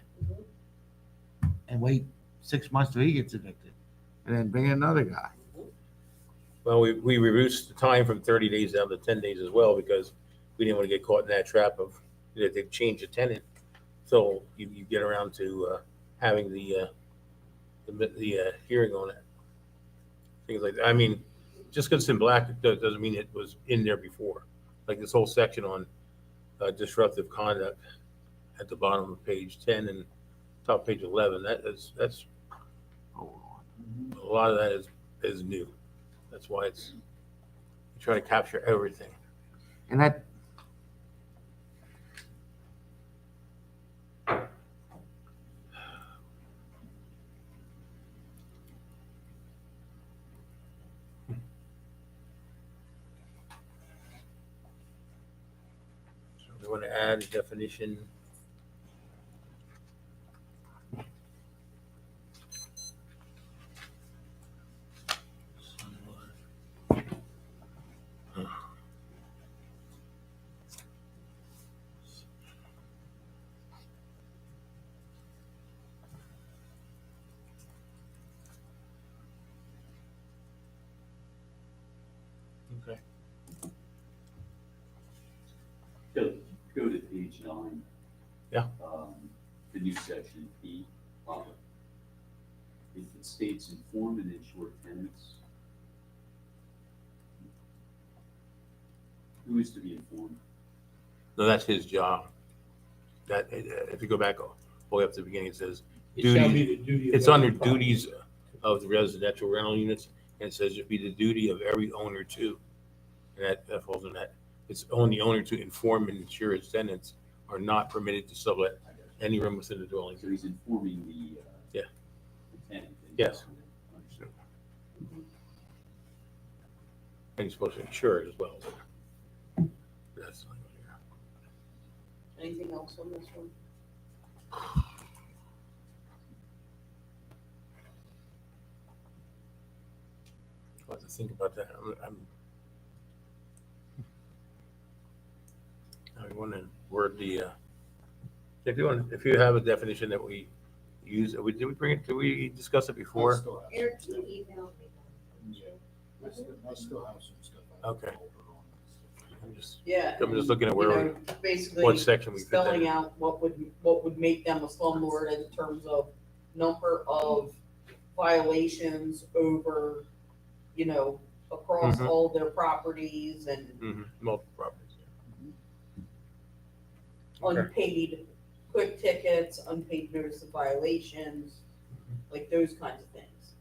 And wait 6 months till he gets evicted. And then bring in another guy. Well, we reduced the time from 30 days down to 10 days as well, because we didn't want to get caught in that trap of that they change the tenant. So you get around to having the hearing on it. Things like that. I mean, just because it's in black doesn't mean it was in there before. Like this whole section on disruptive conduct at the bottom of page 10 and top page 11, that's a lot of that is new. That's why we try to capture everything. And that, We want to add a definition. Okay. Go to page 9. Yeah. The new section E. It states inform and ensure tenants. Who is to be informed? No, that's his job. That, if you go back all the way up to the beginning, it says It shall duties. be the duty of It's every under property. duties of the residential rental units, and it says it'd be the duty of every owner too. And that falls in that. It's on the owner to inform and ensure its tenants are not permitted to sublet any room within the dwelling. So he's informing the, Yeah. the tenant. Yes. Understood. And you're supposed to insure it as well. That's Anything else on this one? I'll have to think about that. I want to word the, if you have a definition that we use, did we discuss it before? Eric, you emailed me. I still have some stuff. Okay. I'm Yeah. just looking at You where, know, basically what section we fit that spelling in. out what would make them a slumlord in terms of number of violations over, across Mhm. all their properties and Multiple properties. Yeah. Okay. unpaid quick tickets, unpaid notice of violations, like those kinds of things.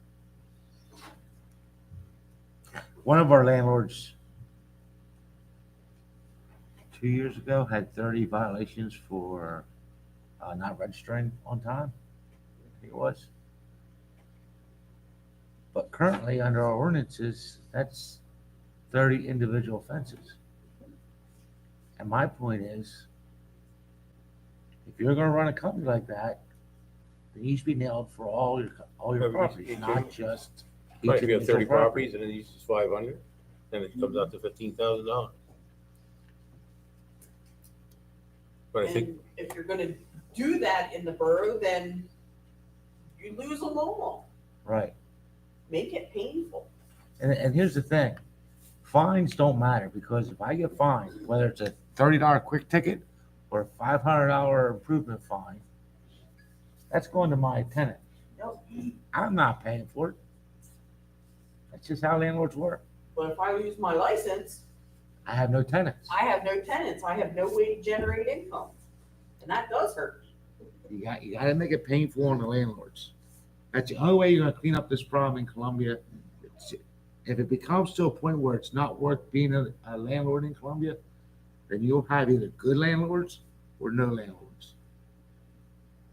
One of our landlords 2 years ago had 30 violations for not registering on time. I think it was. But currently, under our ordinances, that's 30 individual offenses. And my point is, if you're gonna run a company like that, then you should be nailed for all your Every- properties, not just each Right, if you have 30 individual property. properties and then it's 500, then it comes out to $15,000. But I think, And if you're gonna do that in the borough, then you lose them all. Right. Make it painful. And here's the thing, fines don't matter, because if I get fined, whether it's a $30 quick ticket or a $500 improvement fine, that's going to my tenant. Yep. I'm not paying for it. That's just how landlords work. But if I lose my license, I have no tenants. I have no tenants, I have no way to generate income. And that does hurt. You got to make it painful on the landlords. That's the only way you're gonna clean up this problem in Columbia. If it becomes to a point where it's not worth being a landlord in Columbia, then you'll have either good landlords or no landlords.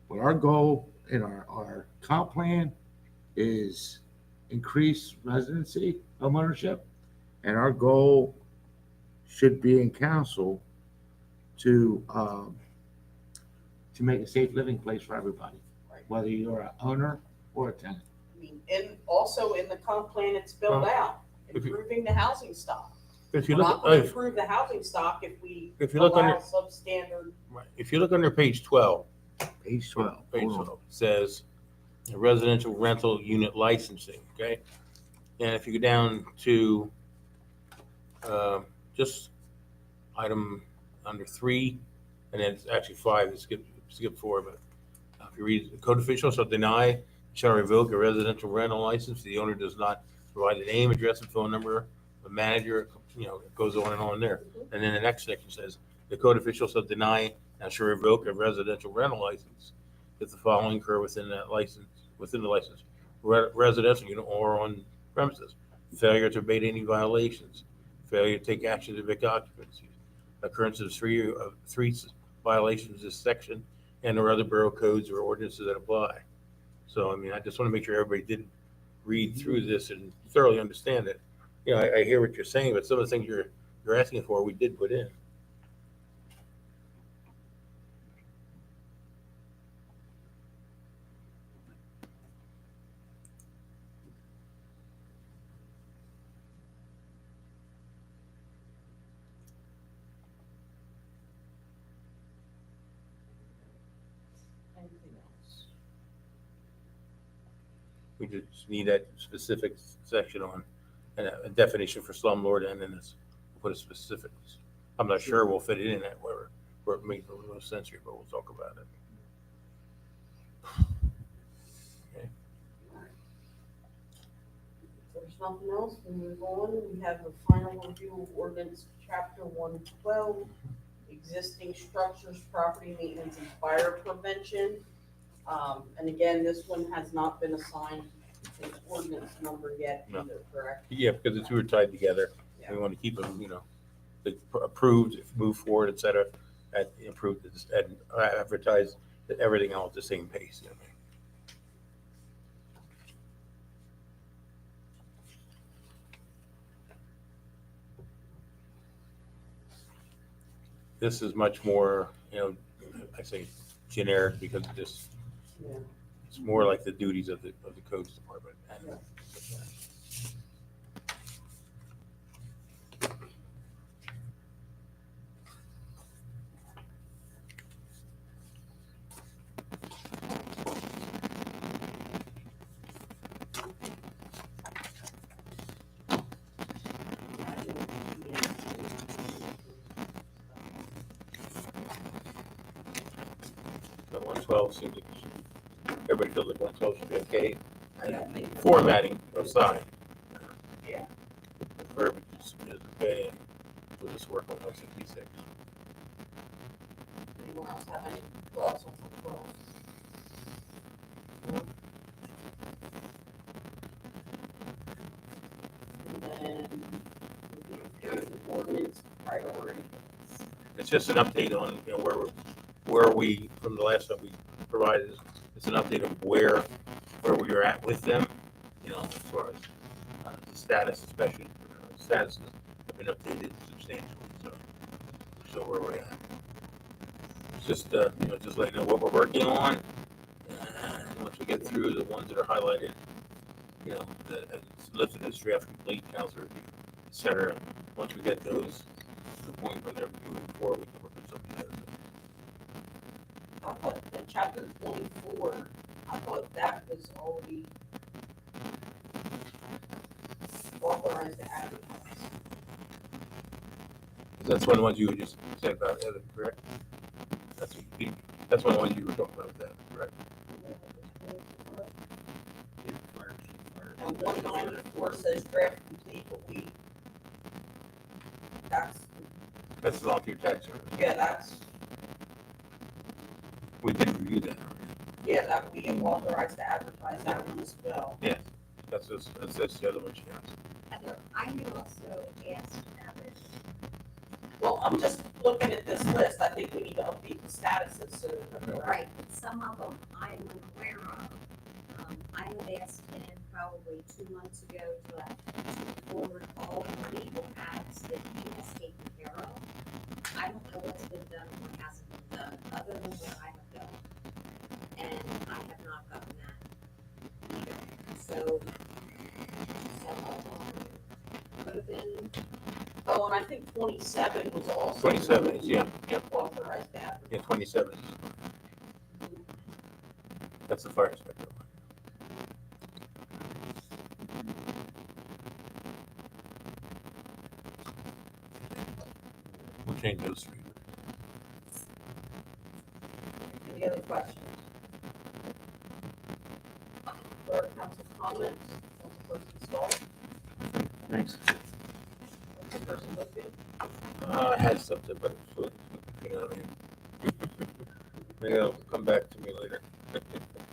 But our goal in our comp plan is increase residency homeownership, and our goal should be in council to make a safe living place for everybody, whether you're an owner or a tenant. I mean, and also in the comp plan, it's spelled out, if you- improving the housing stock. if you We're look, not gonna improve the housing stock if we if you look allow under, substandard. if you look under page 12, Page 12. page Hold on. 12 says residential rental unit licensing, okay? And if you go down to just item under 3, and then it's actually 5, skip 4, but if you read, the code official shall deny, shall revoke a residential rental license if the owner does not provide the name, address, and phone number of a manager, it goes on and on there. And then the next section says, the code official shall deny and shall revoke a residential rental license if the following occur within the license, residential unit or on premises. Failure to abate any violations, failure to take action to evict occupancy, occurrence of three violations of this section, and or other borough codes or ordinances that apply. So, I mean, I just want to make sure everybody did read through this and thoroughly understand it. I hear what you're saying, but some of the things you're asking for, we did put in. We just need that specific section on, and a definition for slumlord, and then this, put a specifics. I'm not sure we'll fit it in that where it makes the most sense here, but we'll talk about it. Okay. If there's nothing else, we move on. We have the final review of ordinance chapter 112, existing structures, property maintenance, and fire prevention. And again, this one has not been assigned an ordinance number yet No. either, correct? Yeah, because the two are tied together. Yeah. We want to keep them, approved, move forward, et cetera, and improved, and advertise everything all at the same pace. This is much more, I say generic because it just, Yeah. it's more like the duties of the codes department. Yeah. The 112 seems like it should, everybody feels like 112 should be okay. And formatting aside. Yeah. The verbiage is okay, and we'll just work on 166. Anyone else have any thoughts on the twelve? And then the ordinance priority. It's just an update on, where we, from the last time we provided, it's an update of where we are at with them, as far as the status, especially statuses have been updated substantially, so where we're at. It's just, just letting you know what we're working on. And once we get through the ones that are highlighted, it's listed as draft complete, council review, et cetera. Once we get those to the point where they're moving forward, we can work with something else. I thought that chapter 24, I thought that was already authorized to advertise. That's one of the ones you just said about, Evan, correct? That's one of the ones you were talking about, that, correct? And 194 says draft complete, but That's the volunteer tax service. yeah, that's, We did review that. that we have authorized to advertise that one as well. Yes, that's the other one she has. I knew also asked about it. Well, I'm just looking at this list, I think we need to update the statuses so that Right, but some of them I'm aware of. I had asked him probably 2 months ago to forward all the legal acts that he has taken care of. I don't know what's been done and what hasn't been done, other than what I have done. And I have not gotten that either. So, some of them could have been. Oh, and I think 27 was also. 27 is, yeah. Authorized to advertise. Yeah, 27 is. That's the fire inspector one. We'll change those three. Any other questions? Or council comments? Councilperson Stahl? Thanks. Councilperson Whitfield? I had something, but maybe it'll come back to me later.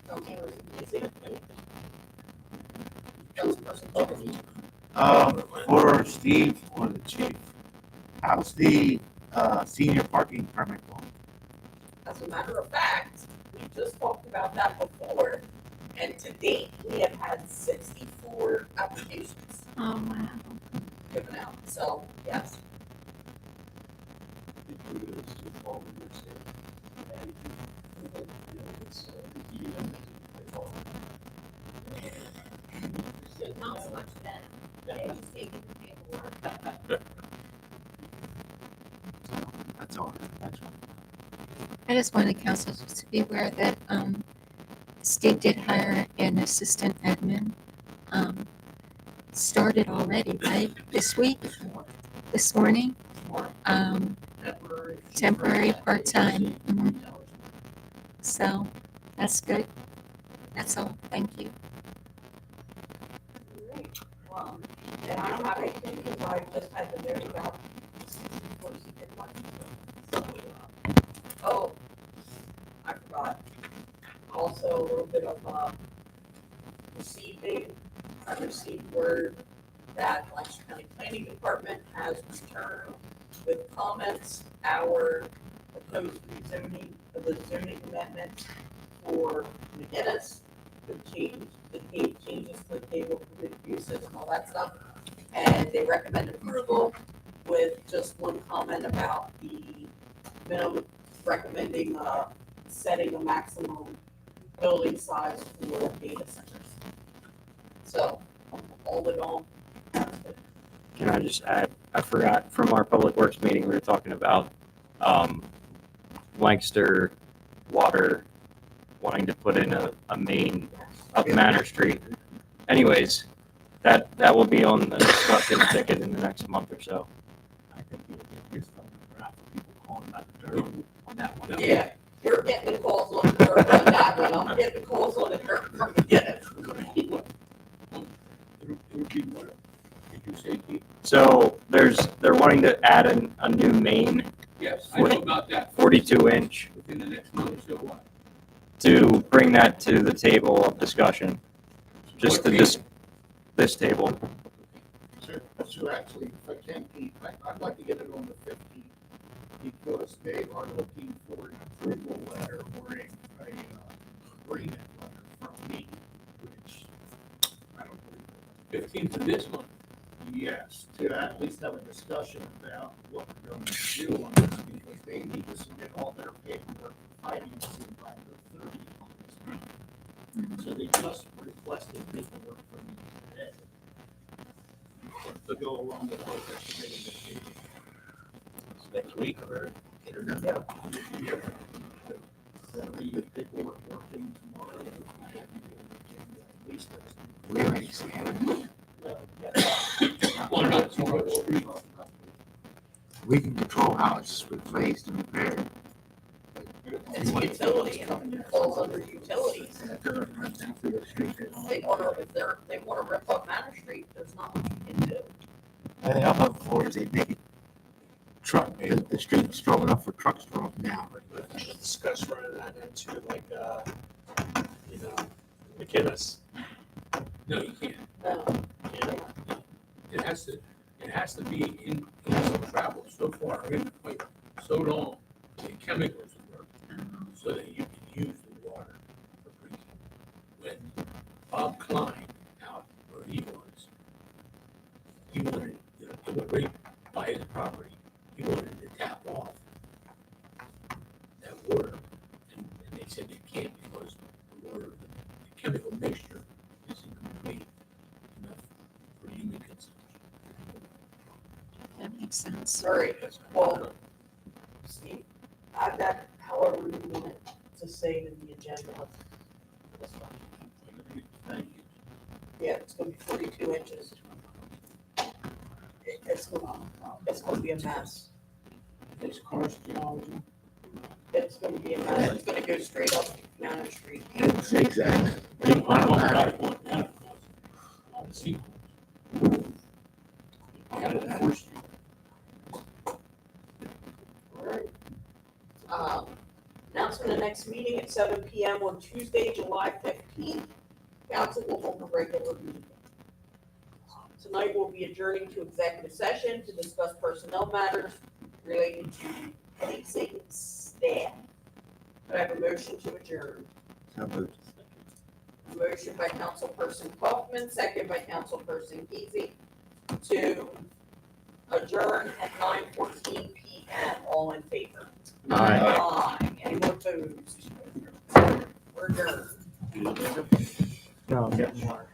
Councilperson Easy? Councilperson Jefferson? For Steve or the chief, how's the senior parking permit going? As a matter of fact, we just talked about that before, and to date, we have had 64 applications Oh, wow. given out, so, yes. Not so much then. They was taking the paperwork. That's all. That's all. I just wanted council to be aware that Steve did hire an assistant admin. Started already, right? This week? This morning? Temporary, part-time. Mhm. So that's good. That's all. Thank you. Well, and I don't have anything because I just had the very about. Oh, I forgot. Also, a little bit of, I received word that Lancaster County Planning Department has returned with comments, our proposed rezoning of the zoning amendments for McGinnis, the changes to the table for the uses and all that stuff. And they recommend approval with just one comment about the minimum, recommending, setting a maximum building size for data centers. So, all in all, that's good. Can I just add, I forgot, from our Public Works meeting, we were talking about Lancaster Water wanting to put in a main up Manor Street. Anyways, that will be on the discussion ticket in the next month or so. Yeah, you're getting the calls on the dirt on that one, I'm getting the calls on the dirt from McGinnis. So they're wanting to add a new main, Yes, I know about that. 42 inch, Within the next month or so, what? to bring that to the table of discussion. Just to this table. So actually, if I can, Pete, I'd like to get it on the 15th because they are looking for an approval letter or a agreement letter from me, which I don't believe. 15th of this month. Yes, to at least have a discussion about what we're going to do on this because they need to submit all their paperwork financing by the 30th of this month. So they just requested paperwork from me today to go along with what they're submitting this week. Next week or? Yeah. So the paperwork working tomorrow. At least We already see it. Well, not tomorrow, street. We can control how it's replaced and repaired. It's utility, and it falls under utilities. They wanna, if they wanna rip up Manor Street, there's not much you can do. I think I'm up for is they make it truck, the street's strong enough for trucks to run down. Discuss running that into McKinnis. No, you can't. No. It has to be in some travel so far, in, like, so long, the chemicals work, so that you can use the water for drinking. When Bob Klein out where he was, he wanted, it went right by his property, he wanted to tap off that water, and they said they can't because the water, the chemical mixture is incomplete enough for human consumption. That makes sense. All right, well, Steve, add that however you want it to say in the agenda for this one. Thank you. Yeah, it's gonna be 42 inches. It's gonna be a mess. It's karst geology. It's gonna be a mess. It's gonna go straight up Manor Street. Zigzag. I don't want that. See. I got it in First Street. Alright. Announcement of next meeting at 7 PM on Tuesday, July 15th. Council will hold a regular meeting. Tonight we'll be adjourning to executive session to discuss personnel matters related to policing staff. Do I have a motion to adjourn? So moved. Motion by Councilperson Kaufman, second by Councilperson Geezy, to adjourn at 9:14 PM. All in favor? Aye. Anyone opposed? We're adjourned. No, I'm getting more.